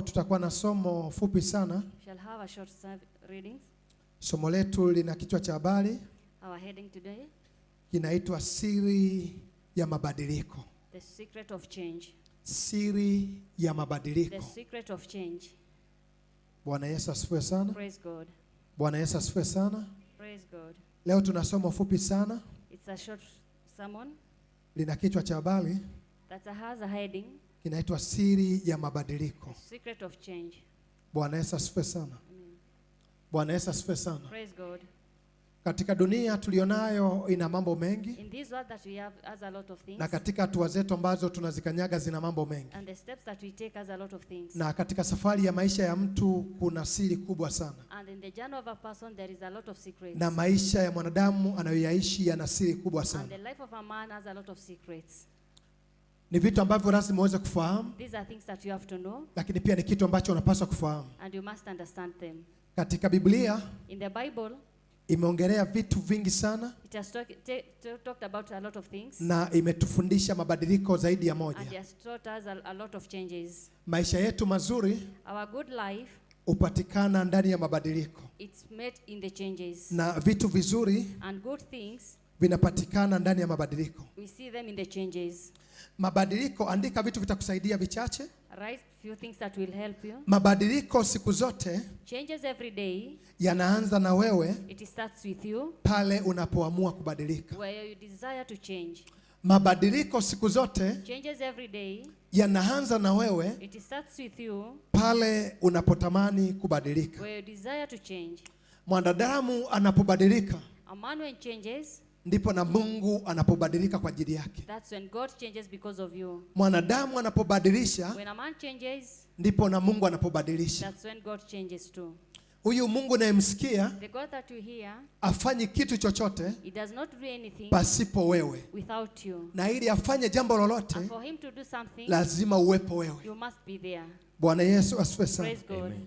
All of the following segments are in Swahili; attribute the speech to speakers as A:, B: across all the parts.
A: Leo tutakuwa na somo fupi sana.
B: Shall have a short readings.
A: Somo letu lina kichwa cha habari.
B: Our heading today,
A: Kinaitwa siri ya mabadiliko.
B: the secret of change.
A: Siri ya mabadiliko.
B: The secret of change.
A: Bwana Yesu asifiwe sana.
B: Praise God.
A: Bwana Yesu asifiwe sana.
B: Praise God.
A: Leo tuna somo fupi sana.
B: It's a short sermon
A: Lina kichwa cha habari.
B: that has a heading,
A: Kinaitwa siri ya mabadiliko.
B: the secret of change.
A: Bwana Yesu asifiwe sana.
B: Amen.
A: Bwana Yesu asifiwe sana.
B: Praise God.
A: Katika dunia tulionayo ina mambo mengi,
B: In this world that we have has a lot of things,
A: na katika hatua zetu ambazo tunazikanyaga zina mambo mengi,
B: and the steps that we take has a lot of things.
A: na katika safari ya maisha ya mtu kuna siri kubwa sana,
B: And in the journey of a person there is a lot of secrets.
A: na maisha ya mwanadamu anayoyaishi yana siri kubwa
B: And
A: sana.
B: the life of a man has a lot of secrets.
A: Ni vitu ambavyo lazima uweze kufahamu,
B: These are things that you have to know,
A: lakini pia ni kitu ambacho unapaswa kufahamu.
B: and you must understand them.
A: Katika Biblia
B: In the Bible,
A: imeongelea vitu vingi sana,
B: it has talked about a lot of things,
A: na imetufundisha mabadiliko zaidi ya
B: and it
A: moja.
B: has taught us a lot of changes.
A: Maisha yetu mazuri
B: Our good life,
A: hupatikana ndani ya mabadiliko,
B: it's made in the changes,
A: na vitu vizuri
B: and good things,
A: vinapatikana ndani ya mabadiliko.
B: we see them in the changes.
A: Mabadiliko, andika vitu vitakusaidia vichache.
B: Write few things that will help you.
A: Mabadiliko siku zote
B: Changes every day.
A: yanaanza na wewe
B: It starts with you,
A: pale unapoamua kubadilika.
B: where you desire to change.
A: Mabadiliko siku zote
B: Changes every day.
A: yanaanza na wewe
B: It starts with you,
A: pale unapotamani kubadilika.
B: where you desire to change.
A: Mwanadamu anapobadilika
B: A man when changes,
A: ndipo na Mungu anapobadilika kwa ajili yake.
B: that's when God changes because of you.
A: Mwanadamu anapobadilisha
B: When a man changes,
A: ndipo na Mungu anapobadilisha.
B: that's when God changes too.
A: Huyu Mungu unayemsikia
B: The God that you hear,
A: afanyi kitu chochote
B: he does not do anything
A: pasipo wewe,
B: without you.
A: na ili afanye jambo
B: And
A: lolote
B: for him to do something,
A: lazima uwepo wewe.
B: you must be there.
A: Bwana Yesu asifiwe sana.
B: Praise God.
C: Amen.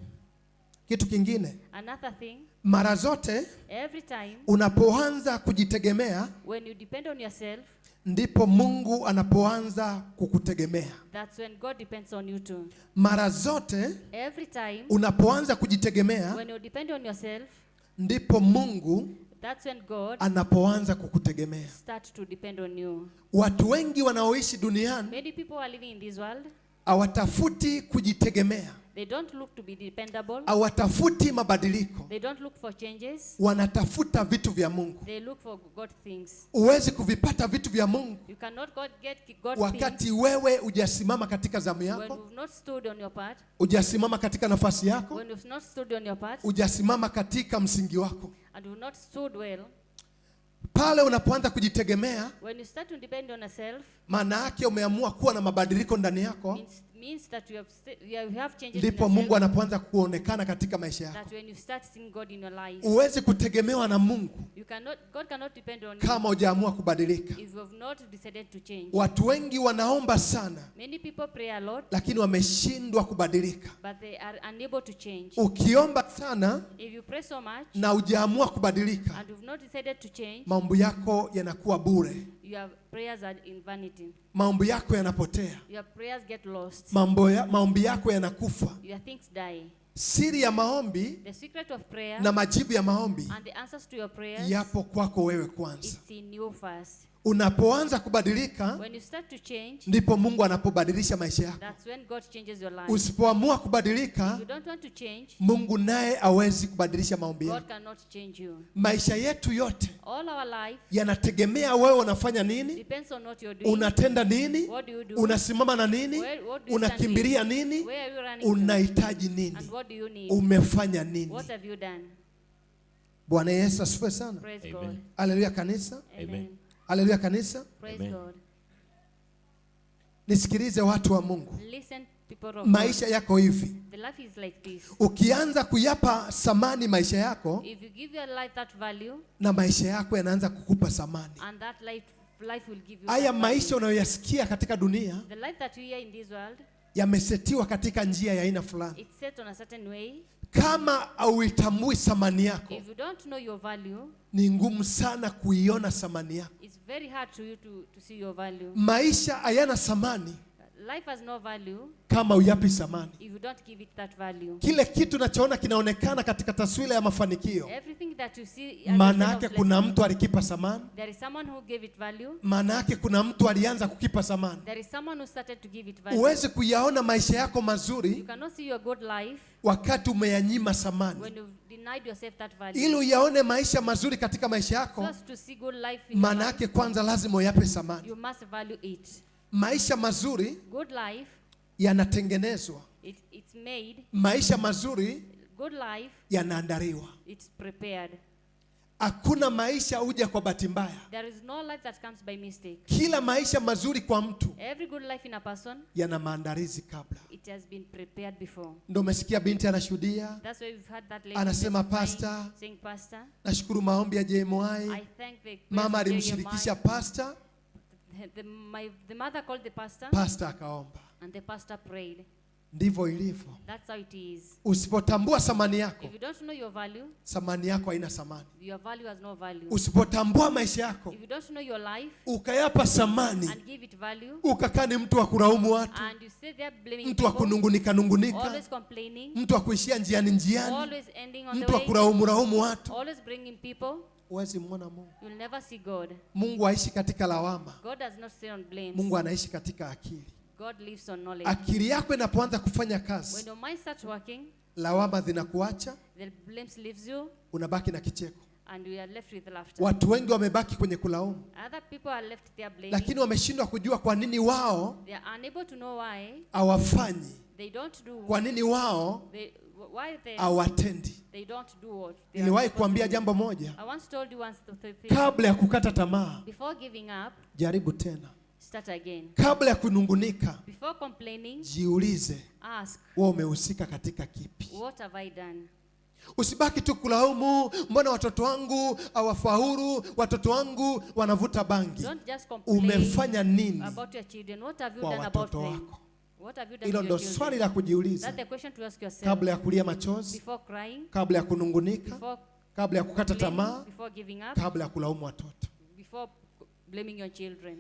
A: Kitu kingine,
B: Another thing,
A: mara zote
B: every time
A: unapoanza kujitegemea
B: when you depend on yourself,
A: ndipo Mungu anapoanza kukutegemea.
B: that's when God depends on you too.
A: Mara zote
B: Every time
A: unapoanza kujitegemea
B: when you depend on yourself,
A: ndipo Mungu
B: that's when God
A: anapoanza kukutegemea.
B: starts to depend on you.
A: Watu wengi wanaoishi duniani
B: Many people are living in this world.
A: hawatafuti kujitegemea,
B: They don't look to be dependable.
A: hawatafuti mabadiliko,
B: They don't look for changes.
A: wanatafuta vitu vya Mungu.
B: They look for God things.
A: Huwezi kuvipata vitu vya Mungu
B: You cannot get God
A: wakati
B: things
A: wewe hujasimama katika zamu
B: when
A: yako,
B: you've not stood on your part.
A: hujasimama katika nafasi yako,
B: When you've not stood on your part,
A: hujasimama katika msingi wako.
B: and you've not stood well.
A: Pale unapoanza kujitegemea,
B: When you start to depend on yourself,
A: maana yake umeamua kuwa na mabadiliko ndani yako,
B: means that you have changes in
A: ndipo Mungu
B: yourself.
A: anapoanza kuonekana katika maisha yako.
B: That when you start seeing God in your life,
A: Huwezi kutegemewa na Mungu
B: God cannot depend on you
A: kama hujaamua kubadilika.
B: if you have not decided to change.
A: Watu wengi wanaomba sana,
B: Many people pray a lot,
A: lakini wameshindwa kubadilika.
B: but they are unable to change.
A: Ukiomba sana
B: If you pray so much
A: na hujaamua kubadilika,
B: and you've not decided to change,
A: maombi yako yanakuwa bure,
B: your prayers are in vanity.
A: maombi yako yanapotea,
B: Your prayers get lost.
A: maombi yako yanakufa.
B: Your things die.
A: Siri ya maombi
B: The secret of prayer
A: na majibu ya maombi
B: and the answers to your prayers,
A: yapo kwako wewe kwanza.
B: it's in you first.
A: Unapoanza kubadilika
B: When you start to change,
A: ndipo Mungu anapobadilisha maisha yako.
B: that's when God changes your life.
A: Usipoamua
B: If
A: kubadilika,
B: you don't want to change,
A: Mungu naye hawezi kubadilisha maombi
B: God
A: yako.
B: cannot change you.
A: Maisha yetu yote
B: All our life
A: yanategemea wewe unafanya nini,
B: depends on what you're doing.
A: unatenda nini,
B: What do you do?
A: unasimama na nini,
B: What do you stand
A: unakimbilia
B: in?
A: nini,
B: Where are you running to?
A: unahitaji nini,
B: And what do you need?
A: umefanya nini.
B: What have you done?
A: Bwana Yesu asifiwe sana.
B: Praise
C: Amen.
B: God.
A: Haleluya kanisa,
B: Amen.
A: haleluya kanisa.
B: Praise
C: Amen.
B: God.
A: Nisikilize watu wa Mungu,
B: Listen, people of God.
A: maisha yako hivi.
B: The life is like this.
A: Ukianza kuyapa samani maisha yako,
B: If you give your life that value,
A: na maisha yako yanaanza kukupa samani.
B: and that life will give you
A: Haya
B: that
A: maisha
B: value.
A: unayoyasikia katika dunia
B: The life that you hear in this world,
A: yamesetiwa katika njia ya aina fulani.
B: it's set on a certain way.
A: Kama hauitambui samani yako,
B: If you don't know your value,
A: ni ngumu sana kuiona samani yako.
B: it's very hard to you to see your value.
A: Maisha hayana samani
B: Life has no value
A: kama uyapi thamani.
B: if you don't give it that value.
A: Kile kitu unachoona kinaonekana katika taswira ya mafanikio,
B: Everything that you see as a
A: maana
B: sign
A: yake
B: of
A: kuna
B: blessing,
A: mtu alikipa thamani.
B: there is someone who gave it value.
A: Maana yake kuna mtu alianza kukipa thamani.
B: There is someone who started to give it value.
A: Uweze kuyaona maisha yako
B: You
A: mazuri
B: cannot see your good life
A: wakati umeyanyima thamani.
B: when you've denied yourself that value.
A: Ili uyaone maisha mazuri katika maisha
B: So
A: yako,
B: as to see good life in your
A: maana
B: life,
A: yake kwanza lazima uyape thamani.
B: you must value it.
A: Maisha mazuri
B: Good life,
A: yanatengenezwa.
B: it's made.
A: Maisha mazuri
B: Good life,
A: yanaandaliwa.
B: it's prepared.
A: Hakuna maisha huja kwa bahati mbaya.
B: There is no life that comes by mistake.
A: Kila maisha mazuri kwa mtu
B: Every good life in a person,
A: yana maandalizi kabla.
B: it has been prepared before.
A: Ndio umesikia binti anashuhudia,
B: That's why we've had that lady
A: anasema
B: testifying,
A: pastor,
B: saying, Pastor,
A: nashukuru maombi ya JMI.
B: I thank the
A: Mama
B: prayer of
A: alimshirikisha
B: JMI.
A: pastor,
B: The mother called the pastor,
A: pastor akaomba.
B: and the pastor prayed.
A: Ndivyo ilivyo.
B: That's how it is.
A: Usipotambua thamani yako,
B: If you don't know your value,
A: thamani yako haina thamani.
B: your value has no value.
A: Usipotambua maisha yako,
B: If you don't know your life
A: ukayapa thamani,
B: and give it value,
A: ukakaa ni mtu wa kulaumu watu,
B: and you sit there blaming
A: mtu wa
B: people,
A: kunungunika nungunika,
B: always complaining,
A: mtu wa kuishia njiani,
B: always ending on the
A: mtu wa
B: way,
A: kulaumu watu,
B: always bringing people,
A: huwezi muona Mungu.
B: you'll never see God.
A: Mungu haishi katika lawama.
B: God does not stay on blames.
A: Mungu anaishi katika akili.
B: God lives on knowledge.
A: Akili yako inapoanza kufanya
B: When
A: kazi,
B: your mind starts working,
A: lawama zinakuacha,
B: the blames leaves you,
A: unabaki na kicheko.
B: and we are left with laughter.
A: Watu wengi wamebaki kwenye kulaumu,
B: Other people are left there blaming.
A: lakini wameshindwa kujua kwa nini wao
B: They are unable to know why
A: hawafanyi,
B: they don't do.
A: kwa nini wao
B: Why
A: hawatendi.
B: they don't do what they are
A: Niliwahi
B: supposed
A: kuambia
B: to do.
A: jambo moja,
B: I once told you once the thing.
A: kabla ya kukata tamaa,
B: Before giving up,
A: jaribu tena.
B: start again.
A: Kabla ya kunungunika,
B: Before complaining,
A: jiulize,
B: ask,
A: wewe umehusika katika kipi?
B: what have I done?
A: Usibaki tu kulaumu, mbona watoto wangu hawafaulu, watoto wangu wanavuta bangi.
B: Don't just complain
A: Umefanya nini
B: about your children. What have you
A: kwa
B: done about
A: watoto
B: them?
A: wako?
B: What have you done
A: Hilo
B: to
A: ndo
B: your
A: swali
B: children?
A: la kujiuliza,
B: That's the question to ask yourself.
A: kabla ya kulia machozi,
B: Before crying,
A: kabla ya kunungunika,
B: before
A: kabla ya kukata
B: complaining,
A: tamaa,
B: before giving up,
A: kabla ya kulaumu watoto.
B: before blaming your children.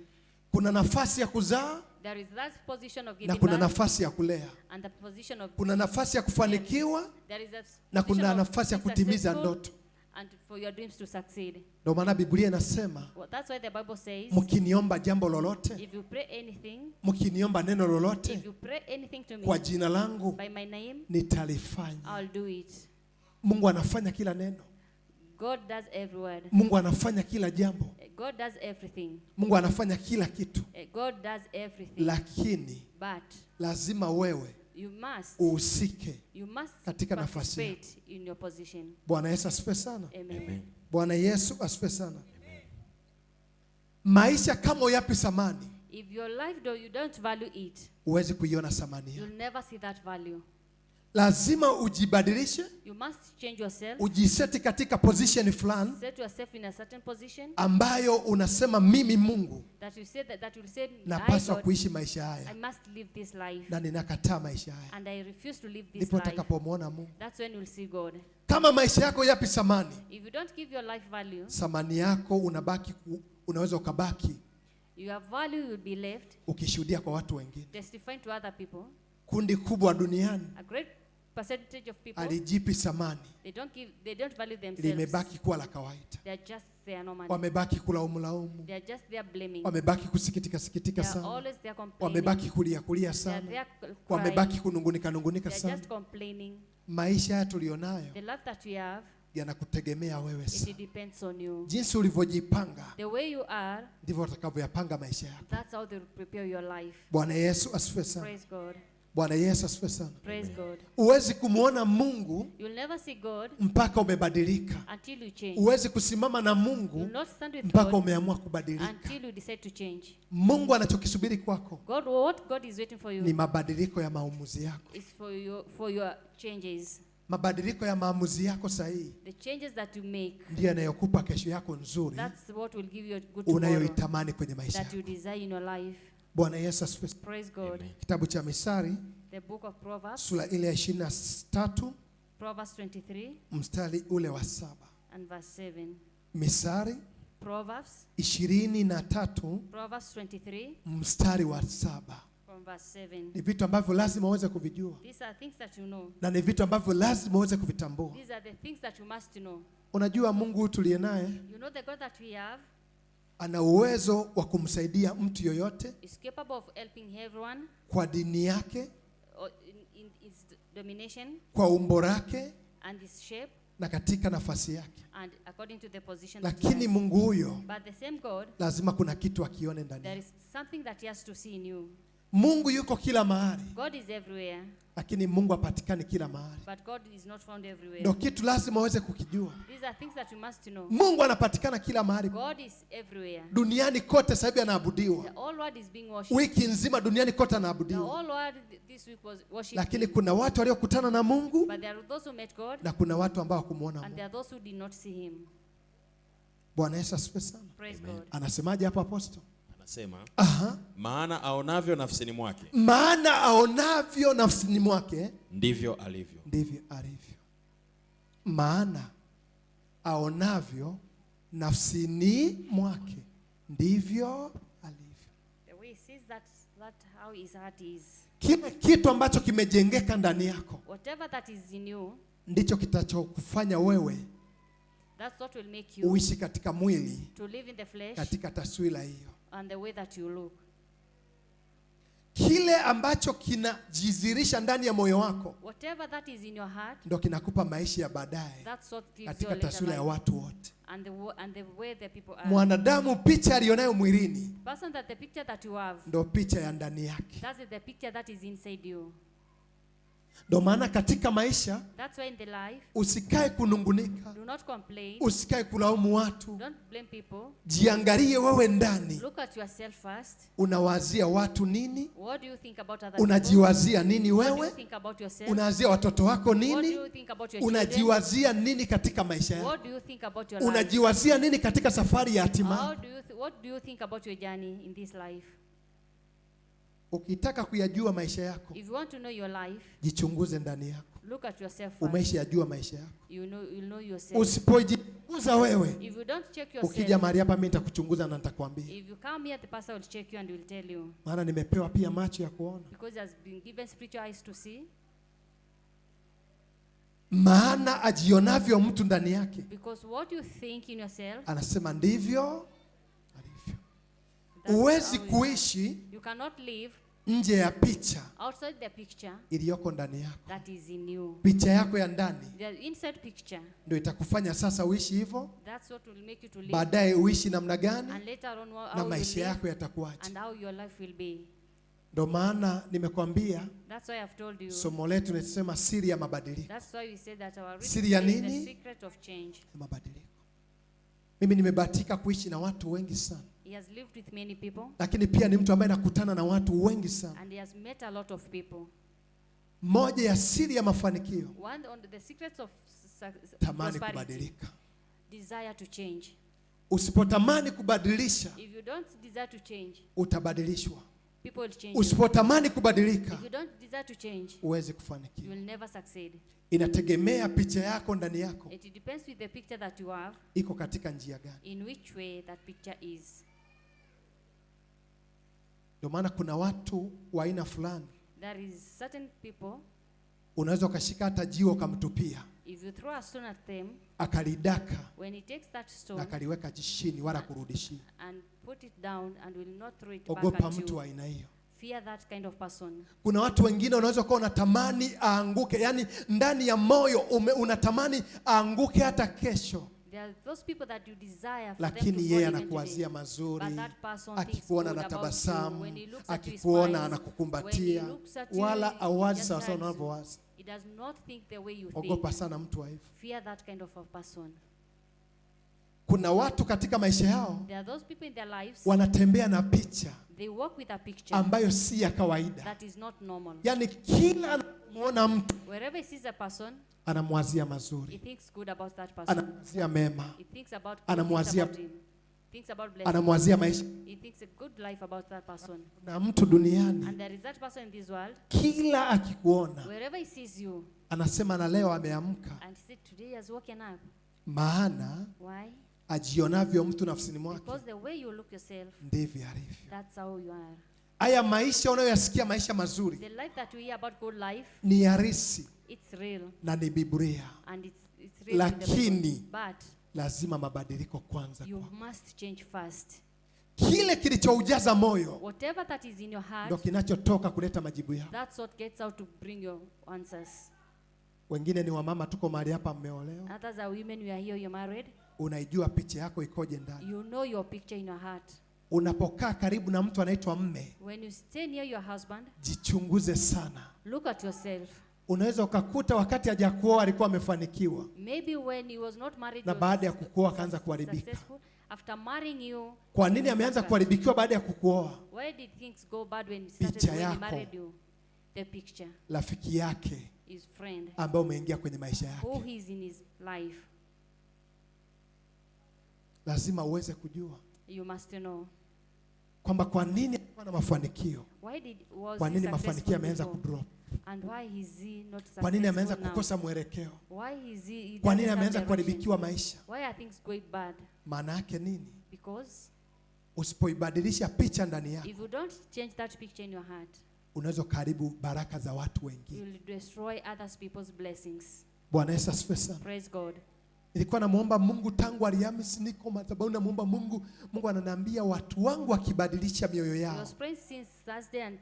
A: Kuna nafasi ya kuzaa
B: There is that position of
A: na
B: giving
A: kuna
B: birth
A: nafasi ya kulea.
B: and the position of
A: Kuna nafasi ya kufanikiwa
B: there is a
A: na
B: position
A: kuna
B: of
A: nafasi ya
B: being
A: kutimiza
B: successful
A: ndoto.
B: and for your dreams to succeed.
A: Ndio maana Biblia inasema,
B: Well, that's why the Bible says,
A: mkiniomba jambo lolote,
B: if you pray anything,
A: mkiniomba neno lolote
B: if you pray anything to me
A: kwa jina langu,
B: by my name,
A: nitalifanya.
B: I'll do it.
A: Mungu anafanya kila neno.
B: God does every word.
A: Mungu anafanya kila jambo.
B: God does everything.
A: Mungu anafanya kila kitu,
B: God does everything.
A: lakini
B: But
A: lazima wewe
B: you must
A: uhusike katika nafasi yako.
B: participate in your position.
A: Bwana Yesu asifiwe sana.
B: Amen.
A: Bwana Yesu asifiwe sana. Maisha kama uyapi thamani,
B: If your life though you don't value it,
A: huwezi kuiona thamani yake.
B: you'll never see that value.
A: Lazima ujibadilishe,
B: You must change yourself.
A: ujiseti katika position fulani
B: Set yourself in a certain position
A: ambayo unasema mimi Mungu
B: that you say that will say, I,
A: napaswa
B: God,
A: kuishi maisha
B: I
A: haya
B: must live this life
A: na ninakataa maisha haya.
B: and I refuse to live this
A: Ndipo
B: life.
A: utakapomwona Mungu.
B: That's when you'll see God.
A: Kama maisha yako yapi thamani,
B: If you don't give your life value,
A: thamani yako unaweza ukabaki
B: your value will be left
A: ukishuhudia kwa watu wengine.
B: testifying to other people.
A: Kundi kubwa duniani
B: A great percentage of people,
A: alijipi thamani,
B: they don't value themselves.
A: limebaki kuwa la kawaida.
B: They are just there normally.
A: Wamebaki kulaumu,
B: They are just there blaming.
A: wamebaki kusikitika
B: They are
A: sana,
B: always there complaining.
A: wamebaki kulia
B: They are
A: sana,
B: there crying.
A: wamebaki kunungunika
B: They are
A: sana.
B: just complaining.
A: Maisha haya tulionayo
B: The life that we have,
A: yanakutegemea wewe sana.
B: it depends on you.
A: Jinsi ulivyojipanga
B: The way you are,
A: ndivyo utakavyoyapanga maisha yako.
B: that's how they will prepare your life.
A: Bwana Yesu asifiwe sana.
B: Praise God.
A: Bwana Yesu asifiwe sana.
B: Praise God.
A: Huwezi kumwona Mungu
B: You'll never see God
A: mpaka umebadilika.
B: until you change.
A: Huwezi kusimama na Mungu
B: You'll not stand with
A: mpaka
B: God
A: umeamua kubadilika.
B: until you decide to change.
A: Mungu anachokisubiri kwako
B: What God is waiting for
A: ni
B: you
A: mabadiliko ya maamuzi yako.
B: is for your changes.
A: Mabadiliko ya maamuzi yako sahihi
B: The changes that you make,
A: ndiyo yanayokupa kesho yako nzuri
B: that's what will give you a good tomorrow
A: unayoitamani kwenye maisha
B: that
A: yako.
B: you desire in your life.
A: Bwana Yesu asifiwe.
B: Praise God.
A: Kitabu cha Misali
B: The book of Proverbs,
A: sura ile ya 23
B: Proverbs 23
A: mstari ule wa 7.
B: and verse 7.
A: Misali
B: Proverbs
A: 23
B: 23
A: mstari wa 7.
B: From verse 7.
A: Ni vitu ambavyo lazima uweze kuvijua,
B: These are things that you know.
A: na ni vitu ambavyo lazima uweze kuvitambua.
B: These are the things that you must know.
A: Unajua Mungu tuliye naye
B: You know the God that we have
A: ana uwezo wa kumsaidia mtu yoyote
B: is capable of helping everyone
A: kwa dini yake,
B: or in its domination
A: kwa umbo lake
B: and its shape
A: na katika nafasi yake.
B: and according to the position that he
A: Lakini
B: has.
A: Mungu huyo
B: But the same God,
A: lazima kuna kitu akione ndani
B: there
A: yake.
B: is something that he has to see in you.
A: Mungu yuko kila mahali,
B: God is everywhere,
A: lakini Mungu hapatikani kila mahali.
B: but God is not found everywhere.
A: Ndio kitu lazima uweze kukijua.
B: These are things that you must know.
A: Mungu anapatikana kila mahali
B: God is everywhere.
A: duniani kote. Sasa hivi anaabudiwa
B: The whole world is being worshipped.
A: wiki nzima, duniani kote
B: The
A: anaabudiwa.
B: whole world this week was worshipped.
A: Lakini kuna watu waliokutana na Mungu
B: But there are those who met God
A: na kuna watu ambao hakumuona
B: and
A: Mungu.
B: there are those who did not see him.
A: Bwana Yesu asifiwe sana.
B: Praise
C: Amen.
B: God.
A: Anasemaje hapa apostle?
C: Anasema
A: Aha.
C: maana aonavyo nafsini mwake
A: Maana aonavyo nafsini mwake
C: ndivyo alivyo.
A: ndivyo alivyo. Maana aonavyo nafsini mwake ndivyo alivyo.
B: The way he sees that how his heart is.
A: Kile kitu ambacho kimejengeka ndani yako
B: Whatever that is in you,
A: ndicho kitachokufanya wewe
B: that's what will make you
A: uishi katika mwili
B: to live in the flesh
A: katika taswira hiyo.
B: and the way that you look.
A: Kile ambacho kinajizirisha ndani ya moyo wako
B: Whatever that is in your heart,
A: ndo kinakupa maisha ya baadaye
B: that's what gives
A: katika
B: your later
A: taswira ya
B: life.
A: watu wote.
B: And the way the people are.
A: Mwanadamu picha aliyonayo mwilini
B: Person that the picture that you have,
A: ndo picha ya ndani yake.
B: that's the picture that is inside you.
A: Ndo maana katika maisha
B: That's why in the life,
A: usikae kunungunika,
B: do not complain,
A: usikae kulaumu watu.
B: don't blame people.
A: Jiangalie wewe ndani,
B: Look at yourself first.
A: unawazia watu nini?
B: What do you think about other people?
A: Unajiwazia nini
B: What do you
A: wewe?
B: think about yourself?
A: Unawazia watoto wako
B: What do
A: nini?
B: you think about your children?
A: Unajiwazia nini katika maisha yako?
B: What do you think about your life?
A: Unajiwazia nini katika safari ya hatima?
B: What do you think about your journey in this life?
A: Ukitaka kuyajua maisha yako,
B: If you want to know your life,
A: jichunguze ndani yako.
B: look at yourself first.
A: Umeshayajua maisha yako.
B: You'll know yourself.
A: Usipojichunguza wewe,
B: If you don't check
A: ukija
B: yourself,
A: mahali hapa mimi nitakuchunguza na nitakwambia.
B: if you come here, the pastor will check you and will tell you.
A: Maana nimepewa pia macho ya kuona.
B: Because he has been given spiritual eyes to see.
A: Maana ajionavyo mtu ndani yake,
B: Because what you think in yourself,
A: anasema ndivyo alivyo.
B: that's
A: Huwezi
B: how
A: kuishi
B: you cannot live
A: nje ya picha
B: outside the picture
A: iliyoko ndani yako.
B: that is in you.
A: Picha yako ya ndani
B: The inside picture,
A: ndio itakufanya sasa uishi hivyo,
B: that's what will make you to live.
A: baadaye uishi namna gani
B: And later on, how
A: na
B: you
A: maisha
B: live
A: yako yatakuwaje.
B: and how your life will be.
A: Ndio maana nimekwambia
B: That's why I've told you.
A: somo letu linasema siri ya mabadiliko.
B: That's why we said that our
A: Siri ya
B: reading is
A: nini?
B: the secret of change.
A: Mabadiliko. Mimi nimebahatika kuishi na watu wengi sana,
B: He has lived with many people
A: lakini pia ni mtu ambaye nakutana na watu wengi sana.
B: and he has met a lot of people.
A: Moja ya siri ya mafanikio,
B: One on the secrets of
A: tamani
B: prosperity,
A: kubadilika.
B: desire to change.
A: Usipotamani kubadilisha,
B: If you don't desire to change,
A: utabadilishwa.
B: people will change you.
A: Usipotamani kubadilika,
B: If you don't desire to change,
A: huwezi
B: you
A: kufanikiwa.
B: will never succeed.
A: Inategemea picha yako ndani yako
B: It depends with the picture that you have,
A: iko katika njia gani.
B: in which way that picture is.
A: Ndio maana kuna watu wa aina fulani
B: There is certain people,
A: unaweza ukashika hata jiwe ukamtupia
B: if you throw a stone at them,
A: akalidaka
B: when he takes that
A: na
B: stone
A: akaliweka chini wala kurudishia.
B: and put it down and will not throw it back
A: Ogopa
B: at
A: mtu
B: you,
A: wa aina hiyo.
B: fear that kind of person.
A: Kuna watu wengine unaweza kuwa unatamani aanguke, yani ndani ya moyo unatamani aanguke hata kesho,
B: There are those people that you desire for them to
A: lakini
B: fall
A: yeye
B: even
A: anakuwazia
B: today.
A: mazuri,
B: But that person thinks
A: akikuona
B: good about you.
A: anatabasamu,
B: When he looks at you, he
A: akikuona
B: smiles. When
A: anakukumbatia,
B: he looks at you,
A: wala
B: he
A: awazi
B: just
A: sawasawa
B: hugs you.
A: unavyowazi.
B: He does not think the way you
A: Ogopa
B: think.
A: sana mtu wa hivyo.
B: Fear that kind of a person.
A: Kuna watu katika maisha yao
B: There are those people in their lives,
A: wanatembea na picha
B: they walk with a picture
A: ambayo si ya kawaida,
B: that is not normal.
A: yani kila anamuona mtu
B: Wherever he sees a person,
A: anamwazia
B: he
A: mazuri,
B: thinks good about that person.
A: anamwazia mema,
B: He thinks about good
A: Anamwazia-
B: things about him. Thinks about blessing.
A: anamwazia maisha.
B: He thinks a good life about that person.
A: Na mtu duniani
B: And there is that person in this world,
A: kila akikuona
B: wherever he sees you,
A: anasema na leo ameamka,
B: and he said, today he has woken up.
A: maana
B: Why?
A: ajionavyo mtu nafsini mwake
B: Because the way you look yourself,
A: ndivyo alivyo.
B: that's how you are.
A: Haya maisha unayoyasikia, maisha mazuri,
B: The life that we hear about good life,
A: ni harisi
B: it's real.
A: na ni Biblia,
B: And it's real in the
A: lakini
B: Bible. But
A: lazima mabadiliko kwanza.
B: you must change first.
A: Kile kilichoujaza moyo
B: Whatever that is in your heart,
A: ndio kinachotoka kuleta majibu yao.
B: that's what gets out to bring your answers.
A: Wengine ni wamama, tuko mahali hapa, mmeolewa,
B: Others are women, you are here, you're married.
A: unaijua picha yako ikoje ndani.
B: You know your picture in your heart.
A: Unapokaa karibu na mtu anaitwa mme,
B: When you stay near your husband,
A: jichunguze sana.
B: look at yourself.
A: Unaweza ukakuta wakati hajakuoa alikuwa amefanikiwa,
B: Maybe when he was not married,
A: na
B: he was
A: baada ya kukuoa akaanza kuharibika.
B: successful. After marrying you,
A: Kwa nini ameanza
B: suffered.
A: kuharibikiwa baada ya kukuoa?
B: Why did things go bad when he started,
A: Picha
B: when he
A: yako.
B: married you? The picture,
A: Rafiki yake
B: his friend,
A: ambaye umeingia kwenye maisha
B: who
A: yake,
B: he is in his life.
A: lazima uweze kujua
B: You must know.
A: kwamba kwa nini alikuwa na mafanikio,
B: Was
A: kwa
B: he
A: nini mafanikio
B: successful
A: yameanza
B: before?
A: kudrop,
B: And why is he not
A: kwa nini ameanza
B: successful now?
A: kukosa mwelekeo,
B: Why is he
A: kwa nini
B: doesn't have
A: ameanza
B: direction?
A: kuharibikiwa maisha.
B: Why are things going bad?
A: Maana yake nini?
B: Because
A: Usipoibadilisha picha ndani yako,
B: if you don't change that picture in your heart,
A: unaweza kuharibu baraka za watu
B: you
A: wengine.
B: will destroy other people's blessings.
A: Bwana Yesu asifiwe sana.
B: Praise God.
A: Nilikuwa namuomba Mungu tangu Alhamisi, niko madhabahu namuomba Mungu. Mungu ananiambia watu wangu wakibadilisha mioyo
B: He
A: yao,
B: was praying since Thursday, and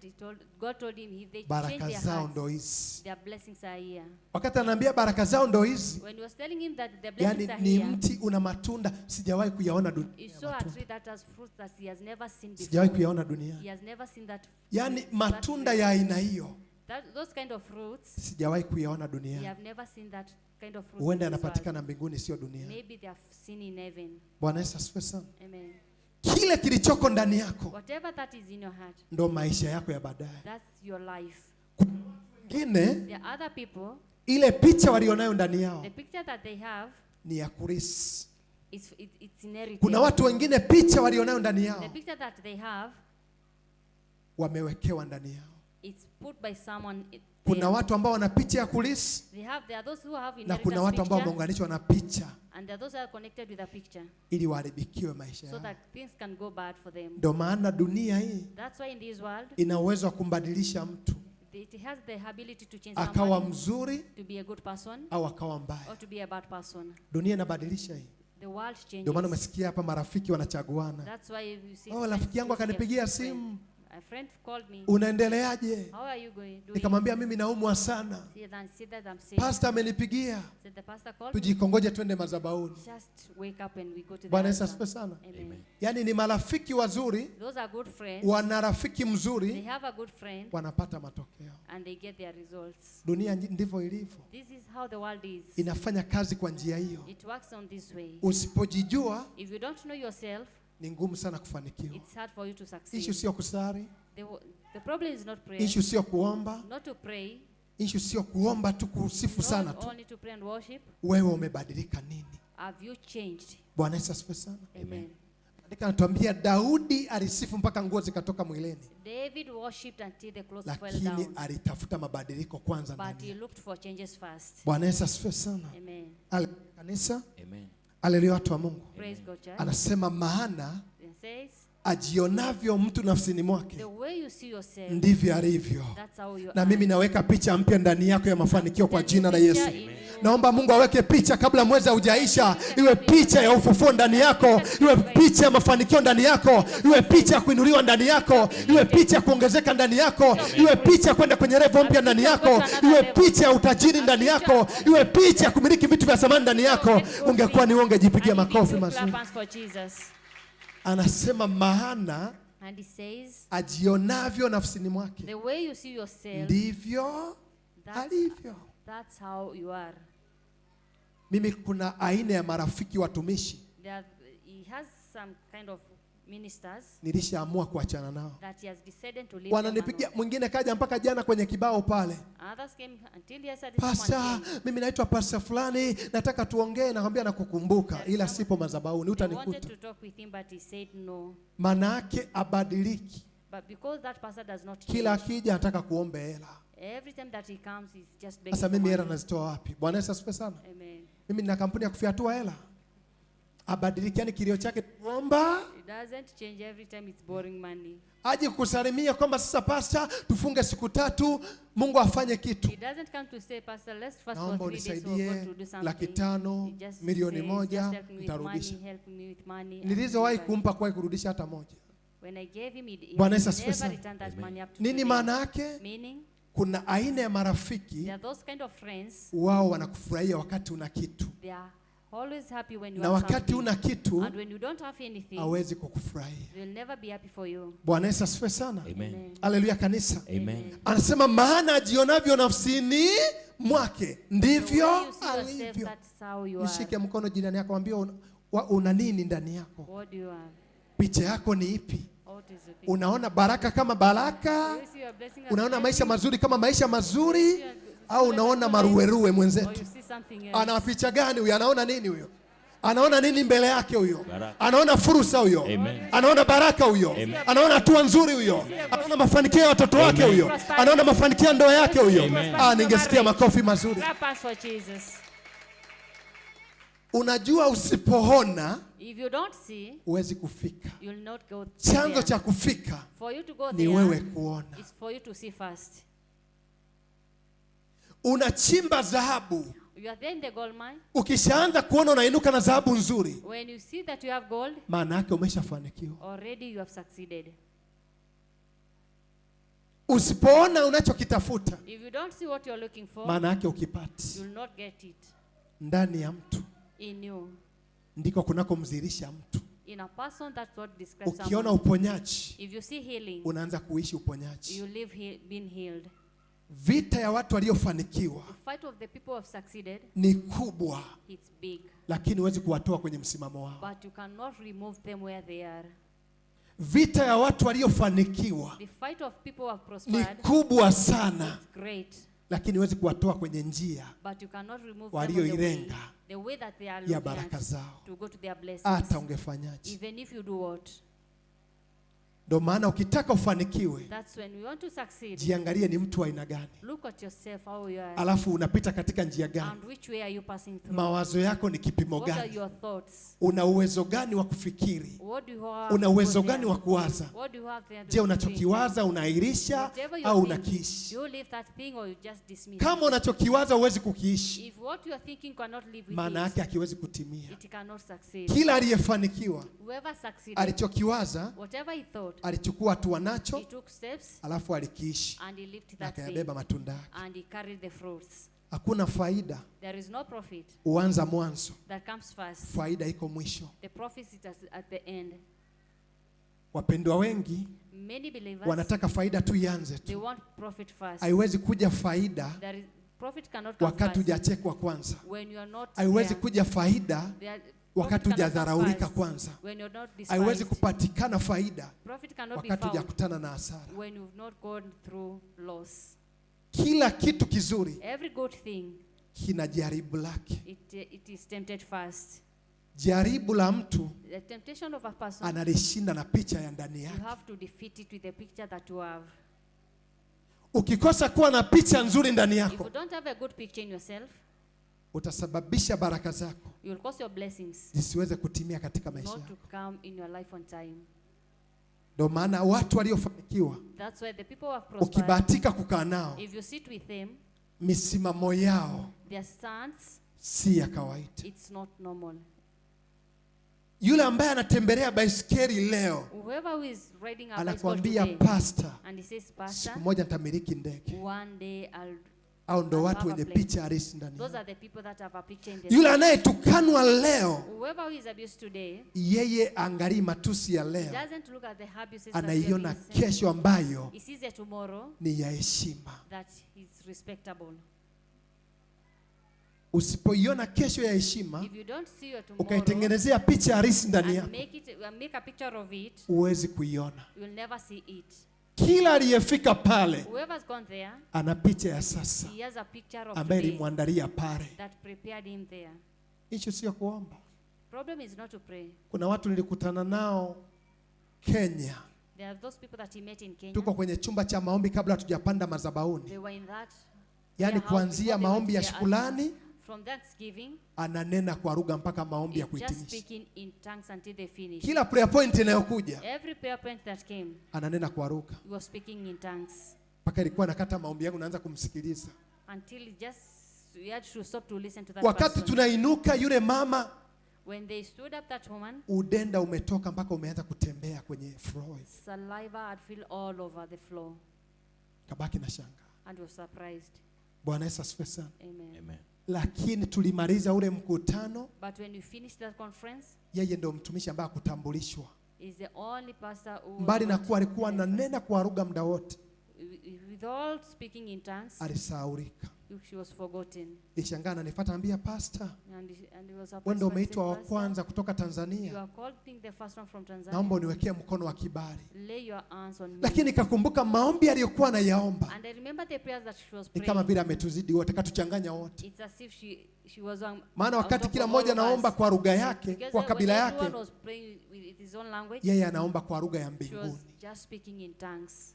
B: God told him if they change
A: baraka
B: their
A: zao
B: hearts,
A: ndo hizi.
B: their blessings are here.
A: Wakati ananiambia baraka zao ndo hizi,
B: When he was telling him that the blessings
A: yani
B: are
A: ni
B: here,
A: mti una matunda, sijawahi kuyaona
B: he
A: duniani.
B: saw a tree that has fruits that he has never seen
A: Sijawahi
B: before.
A: kuyaona duniani.
B: He has never seen that.
A: Yani
B: that
A: matunda
B: fruit.
A: ya aina hiyo
B: Those kind of fruits,
A: sijawahi kuyaona
B: he
A: duniani.
B: have never seen that kind of fruits.
A: Huenda
B: in this world.
A: yanapatikana mbinguni, sio duniani.
B: Maybe they have seen in heaven.
A: Bwana Yesu asifiwe sana.
B: Amen.
A: Kile kilichoko ndani yako
B: Whatever that is in your heart,
A: ndo maisha yako ya baadaye.
B: that's your life.
A: Wengine
B: There are other people,
A: ile picha walionayo ndani yao
B: the picture that they have,
A: ni ya kurisi.
B: it's inherited.
A: Kuna watu wengine picha walionayo ndani yao
B: The picture that they have,
A: wamewekewa ndani yao.
B: it's put by someone.
A: Kuna
B: there.
A: watu ambao wana picha ya kulisi
B: There are those who have
A: na kuna
B: inheritance
A: watu ambao
B: picture,
A: wameunganishwa na picha
B: and there are those who are connected with a picture,
A: ili waharibikiwe maisha
B: so
A: yao.
B: that things can go bad for them.
A: Ndio maana dunia hii
B: That's why in this world,
A: ina uwezo wa kumbadilisha mtu
B: it has the ability to change
A: akawa
B: somebody
A: mzuri
B: to be a good person
A: au akawa mbaya.
B: or to be a bad person.
A: Dunia inabadilisha hii.
B: The world
A: Ndio maana
B: changes.
A: umesikia hapa marafiki wanachaguana.
B: That's why you see.
A: Oh, rafiki yangu
B: friends choosing
A: akanipigia
B: a friend.
A: simu,
B: A friend called me.
A: unaendeleaje?
B: How are you doing?
A: Nikamwambia mimi naumwa sana.
B: See that I'm sick.
A: Pastor amenipigia,
B: Said the pastor called me.
A: tujikongoje twende madhabahuni.
B: Just wake up and we go to the
A: Bwana Yesu
B: altar.
A: asifiwe sana.
B: Amen.
A: Yaani ni marafiki wazuri,
B: Those are good friends.
A: wana rafiki
B: They
A: mzuri,
B: have a good friend
A: wanapata matokeo.
B: and they get their results.
A: Dunia ndivyo ilivyo,
B: This is how the world is.
A: inafanya kazi kwa njia hiyo.
B: It works on this way.
A: Usipojijua
B: If you don't know yourself,
A: ni ngumu sana kufanikiwa.
B: it's hard for you to succeed.
A: Issue sio kusali,
B: The problem is not prayer,
A: issue sio kuomba,
B: not to pray,
A: issue sio kuomba tu kusifu sana
B: not
A: tu.
B: only to pray and worship.
A: Wewe umebadilika nini?
B: Have you changed?
A: Bwana Yesu asifiwe sana.
B: Amen.
A: Andika anatuambia Daudi alisifu mpaka nguo zikatoka mwilini,
B: David worshipped until the clothes fell
A: lakini
B: down,
A: alitafuta mabadiliko kwanza
B: but
A: ndani.
B: he looked for changes first.
A: Bwana Yesu asifiwe sana.
B: Amen.
A: Kanisa,
C: Amen.
A: haleluya watu wa Mungu.
B: Praise God, church.
A: Anasema maana
B: It says,
A: ajionavyo mtu nafsini mwake
B: the way you see yourself,
A: ndivyo alivyo.
B: that's how you
A: Na
B: are.
A: mimi naweka picha mpya ndani yako ya mafanikio kwa
B: There's
A: jina la
B: a picture
A: Yesu.
B: in you.
A: Naomba Mungu aweke picha kabla mwezi haujaisha, iwe picha ya ufufuo ndani yako, iwe picha ya mafanikio ndani yako, iwe picha ya kuinuliwa ndani yako, iwe picha ya kuongezeka ndani yako, iwe picha ya kwenda kwenye level mpya ndani yako, iwe picha ya utajiri ndani yako, iwe picha ya kumiliki vitu vya thamani ndani yako. Ungekuwa ni wewe jipigia makofi mazuri.
B: For Jesus.
A: Anasema maana
B: And he says,
A: ajionavyo nafsini mwake
B: the way you see yourself,
A: ndivyo alivyo.
B: that's how you are.
A: Mimi kuna aina ya marafiki watumishi
B: He has some kind of ministers
A: nilishaamua kuachana nao.
B: that he has decided to leave them
A: Wananipigia,
B: alone.
A: mwingine kaja mpaka jana kwenye kibao pale,
B: Others came until yesterday.
A: Pastor,
B: Someone came.
A: mimi naitwa Pastor fulani, nataka tuongee. Nakwambia nakukumbuka, ila sipo madhabahuni,
B: They wanted
A: utanikuta.
B: to talk with him, but he said no.
A: Maana yake abadiliki,
B: But because that pastor does not
A: kila
B: change,
A: akija anataka kuombe hela.
B: every time that he comes, he's just begging
A: Sasa
B: for
A: mimi hela
B: money.
A: nazitoa wapi? Bwana Yesu asifiwe sana.
B: Amen.
A: Mimi nina kampuni ya kufiatua hela. abadiliki, yani kilio chake kuomba.
B: It doesn't change every time it's borrowing money.
A: Aje kusalimia kwamba sasa pastor tufunge siku 3 Mungu afanye kitu.
B: It doesn't come to say, Pastor, let's fast for
A: Naomba
B: 3 days for
A: unisaidie
B: God to do something.
A: 500,000,
B: It just
A: milioni
B: says,
A: 1
B: just help me with
A: nitarudisha.
B: money, help me with money.
A: Nilizowahi kumpa kwa kurudisha hata moja.
B: When I gave him, he
A: Bwana Yesu
B: never
A: asifiwe.
B: returned that money up to
A: Nini
B: today.
A: maana yake?
B: Meaning,
A: Kuna aina ya marafiki
B: there are those kind of friends,
A: wao wanakufurahia wakati una kitu,
B: they are always happy when you
A: na
B: have
A: wakati
B: something.
A: una kitu
B: And when you don't have anything,
A: hawezi kukufurahia.
B: they'll never be happy for you.
A: Bwana Yesu asifiwe sana.
C: Amen.
A: Haleluya kanisa.
C: Amen.
A: Anasema maana ajionavyo nafsini mwake ndivyo
B: The way you see yourself,
A: alivyo.
B: that's how you are.
A: Mshike mkono jirani yako, mwambie una nini ndani yako?
B: What do you have?
A: Picha yako ni ipi?
B: What is the picture?
A: Unaona baraka kama baraka?
B: Do you see your blessing as
A: Unaona maisha
B: blessing?
A: mazuri kama maisha mazuri?
B: Do you see
A: Au unaona maruweruwe
B: Or
A: mwenzetu?
B: you see something else?
A: Ana picha gani huyo? Anaona nini huyo? Anaona nini mbele yake huyo?
C: Baraka.
A: Anaona fursa huyo?
C: Amen.
A: Anaona baraka huyo? Anaona hatua nzuri huyo? Anaona mafanikio ya watoto wake huyo? Anaona mafanikio ya ndoa yake huyo? Ningesikia makofi mazuri.
B: Clap hands for Jesus.
A: Unajua usipoona
B: If you don't see,
A: huwezi kufika.
B: you'll not go
A: Chanzo
B: there.
A: cha kufika
B: For you to go
A: ni
B: there,
A: wewe kuona.
B: it's for you to see first.
A: Unachimba dhahabu,
B: You are there in the gold mine.
A: ukishaanza kuona unainuka na dhahabu nzuri,
B: When you see that you have gold,
A: maana yake umeshafanikiwa.
B: already you have succeeded.
A: Usipoona unachokitafuta,
B: If you don't see what you're looking for,
A: maana yake ukipati.
B: you'll not get it.
A: Ndani ya mtu
B: In you,
A: ndiko kunakomdhihirisha mtu.
B: in a person, that's what describes
A: Ukiona
B: someone.
A: uponyaji,
B: If you see healing,
A: unaanza kuishi uponyaji.
B: you live being healed.
A: Vita ya watu waliofanikiwa
B: The fight of the people who have succeeded,
A: ni kubwa,
B: it's big,
A: lakini huwezi kuwatoa kwenye msimamo wao.
B: but you cannot remove them where they are.
A: Vita ya watu waliofanikiwa
B: The fight of people who have
A: ni
B: prospered,
A: kubwa sana,
B: it's great,
A: lakini huwezi kuwatoa kwenye njia
B: but you cannot remove them on
A: walioirenga
B: the way that they are
A: ya
B: looking
A: baraka
B: at
A: zao.
B: to go to their blessings.
A: Hata ungefanyaje?
B: Even if you do what?
A: Ndio maana ukitaka ufanikiwe,
B: That's when we want to succeed.
A: jiangalie ni mtu wa aina gani,
B: Look at yourself, how you are,
A: alafu unapita katika njia gani,
B: and which way are you passing through?
A: mawazo yako ni kipimo
B: What are
A: gani,
B: your thoughts?
A: una uwezo gani wa kufikiri,
B: What do you have?
A: una
B: to
A: uwezo
B: go
A: gani
B: there?
A: wa kuwaza.
B: What do you have there to
A: Je,
B: think?
A: unachokiwaza unairisha
B: Whatever you
A: au
B: think,
A: unakiishi?
B: you leave that thing or you just dismiss
A: Kama
B: it.
A: unachokiwaza huwezi kukiishi,
B: If what you are thinking cannot live with
A: maana
B: it,
A: yake hakiwezi kutimia.
B: it cannot succeed.
A: Kila aliyefanikiwa
B: Whoever succeeded,
A: alichokiwaza
B: whatever he thought,
A: alichukua hatua nacho,
B: he took steps
A: alafu alikiishi
B: and he lived
A: na
B: that thing
A: akayabeba matunda yake.
B: and he carried the fruits.
A: Hakuna faida
B: There is no profit
A: huanza mwanzo,
B: that comes first.
A: faida iko mwisho.
B: The profit is at the end.
A: Wapendwa wengi
B: Many believers,
A: wanataka faida tu ianze
B: they
A: tu.
B: want profit first.
A: Haiwezi kuja faida
B: Profit cannot come
A: wakati
B: first
A: hujachekwa kwanza.
B: when you are not
A: Haiwezi
B: there.
A: kuja faida wakati
B: Profit cannot come
A: hujadharaulika
B: first
A: kwanza.
B: when you're not
A: Haiwezi
B: despised.
A: kupatikana faida
B: Profit cannot be
A: wakati
B: found
A: hujakutana na hasara.
B: when you've not gone through loss.
A: Kila kitu kizuri
B: Every good thing,
A: kina jaribu lake.
B: it is tempted first.
A: Jaribu la mtu
B: The temptation of a person,
A: analishinda na picha ya ndani
B: you
A: yake.
B: have to defeat it with the picture that you have.
A: Ukikosa kuwa na picha nzuri ndani
B: If
A: yako,
B: you don't have a good picture in yourself,
A: utasababisha baraka zako
B: you'll cause your blessings
A: zisiweze kutimia katika maisha
B: not to
A: yako.
B: come in your life on time.
A: Ndio maana watu waliofanikiwa,
B: That's why the people who have prospered,
A: ukibahatika kukaa nao,
B: if you sit with them,
A: misimamo yao
B: their stance,
A: si ya kawaida.
B: it's not normal.
A: Yule ambaye anatembelea baiskeli leo
B: Whoever who is riding a bicycle
A: anakuambia
B: today,
A: pastor,
B: and he says, Pastor,
A: siku moja nitamiliki ndege.
B: one day
A: Au ndo
B: I'll
A: watu
B: have a
A: wenye
B: plane.
A: picha halisi ndani
B: Those
A: yao.
B: are the people that have a picture in their
A: Yule anayetukanwa leo,
B: Whoever who is abused today
A: yeye angalii matusi ya leo,
B: doesn't look at the abuses that
A: anaiona
B: you have been
A: kesho ambayo
B: He sees a tomorrow
A: ni ya heshima.
B: that is respectable.
A: Usipoiona kesho ya heshima,
B: If you don't see your tomorrow
A: ukaitengenezea picha halisi ndani
B: and
A: yako,
B: make a picture of it,
A: huwezi kuiona.
B: you'll never see it.
A: Kila aliyefika pale
B: Whoever's gone there,
A: ana picha ya sasa
B: he has a picture of
A: ambaye
B: today
A: ilimwandalia pale.
B: that prepared him there.
A: Hicho sio kuomba.
B: Problem is not to pray.
A: Kuna watu nilikutana nao Kenya,
B: There are those people that he met in Kenya.
A: tuko kwenye chumba cha maombi kabla hatujapanda madhabahuni.
B: They were in that.
A: Yaani
B: their house
A: kuanzia
B: before they
A: maombi ya
B: went to their
A: shukrani
B: From Thanksgiving,
A: ananena kwa lugha mpaka maombi ya
B: he's just
A: kuhitimisha.
B: speaking in tongues until they finish.
A: Kila prayer point inayokuja
B: Every prayer point that came,
A: ananena kwa lugha
B: he was speaking in tongues.
A: mpaka ilikuwa nakata maombi yangu, naanza kumsikiliza.
B: Until we had to stop to listen to that
A: Wakati
B: person.
A: tunainuka, yule mama,
B: When they stood up, that woman,
A: udenda umetoka mpaka umeanza kutembea kwenye floor.
B: saliva had filled all over the floor,
A: Kabaki na shanga.
B: and was surprised.
A: Bwana Yesu asifiwe sana.
B: Amen.
C: Amen.
A: Lakini tulimaliza ule mkutano,
B: But when we finished that conference,
A: yeye ndio mtumishi ambaye hakutambulishwa.
B: is the only pastor who
A: Mbali na
B: was
A: kuwa alikuwa
B: not
A: ananena kwa lugha muda wote,
B: with all speaking in tongues,
A: alisahaulika.
B: she was forgotten.
A: Nishangaa ananifuata, anambia pastor,
B: And he was
A: wewe ndio
B: surprised.
A: umeitwa wa
B: Pastor,
A: kwanza kutoka
B: you
A: Tanzania,
B: are called being the first one from
A: naomba
B: Tanzania.
A: uniwekee mkono wa kibali.
B: Lay your hands on me.
A: Lakini nikakumbuka maombi aliyokuwa anayaomba,
B: And I remember the prayers that she was
A: ni
B: praying.
A: kama vile ametuzidi wote, katuchanganya wote.
B: It's as if she was on.
A: Maana
B: on
A: wakati
B: top
A: kila
B: of
A: mmoja
B: all of
A: anaomba
B: us.
A: kwa lugha yake,
B: Because
A: kwa
B: when
A: kabila
B: everyone
A: yake,
B: was praying with his own language,
A: yeye anaomba kwa lugha ya
B: she was
A: mbinguni.
B: just speaking in tongues.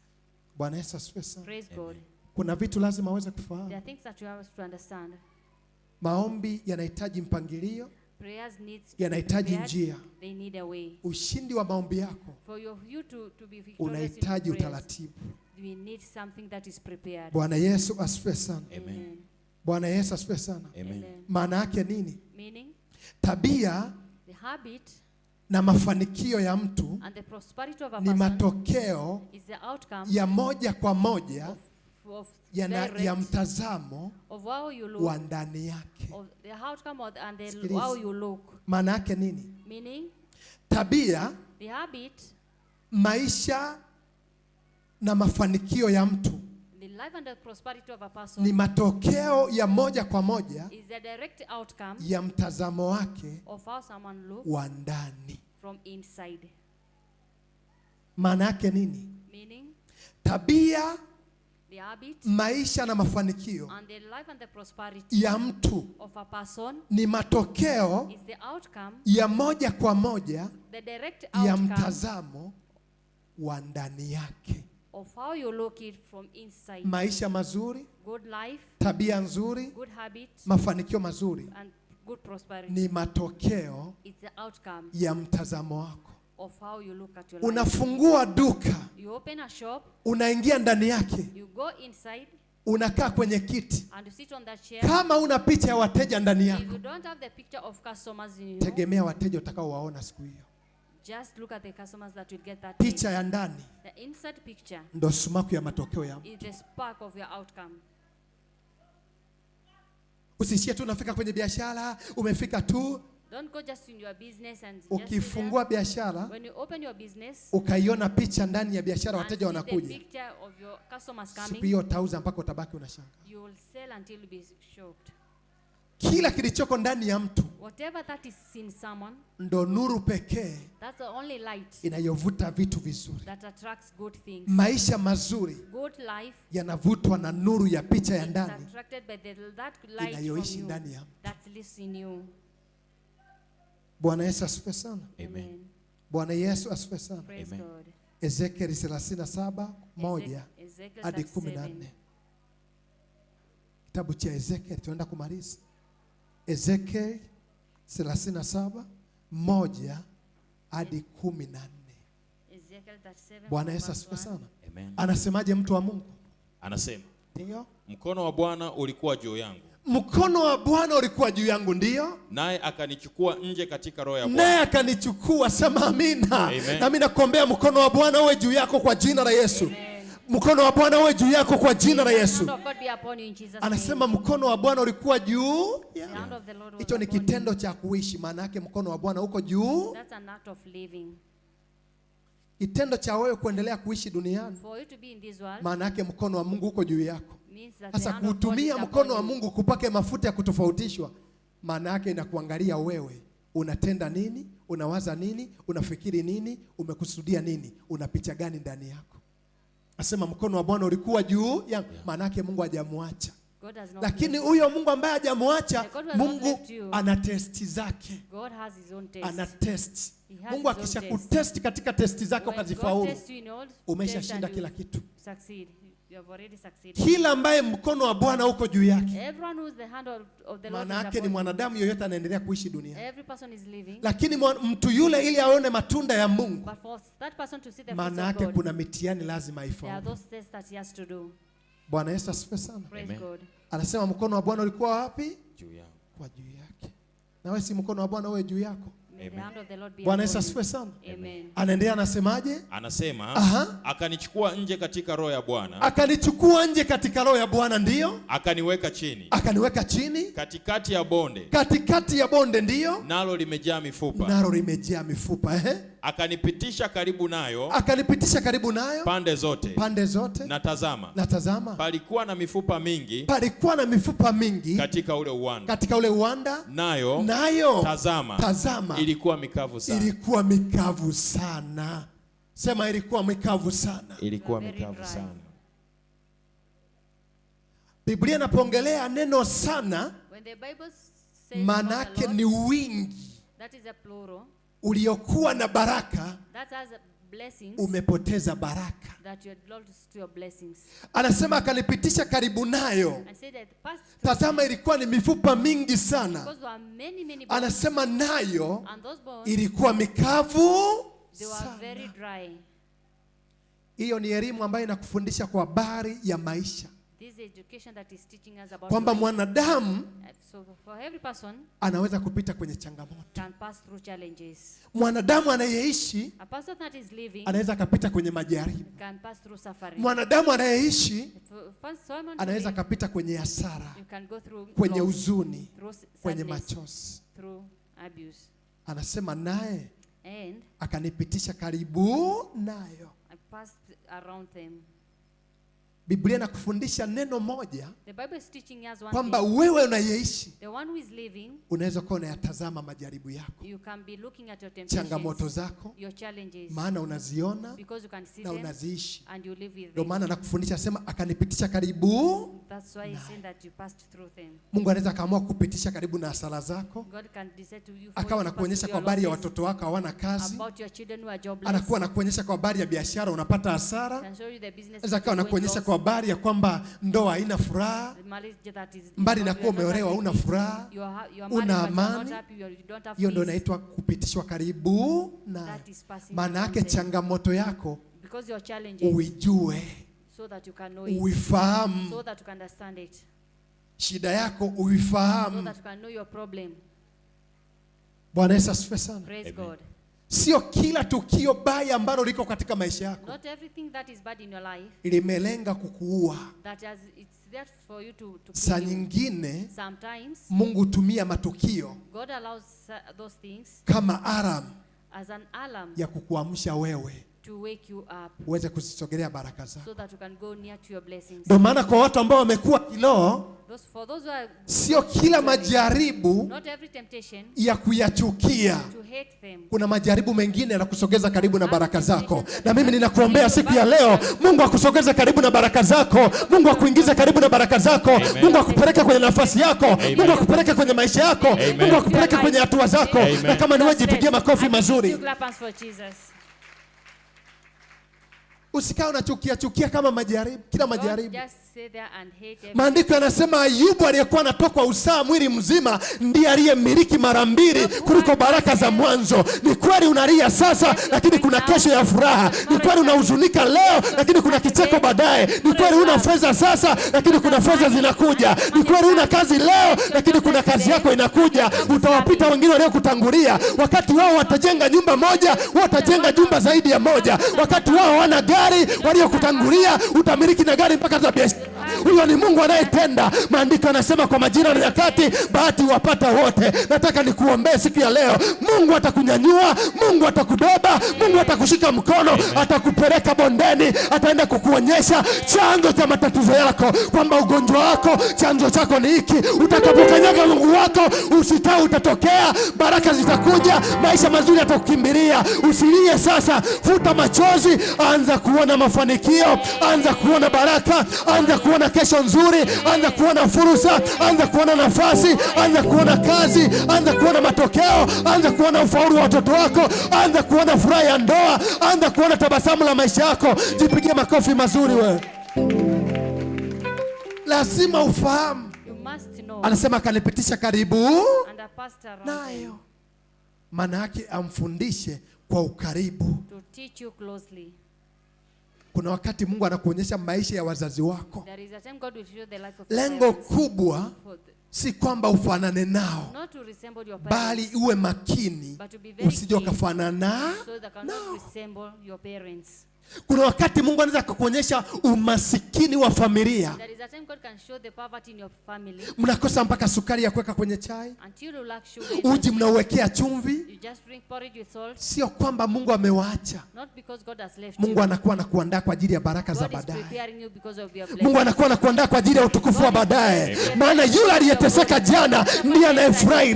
A: Bwana Yesu asifiwe sana.
B: Praise God.
A: Kuna vitu lazima aweze
B: There
A: kufahamu.
B: are things that you have to understand.
A: Maombi yanahitaji mpangilio,
B: Prayers needs to be
A: yanahitaji
B: prepared.
A: njia.
B: They need a way.
A: Ushindi wa maombi yako
B: For you to be victorious in
A: unahitaji
B: prayers,
A: utaratibu.
B: we need something that is prepared.
A: Bwana Yesu asifiwe sana.
C: Amen.
A: Bwana Yesu asifiwe sana.
C: Amen.
A: Maana yake nini?
B: Meaning,
A: Tabia
B: the habit
A: na mafanikio ya mtu
B: and the prosperity of a
A: ni
B: person
A: matokeo
B: is the outcome
A: ya moja kwa moja
B: of
A: ya
B: direct
A: mtazamo
B: of how you look,
A: wa ndani yake.
B: of the outcome of, and the
A: Sikiliza.
B: how you look.
A: Maana yake nini?
B: Meaning,
A: Tabia,
B: the habit,
A: maisha na mafanikio ya mtu
B: the life and the prosperity of a person
A: ni matokeo ya moja kwa moja
B: is the direct outcome
A: ya mtazamo wake
B: of how someone looks
A: wa ndani.
B: from inside.
A: Maana yake nini?
B: Meaning,
A: Tabia,
B: the habit
A: maisha na mafanikio
B: and the life and the prosperity
A: ya mtu
B: of a person
A: ni matokeo
B: is the outcome,
A: ya moja kwa moja
B: the direct
A: ya
B: outcome
A: mtazamo wa ndani yake.
B: of how you look it from inside.
A: Maisha mazuri,
B: Good life,
A: tabia nzuri,
B: good habits,
A: mafanikio mazuri
B: and good prosperity
A: ni matokeo
B: is the outcome
A: ya mtazamo wako.
B: of how you look at your life.
A: Unafungua duka,
B: You open a shop,
A: unaingia ndani yake,
B: you go inside
A: unakaa kwenye kiti.
B: and you sit on that chair.
A: Kama una picha ya wateja ndani
B: If
A: yako,
B: you don't have the picture of customers in you,
A: tegemea wateja utakaowaona siku hiyo.
B: just look at the customers that will get that
A: Picha
B: day.
A: ya ndani
B: The inside picture
A: ndo sumaku ya matokeo ya mtu.
B: is the spark of your outcome.
A: Usiishie tu unafika kwenye biashara, umefika tu.
B: Don't go just in your business and just
A: Ukifungua
B: sit there.
A: biashara
B: When you open your business
A: ukaiona picha ndani ya biashara,
B: and
A: wateja
B: see the
A: wanakuja,
B: picture of your customers
A: siku
B: coming,
A: hiyo utauza mpaka utabaki unashangaa.
B: you will sell until you be shocked.
A: Kila kilichoko ndani ya mtu
B: Whatever that is in someone,
A: ndo nuru pekee
B: that's the only light
A: inayovuta vitu vizuri.
B: that attracts good things.
A: Maisha mazuri
B: Good life
A: yanavutwa na nuru ya picha ya
B: is
A: ndani
B: attracted by that light
A: inayoishi
B: from you
A: ndani ya mtu.
B: that lives in you.
A: Bwana Yesu asifiwe sana.
C: Amen.
A: Bwana Yesu asifiwe sana.
B: Praise
C: Amen.
B: God.
A: Ezekiel 37:1
B: Ezekiel
A: hadi
B: 37.
A: 14. Kitabu cha Ezekiel tunaenda kumaliza. Ezekiel 37:1 hadi 14.
B: Ezekiel 37
A: Bwana
B: from
A: Yesu
B: verse
A: asifiwe
B: 1.
A: sana.
C: Amen.
A: Anasemaje mtu wa Mungu?
C: Anasema,
A: Ndio.
C: mkono wa Bwana ulikuwa juu yangu,
A: Mkono wa Bwana ulikuwa juu yangu, ndio.
C: naye akanichukua nje katika roho ya
A: Naye
C: Bwana.
A: akanichukua. Sema amina.
C: Amen.
A: Na mimi nakuombea mkono wa Bwana uwe juu yako kwa jina la Yesu.
B: Amen.
A: Mkono wa Bwana uwe juu yako kwa jina la
B: The
A: Yesu.
B: hand of God be upon you in Jesus'
A: Anasema
B: name.
A: mkono wa Bwana ulikuwa juu.
B: The hand of the Lord was
A: Hicho ni
B: upon you.
A: kitendo cha kuishi, maana yake mkono wa Bwana uko juu.
B: That's an act of living.
A: Kitendo cha wewe kuendelea kuishi duniani,
B: For you to be in this world
A: maana yake mkono wa Mungu uko juu yako.
B: means that the
A: Sasa
B: hand of God is
A: kuutumia
B: upon
A: mkono wa
B: you.
A: Mungu kupake mafuta ya kutofautishwa, maana yake inakuangalia wewe unatenda nini, unawaza nini, unafikiri nini, umekusudia nini, una picha gani ndani yako. Asema mkono wa Bwana ulikuwa juu ya, maana yake Mungu hajamwacha.
B: God has not
A: Lakini
B: left
A: huyo Mungu ambaye hajamwacha,
B: The God who has not
A: Mungu
B: left you.
A: ana testi zake.
B: you. God has his own
A: Ana
B: taste.
A: test.
B: He has
A: Mungu
B: his own
A: akisha kutesti katika testi zake
B: When God
A: ukazifaulu,
B: tests you in all
A: umeshashinda
B: tests
A: kila
B: and
A: kitu.
B: you succeed. You have already succeeded.
A: Kila ambaye mkono wa Bwana uko juu yake,
B: Everyone who is the hand of the Lord
A: maana
B: is
A: yake ni
B: upon
A: mwanadamu yoyote anaendelea kuishi
B: you.
A: duniani.
B: Every person is living.
A: Lakini mtu yule ili aone matunda ya Mungu,
B: But for that person to see the fruits
A: maana
B: of
A: yake
B: God,
A: kuna mitihani lazima
B: there are
A: aifaulu.
B: those tests that he has to do.
A: Bwana Yesu asifiwe sana.
B: Praise
C: Amen.
B: God.
A: Anasema mkono wa Bwana ulikuwa wapi?
C: Juu yangu.
A: Kwa juu yake. Na wewe si mkono wa Bwana uwe juu yako?
B: May the
C: Amen.
B: hand of the Lord be
A: Bwana
B: upon
A: Yesu
B: you.
A: asifiwe sana.
B: Amen.
A: Anaendelea anasemaje?
C: Anasema,
A: Aha.
C: akanichukua nje katika roho ya Bwana,
A: Akanichukua nje katika roho ya Bwana, ndiyo.
C: akaniweka chini
A: Akaniweka chini
C: katikati ya bonde,
A: katikati ya bonde, ndiyo.
C: nalo limejaa mifupa.
A: Nalo limejaa mifupa,
C: Akanipitisha karibu nayo
A: Akanipitisha karibu nayo
C: pande zote,
A: pande zote.
C: na tazama,
A: Na tazama,
C: palikuwa na mifupa mingi
A: palikuwa na mifupa mingi
C: katika ule uwanda,
A: katika ule uwanda,
C: nayo
A: nayo
C: tazama, ilikuwa mikavu sana.
A: ilikuwa mikavu sana. Sema ilikuwa mikavu sana.
C: Ilikuwa
B: Very
C: mikavu
B: dry.
C: sana.
A: Biblia inapoongelea neno sana,
B: When the Bible says
A: maana
B: about the
A: yake
B: Lord,
A: ni wingi
B: that is a plural.
A: uliokuwa na baraka,
B: That has blessings.
A: umepoteza baraka.
B: That you had lost to your blessings.
A: Anasema akanipitisha karibu nayo,
B: And say that past
A: tazama ilikuwa ni mifupa mingi sana.
B: because there are many bones,
A: Anasema nayo
B: and those bones
A: ilikuwa mikavu
B: they were
A: sana.
B: very dry.
A: Hiyo ni elimu ambayo inakufundisha kwa habari ya maisha,
B: This is education that is teaching us about
A: kwamba
B: life.
A: mwanadamu
B: So for every person
A: anaweza kupita kwenye changamoto.
B: can pass through challenges.
A: Mwanadamu anayeishi
B: A person that is living
A: anaweza akapita kwenye majaribu.
B: can pass through suffering.
A: Mwanadamu anayeishi
B: Someone
A: anaweza
B: living,
A: akapita kwenye hasara,
B: you can go through
A: kwenye
B: loss,
A: huzuni,
B: through
A: kwenye
B: sadness,
A: machozi.
B: through abuse.
A: Anasema naye
B: And
A: akanipitisha karibu nayo.
B: I passed around them.
A: Biblia inakufundisha neno moja,
B: The Bible is teaching us one
A: kwamba
B: thing.
A: wewe unayeishi
B: The one who is living,
A: unaweza kuwa unayatazama majaribu yako,
B: you can be looking at your
A: changamoto
B: temptations,
A: zako,
B: your challenges,
A: maana unaziona
B: because you can see
A: na
B: them
A: unaziishi.
B: and you live with
A: Ndio
B: them.
A: maana anakufundisha, asema akanipitisha karibu.
B: That's why he's saying that you passed through them.
A: Mungu anaweza akaamua kupitisha karibu na hasara zako,
B: God can decide to you
A: akawa
B: to pass
A: anakuonyesha
B: through
A: kwa
B: your
A: habari ya
B: losses,
A: watoto wako hawana kazi,
B: about your children who are jobless.
A: anakuwa anakuonyesha kwa habari ya biashara unapata hasara,
B: Can show you the business
A: anaweza akawa
B: that is
A: anakuonyesha
B: going
A: kwa
B: lost,
A: habari ya kwamba ndoa haina furaha,
B: the marriage that is
A: mbali na
B: you
A: kuwa
B: are not
A: umeolewa
B: happy
A: una
B: with,
A: furaha,
B: you are married
A: una
B: but you are not
A: amani.
B: happy, you don't have
A: hiyo ndio
B: peace.
A: inaitwa kupitishwa karibu nayo.
B: That is passing
A: Maana yake
B: through them.
A: changamoto yako
B: Because your challenges,
A: uijue,
B: so that you can know it,
A: uifahamu.
B: so that you can understand it,
A: Shida yako
B: so
A: uifahamu.
B: that you can know your problem.
A: Bwana Yesu asifiwe sana.
B: Praise
C: Amen.
B: God.
A: Sio kila tukio baya ambalo liko katika maisha yako
B: Not everything that is bad in your life
A: limelenga kukuua.
B: that has, it's there for you to
A: Saa
B: kill you.
A: nyingine
B: Sometimes
A: Mungu hutumia matukio
B: God allows those things
A: kama alarm
B: as an alarm
A: ya kukuamsha wewe
B: to wake you up,
A: uweze kuzisogelea baraka zako.
B: so that you can go near to your blessings.
A: Ndio maana kwa watu ambao wamekuwa kiroho,
B: For those who are,
A: sio kila majaribu
B: not every temptation
A: ya kuyachukia.
B: to hate them.
A: Kuna majaribu mengine yanakusogeza karibu na baraka zako, na mimi ninakuombea siku ya leo, Mungu akusogeze karibu na baraka zako, Mungu akuingize karibu na baraka zako.
C: Amen.
A: Mungu akupeleke kwenye nafasi yako.
C: Amen.
A: Mungu akupeleke kwenye maisha yako.
C: Amen.
A: Mungu akupeleke kwenye hatua zako.
C: Amen.
A: Na kama ni wewe, jipigie makofi mazuri.
B: You clap hands for Jesus.
A: Usikae unachukia kama majaribu, kila
B: Don't
A: majaribu.
B: just sit there and hate everything.
A: Maandiko yanasema Ayubu aliyekuwa anatokwa usaha mwili mzima ndiye aliyemiliki mara mbili kuliko baraka za mwanzo. Ni kweli unalia sasa, lakini kuna kesho ya furaha. Ni kweli unahuzunika leo, lakini kuna kicheko baadaye. Ni kweli una fedha sasa, lakini kuna fedha zinakuja. Ni kweli una kazi leo, lakini kuna kazi yako inakuja. Utawapita wengine waliokutangulia. Wakati wao watajenga nyumba moja, wao watajenga nyumba zaidi ya moja. Wakati wao wana gari, waliokutangulia utamiliki na gari mpaka za biashara. Huyo ni Mungu anayetenda. Maandiko yanasema kwa majira na nyakati bahati wapata wote. Nataka nikuombee siku ya leo. Mungu atakunyanyua, Mungu atakubeba, Mungu atakushika mkono, atakupeleka bondeni, ataenda kukuonyesha chanzo cha matatizo yako, kwamba ugonjwa wako chanzo chako ni hiki. Utakapokanyaga Mungu wako, usitao utatokea, baraka zitakuja, maisha mazuri yatakukimbilia. Usilie sasa, futa machozi, anza kuona mafanikio, anza kuona baraka, anza kuona kesho nzuri, anza kuona fursa, anza kuona nafasi, anza kuona kazi, anza kuona matokeo, anza kuona ufaulu wa watoto wako, anza kuona furaha ya ndoa, anza kuona tabasamu la maisha yako. Jipigie makofi mazuri wewe. Lazima ufahamu.
B: You must know.
A: Anasema akanipitisha karibu
B: And I passed around
A: nayo. Maana yake amfundishe kwa ukaribu.
B: to teach you closely.
A: Kuna wakati Mungu anakuonyesha maisha ya wazazi wako.
B: There is a time God will show the life of
A: Lengo
B: parents.
A: kubwa si kwamba ufanane nao,
B: Not to resemble your
A: bali
B: parents,
A: uwe makini
B: but to be very
A: usije ukafanana.
B: so that cannot resemble your parents.
A: Kuna wakati Mungu anaweza kukuonyesha umasikini wa familia.
B: There is a time God can show the poverty in your family
A: Mnakosa mpaka sukari ya kuweka kwenye chai,
B: until you lack sugar in
A: uji
B: your tea.
A: mnauwekea chumvi.
B: You just drink porridge with salt.
A: Sio kwamba Mungu amewaacha.
B: Not because God has left
A: Mungu
B: you.
A: anakuwa anakuandaa kwa ajili ya baraka za
B: God is
A: baadaye.
B: preparing you because of your
A: Mungu
B: blessing.
A: anakuwa anakuandaa kwa ajili ya utukufu wa baadaye. Maana yule aliyeteseka jana ndiye anayefurahi.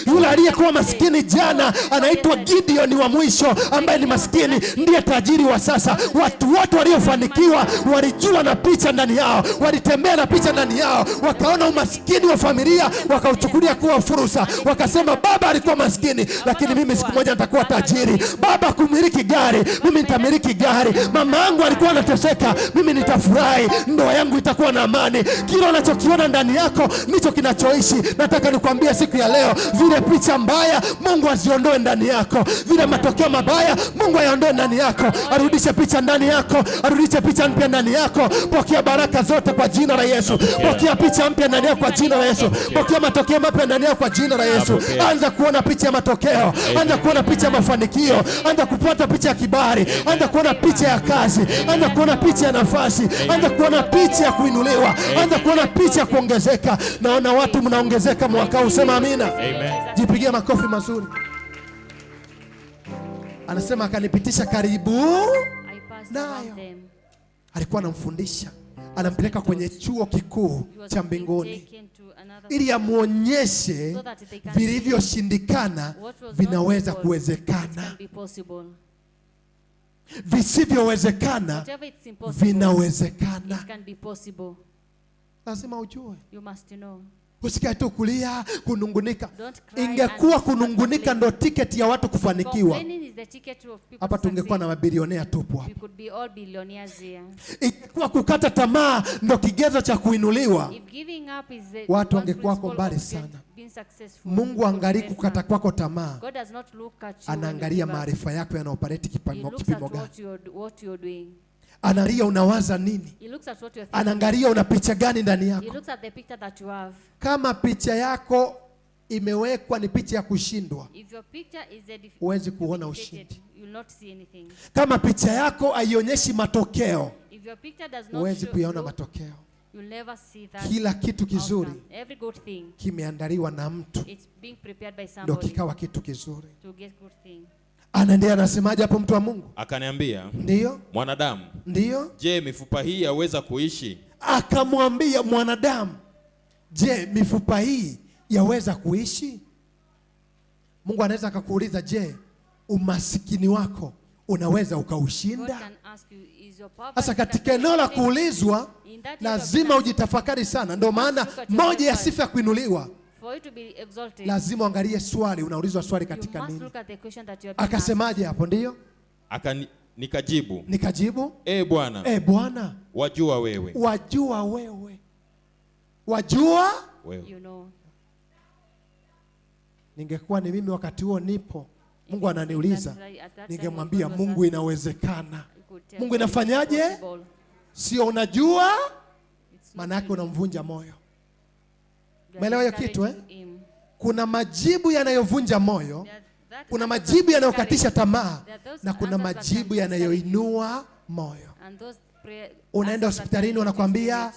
A: Yule aliyekuwa maskini jana anaitwa Gideon wa mwisho, ambaye ni maskini ndiye tajiri wa sasa. Watu wote waliofanikiwa walijua na picha ndani yao, walitembea na picha ndani yao, wakaona umaskini wa familia wakauchukulia kuwa fursa. Wakasema baba alikuwa maskini, lakini mimi siku moja nitakuwa tajiri. Baba kumiliki gari, mimi nitamiliki gari. Mama yangu alikuwa anateseka, mimi nitafurahi. Ndoa yangu itakuwa na amani. Kila unachokiona ndani yako ndicho kinachoishi. Nataka nikwambie siku ya leo, vile picha mbaya Mungu aziondoe ndani yako, vile matokeo mabaya Mungu aiondoe ndani yako, arudishe picha ndani yako, arudishe picha mpya ndani yako. Pokea baraka zote kwa jina la Yesu. Pokea picha mpya ndani yako kwa jina la Yesu. Pokea matokeo mapya ndani yako kwa jina la Yesu. Anza kuona picha ya matokeo, anza kuona picha ya mafanikio, anza kupata picha ya kibali, anza kuona picha ya kazi, anza kuona picha ya nafasi, anza kuona picha ya kuinuliwa, anza kuona picha ya kuongezeka. Naona watu mnaongezeka mwaka huu, sema amina.
C: Amen.
A: Jipigie makofi mazuri. Anasema akanipitisha karibu
B: I passed
A: nayo.
B: around them.
A: Alikuwa anamfundisha, anampeleka kwenye chuo kikuu
B: He was
A: cha
B: being
A: mbinguni
B: taken to another
A: ili amwonyeshe
B: so that they can
A: vilivyoshindikana
B: what was
A: vinaweza
B: not
A: kuwezekana,
B: can be possible.
A: visivyowezekana
B: Whatever it's impossible,
A: vinawezekana.
B: it can be possible.
A: Lazima ujue,
B: You must know.
A: usikae tu kulia kunungunika.
B: Don't cry
A: Ingekuwa
B: and
A: kunungunika ndo tiketi ya watu kufanikiwa,
B: complaining is the ticket of people
A: hapa
B: to
A: tungekuwa na
B: succeed.
A: mabilionea tupu hapa.
B: We could be all billionaires here.
A: Ingekuwa kukata tamaa ndo kigezo cha kuinuliwa,
B: If giving up is the
A: watu
B: one
A: wangekuwa
B: principle
A: mbali
B: of
A: sana.
B: being successful,
A: Mungu
B: people
A: angalii
B: would
A: kukata
B: never.
A: kwako tamaa,
B: God does not look at you when you
A: anaangalia
B: give up.
A: maarifa yako yanaoperate
B: He
A: kipimo
B: looks at
A: gani.
B: what you're doing.
A: Anaangalia unawaza nini,
B: He looks at what you're thinking.
A: anaangalia una picha gani ndani
B: He
A: yako.
B: looks at the picture that you have.
A: Kama picha yako imewekwa ni picha ya kushindwa,
B: If your picture is a
A: huwezi kuona
B: defeated,
A: ushindi.
B: you will not see anything.
A: Kama picha yako haionyeshi matokeo,
B: If your picture does not
A: huwezi
B: show,
A: kuyaona
B: look,
A: matokeo.
B: you'll never see that
A: Kila kitu kizuri
B: outcome. Every good thing,
A: kimeandaliwa na mtu,
B: it's being prepared by
A: ndo
B: somebody
A: kikawa kitu kizuri.
B: to get good thing.
A: Anaendelea, anasemaje hapo mtu wa Mungu?
C: Akaniambia,
A: Ndiyo,
C: mwanadamu,
A: ndiyo.
C: je, mifupa hii yaweza kuishi?
A: Akamwambia mwanadamu, je, mifupa hii yaweza kuishi? Mungu anaweza akakuuliza, je, umasikini wako unaweza
B: God
A: ukaushinda?
B: can ask you, is your poverty
A: Sasa katika
B: that
A: eneo la
B: you
A: kuulizwa
B: in that
A: lazima ujitafakari sana. Ndio maana moja ya sifa ya kuinuliwa,
B: for you to be exalted,
A: lazima uangalie swali, unaulizwa swali
B: you
A: katika
B: must
A: nini.
B: look at the question that you are being asked.
A: Akasemaje hapo? Ndiyo,
C: Nikajibu,
A: nikajibu,
C: Bwana,
A: Bwana,
C: wajua wewe.
A: wajua wewe, wajua.
C: Wewe.
B: You know.
A: Ningekuwa ni mimi wakati huo nipo, Mungu ananiuliza, ningemwambia Mungu inawezekana. Mungu inafanyaje? Sio unajua, maana yake unamvunja moyo. Umeelewa hiyo kitu eh? Kuna majibu yanayovunja moyo, kuna majibu yanayokatisha tamaa, na kuna majibu yanayoinua moyo. Unaenda hospitalini wanakuambia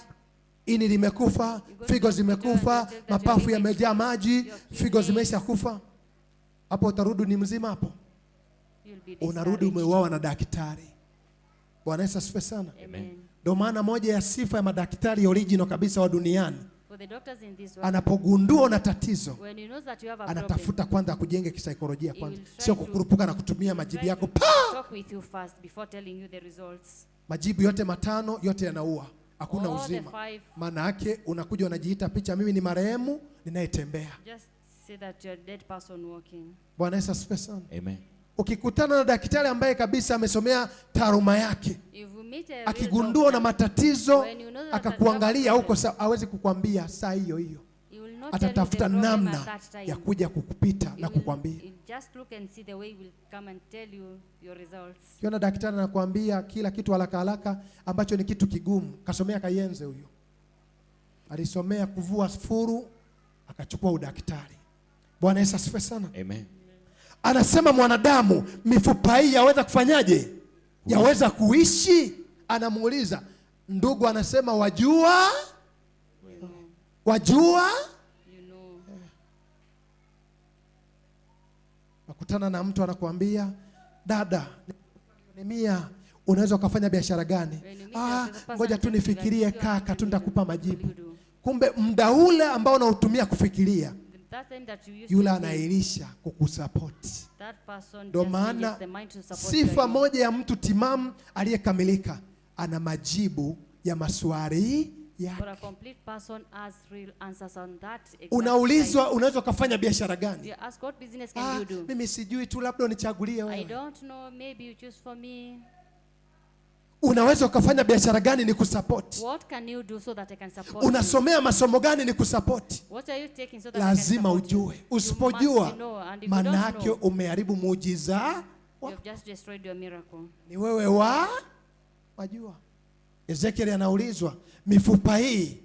A: ini limekufa, figo zimekufa, mapafu yamejaa maji, figo zimeisha kufa. Hapo utarudi ni mzima hapo? Unarudi umeuawa na daktari. Bwana Yesu asifiwe sana. Ndio maana moja ya sifa ya madaktari original kabisa wa duniani, anapogundua una tatizo, anatafuta kwanza kujenge kisaikolojia kwanza, sio kukurupuka na kutumia majibu yako. Majibu yote matano yote yanaua, hakuna uzima. Maana yake unakuja unajiita picha, mimi ni marehemu ninayetembea. Bwana Yesu asifiwe sana.
C: Amen.
A: Ukikutana na daktari ambaye kabisa amesomea taaluma yake, akigundua na matatizo, akakuangalia huko, hawezi kukwambia saa hiyo hiyo,
B: He will not tell you the
A: atatafuta
B: problem at
A: namna
B: that time.
A: ya kuja kukupita
B: He
A: na
B: will-
A: kukwambia.
B: he'll just look and see the way he will come and tell you your results.
A: Kiona daktari anakuambia kila kitu haraka haraka ambacho ni kitu kigumu. Kasomea Kayenze huyo, alisomea kuvua furu akachukua udaktari. Bwana Yesu asifiwe sana.
C: Amen.
A: Anasema mwanadamu, mifupa hii yaweza kufanyaje? Yaweza kuishi? Anamuuliza ndugu, anasema wajua, wajua.
B: You know.
A: Nakutana na mtu anakuambia, dada, ni 100, unaweza ukafanya biashara gani? Ngoja tu nifikirie kaka, tu nitakupa majibu. Kumbe muda ule ambao unautumia kufikiria,
B: That time that you used
A: yule
B: to think,
A: anailisha kukusupport.
B: that person
A: Ndio
B: just
A: maana
B: changes the mind to support
A: sifa
B: you.
A: moja ya mtu timamu aliyekamilika, ana majibu ya maswali yake.
B: For a complete person has real answers on that exact
A: Unaulizwa
B: time.
A: unaweza ukafanya biashara gani?
B: You ask what business can you do?
A: Mimi sijui tu, labda unichagulie
B: I
A: wewe.
B: don't know, maybe you choose for me.
A: Unaweza ukafanya biashara gani ni kusupport?
B: What can you do so that I can support
A: Unasomea masomo gani ni kusupport?
B: you? What are you taking so that
A: Lazima
B: I can support you?
A: ujue.
B: You
A: Usipojua
B: must know, and if you
A: maana
B: don't
A: yake
B: know,
A: umeharibu muujiza
B: you
A: wako.
B: have just destroyed your miracle.
A: Ni wewe wajua. Ezekiel anaulizwa, mifupa hii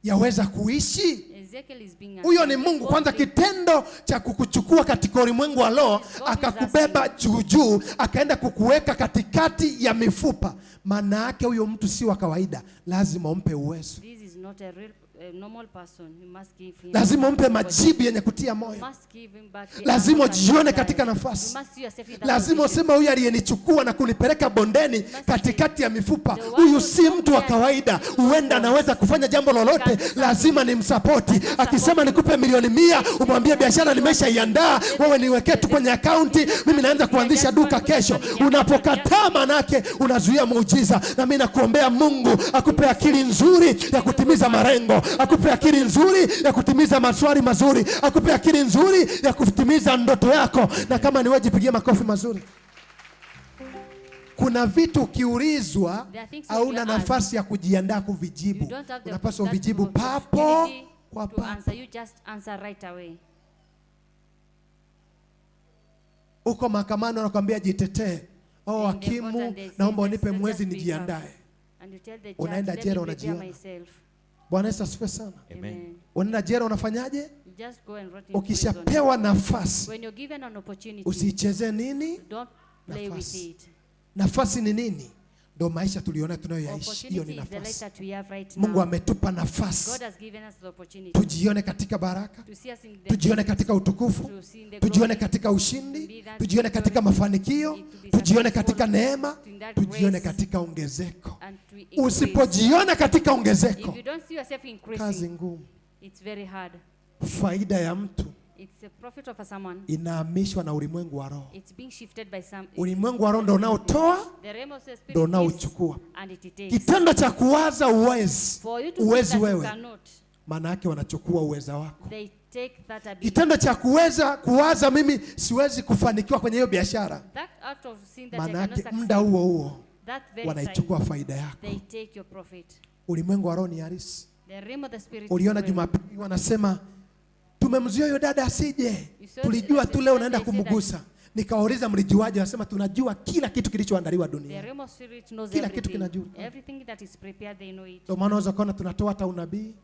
A: yaweza kuishi?
B: Ezekiel is being
A: Huyo ni
B: asked,
A: Mungu.
B: what
A: Kwanza
B: will-
A: kitendo cha kukuchukua katika ulimwengu wa roho akakubeba juu akaenda kukuweka katikati ya mifupa, maana yake huyo mtu si wa kawaida. Lazima umpe uwezo,
B: This is not a real, normal person. You must give him.
A: lazima umpe majibu yenye kutia
B: You
A: moyo,
B: must give him back the
A: lazima
B: answers
A: ujione
B: that
A: katika
B: you
A: nafasi,
B: must see yourself in that
A: lazima
B: position.
A: useme huyu aliyenichukua na kunipeleka bondeni katikati ya mifupa, huyu si mtu wa kawaida, huenda anaweza kufanya jambo lolote, lazima nimsapoti. Akisema nikupe milioni 100, umwambie biashara nimeshaiandaa, wewe niwekee tu kwenye akaunti, mimi naanza kuanzisha duka kesho. Unapokataa, manake unazuia muujiza. Na mimi nakuombea Mungu akupe akili nzuri ya kutimiza malengo, akupe akili nzuri ya kutimiza maswali mazuri, akupe akili nzuri ya kutimiza ndoto yako. Na kama ni wewe, jipigie makofi mazuri. Kuna vitu ukiulizwa hauna nafasi ya kujiandaa kuvijibu,
B: You don't have the
A: unapaswa
B: that
A: uvijibu papo
B: opportunity
A: kwa
B: to
A: papo.
B: answer. You just answer right away.
A: Uko mahakamani wanakuambia jitetee,
B: In the court
A: hakimu,
B: and they say,
A: naomba
B: "Let's
A: unipe
B: just
A: mwezi
B: speak up."
A: nijiandae.
B: And you tell the judge,
A: Unaenda
B: "Let
A: jela,
B: me prepare
A: unajiona.
B: myself."
A: Bwana Yesu asifiwe sana.
C: Amen.
A: Unaenda jela, unafanyaje?
B: You just go and rot in prison.
A: Ukishapewa nafasi
B: When you're given an opportunity,
A: usiichezee nini?
B: don't play with
A: Nafasi.
B: it.
A: Nafasi ni nini? Ndio maisha tuliona tunayoyaishi. Hiyo
B: Opportunity
A: ni
B: is the life
A: nafasi.
B: that we have right
A: Mungu
B: now.
A: ametupa
B: God
A: nafasi
B: has given us the opportunity
A: tujione katika baraka,
B: to see us in the
A: tujione katika utukufu,
B: to see in the
A: tujione
B: glory,
A: katika ushindi, tujione katika mafanikio, tujione katika neema, tujione katika ongezeko.
B: and to increase.
A: Usipojiona katika ongezeko,
B: If you don't see yourself
A: kazi
B: increasing,
A: ngumu.
B: it's very hard.
A: Faida ya mtu
B: It's a profit of someone.
A: inahamishwa na ulimwengu wa roho.
B: It's being shifted by some.
A: Ulimwengu wa roho ndio unaotoa,
B: The realm of the
A: ndio
B: spirit gives,
A: unaochukua.
B: and it takes.
A: Kitendo cha kuwaza uwezi,
B: For you to think
A: uwezi
B: that you
A: wewe,
B: cannot,
A: maana yake wanachukua uweza wako.
B: they take that ability.
A: Kitendo cha kuwaza mimi siwezi kufanikiwa kwenye hiyo biashara,
B: That act of sin that I
A: maana
B: cannot
A: yake
B: succeed,
A: muda huo huo
B: that very
A: wanaichukua
B: time,
A: faida yako.
B: they take your profit.
A: Ulimwengu wa roho ni halisi.
B: The realm of the spirit
A: Uliona
B: is real.
A: Jumapili wanasema tumemzuia huyo dada asije, tulijua tu leo unaenda kumgusa. Nikawauliza mlijuaje? Wanasema tunajua kila kitu kilichoandaliwa
B: The
A: duniani.
B: realm of spirit knows
A: Kila kitu
B: everything.
A: kinajua.
B: Everything that is prepared, they know it.
A: Ndio maana unaweza kuona tunatoa hata unabii.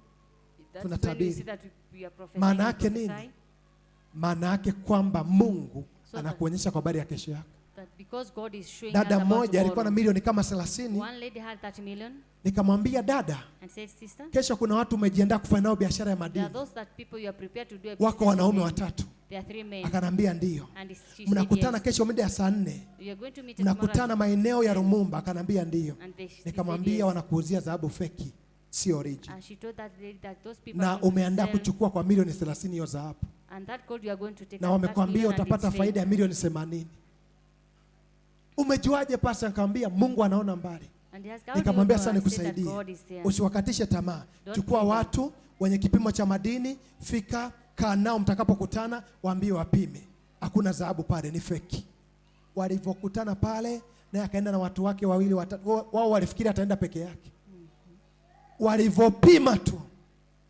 B: That's
A: tunatabiri.
B: when you see that we are prophesying
A: Maana
B: and
A: yake nini?
B: prophesy,
A: Maana yake kwamba Mungu
B: So
A: anakuonyesha kwa habari ya kesho yako.
B: that because God is showing us
A: Dada
B: about
A: mmoja alikuwa na
B: tomorrow.
A: milioni kama 30.
B: One lady had 30 million
A: Nikamwambia dada,
B: and said, sister,
A: kesho kuna watu umejiandaa kufanya nao biashara ya
B: there
A: madini,
B: are those that people you are prepared to do a
A: wako
B: business
A: wanaume
B: with.
A: 3.
B: There are 3 men.
A: Akanambia ndio.
B: And she said
A: Mnakutana
B: yes.
A: kesho mida ya saa 4.
B: You are going to meet tomorrow.
A: Mnakutana maeneo ya Rumumba. Akanambia ndio.
B: And she said
A: Nikamwambia
B: yes.
A: wanakuuzia dhahabu feki, sio original.
B: And she told that lady that those people
A: Na
B: are going to
A: umeandaa
B: sell,
A: kuchukua kwa milioni 30 hiyo dhahabu.
B: and that gold you are going to take
A: Na
B: as 30
A: wamekwambia
B: million and
A: utapata
B: it's
A: faida ya
B: fake.
A: milioni 80. Umejuaje pasa? Nikamwambia Mungu anaona mbali.
B: And he asked, how do you
A: Nikamwambia
B: know?
A: sasa
B: I said that
A: nikusaidie.
B: God is there.
A: Usiwakatishe tamaa.
B: Don't
A: Chukua
B: give up.
A: watu wenye kipimo cha madini, fika kaa nao, mtakapokutana waambie wapime. Hakuna dhahabu pale, ni feki. Walivyokutana pale, naye akaenda na watu wake 2 watatu. Wao walifikiri ataenda peke yake. Walivyopima tu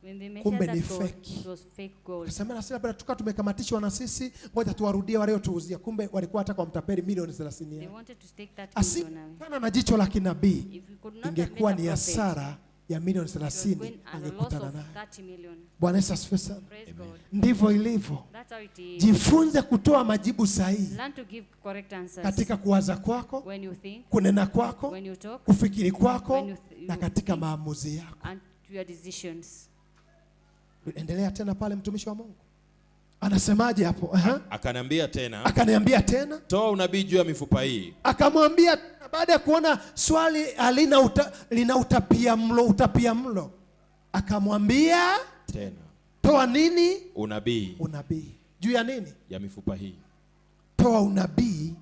B: When they measured
A: kumbe
B: that
A: ni
B: gold,
A: fake.
B: it was fake gold.
A: Kasema na sisi labda tuka tumekamatishwa na sisi, ngoja tuwarudie wale tuuzia. Kumbe walikuwa hata kumtapeli milioni 30
B: They
A: yao.
B: wanted to take that million away.
A: Asikana na jicho la kinabii,
B: If you could not have
A: ingekuwa
B: made
A: ni
B: a profit,
A: hasara ya milioni
B: it was
A: 30
B: going at a loss
A: angekutana
B: of
A: nayo.
B: 30 million.
A: Bwana Yesu asifiwe sana.
B: Praise God.
A: Ndivyo ilivyo.
B: That's how it is.
A: Jifunze kutoa majibu sahihi
B: Learn to give correct answers.
A: katika kuwaza kwako,
B: When you think,
A: kunena kwako,
B: when you talk,
A: kufikiri kwako
B: when you
A: na katika maamuzi yako.
B: and to your decisions.
A: Endelea tena pale, mtumishi wa Mungu anasemaje hapo?
C: Akaniambia tena,
A: Akaniambia tena,
C: toa unabii juu ya mifupa hii.
A: akamwambia baada ya kuona swali lina utapia mlo, akamwambia
C: Tena,
A: toa nini?
C: unabii
A: Unabii juu ya nini?
C: ya mifupa hii.
A: Toa unabii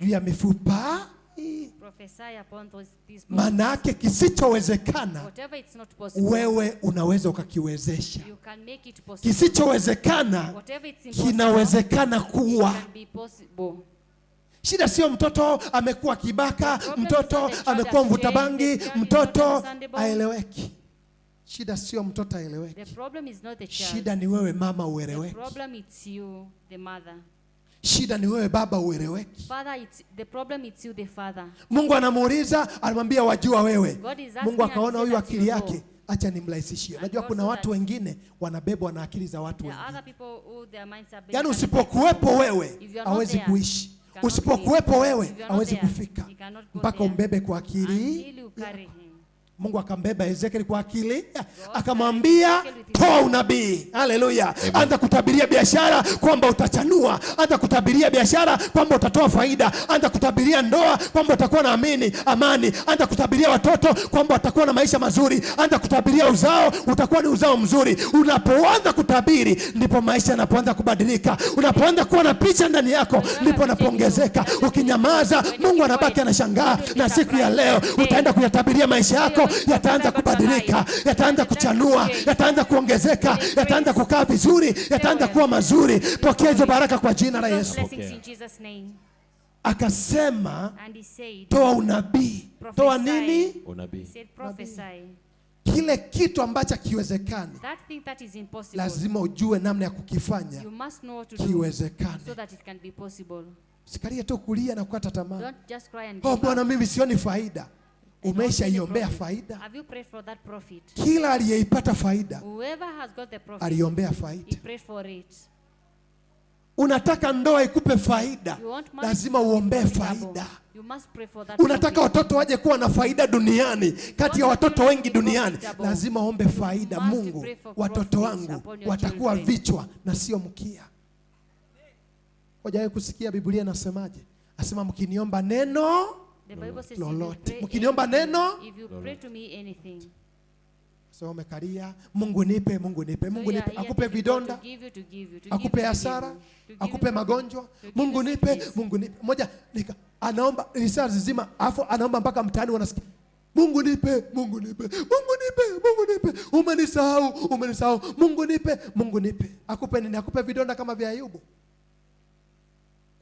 A: juu ya mifupa hii.
B: Prophesy upon these bones.
A: Maana yake kisichowezekana
B: Whatever it's not possible,
A: wewe unaweza ukakiwezesha.
B: you can make it possible.
A: Kisichowezekana
B: Whatever it's impossible,
A: kinawezekana
B: it
A: kuwa.
B: can be possible.
A: Shida sio mtoto amekuwa kibaka, mtoto amekuwa mvuta bangi, mtoto aeleweki. Shida sio mtoto
B: The
A: aeleweki.
B: problem is not the child.
A: Shida ni wewe mama
B: The
A: ueleweki.
B: problem it's you, the mother.
A: Shida ni wewe baba ueleweki.
B: Father, the problem it's you, the father.
A: Mungu anamuuliza, anamwambia wajua wewe.
B: God is asking
A: Mungu
B: and
A: akaona
B: said
A: huyu
B: that
A: akili
B: you
A: yake,
B: know.
A: acha nimrahisishie. Unajua
B: God
A: kuna
B: said
A: watu
B: that
A: wengine wanabebwa na akili za watu
B: There are
A: wengine.
B: other people who their minds are
A: Yaani
B: based on
A: usipokuwepo wewe
B: If you are not
A: hawezi
B: there,
A: kuishi.
B: you cannot
A: Usipokuwepo
B: live.
A: wewe
B: If you are not
A: hawezi
B: there,
A: kufika.
B: you cannot go
A: Mpaka
B: there.
A: umbebe kwa akili.
B: Until you carry him.
A: Mungu akambeba Ezekiel kwa akili, akamwambia toa unabii. Haleluya. Anza kutabiria biashara kwamba utachanua, anza kutabiria biashara kwamba utatoa faida, anza kutabiria ndoa kwamba utakuwa na amani, anza kutabiria watoto kwamba watakuwa na maisha mazuri, anza kutabiria uzao, utakuwa ni uzao mzuri. Unapoanza kutabiri ndipo maisha yanapoanza kubadilika. Unapoanza kuwa na picha ndani yako ndipo unapoongezeka. Ukinyamaza Mungu anabaki anashangaa, na siku ya leo utaenda kuyatabiria maisha yako, yataanza kubadilika, yataanza kuchanua, yataanza kuongezeka, yataanza kukaa vizuri, yataanza kuwa mazuri. Pokea hizo baraka kwa jina la Yesu.
B: Blessings in Jesus' name.
A: Akasema
B: And he said,
A: toa unabii. Toa nini?
B: He
C: Unabii.
B: said, prophesy.
A: Kile kitu ambacho hakiwezekani
B: That thing that is impossible,
A: lazima ujue namna ya kukifanya
B: you must know what to do
A: kiwezekane.
B: so that it can be possible.
A: Sikalie tu kulia na kukata tamaa.
B: Don't just cry and
A: Oh
B: give
A: Bwana,
B: up.
A: mimi sioni faida.
B: I don't see the
A: Umeshaiombea
B: profit.
A: faida?
B: Have you prayed for that profit?
A: Kila aliyeipata faida
B: Whoever has got the profit,
A: aliombea
B: he
A: faida.
B: prayed for it.
A: Unataka ndoa ikupe faida,
B: You want money
A: lazima
B: to be
A: uombee
B: profitable.
A: faida.
B: You must pray for that
A: Unataka
B: profit.
A: watoto waje kuwa na faida duniani, kati ya watoto wengi duniani,
B: Profitable.
A: lazima ombe faida.
B: You must
A: Mungu,
B: pray for
A: watoto
B: profit
A: wangu
B: upon your
A: watakuwa
B: children.
A: vichwa na sio mkia. Hujawahi kusikia Biblia inasemaje? Asema mkiniomba neno
B: The Bible says if you
A: lolote.
B: pray
A: Mkiniomba
B: anything,
A: neno
B: if you pray to me anything,
A: so umekalia, Mungu nipe, Mungu nipe, Mungu
B: so you
A: nipe,
B: are here
A: akupe
B: to give,
A: vidonda,
B: to give you, to give you, to
A: akupe
B: give you,
A: hasara,
B: to give
A: akupe
B: you,
A: magonjwa.
B: to give
A: Mungu
B: you
A: nipe,
B: sickness.
A: Mungu nipe. Moja anaomba risala zima, afu anaomba mpaka mtaani wanasikia Mungu nipe, Mungu nipe, Mungu nipe, Mungu nipe. Umenisahau, umenisahau. Mungu nipe, Mungu nipe. Akupe nini? Akupe vidonda kama vya Ayubu?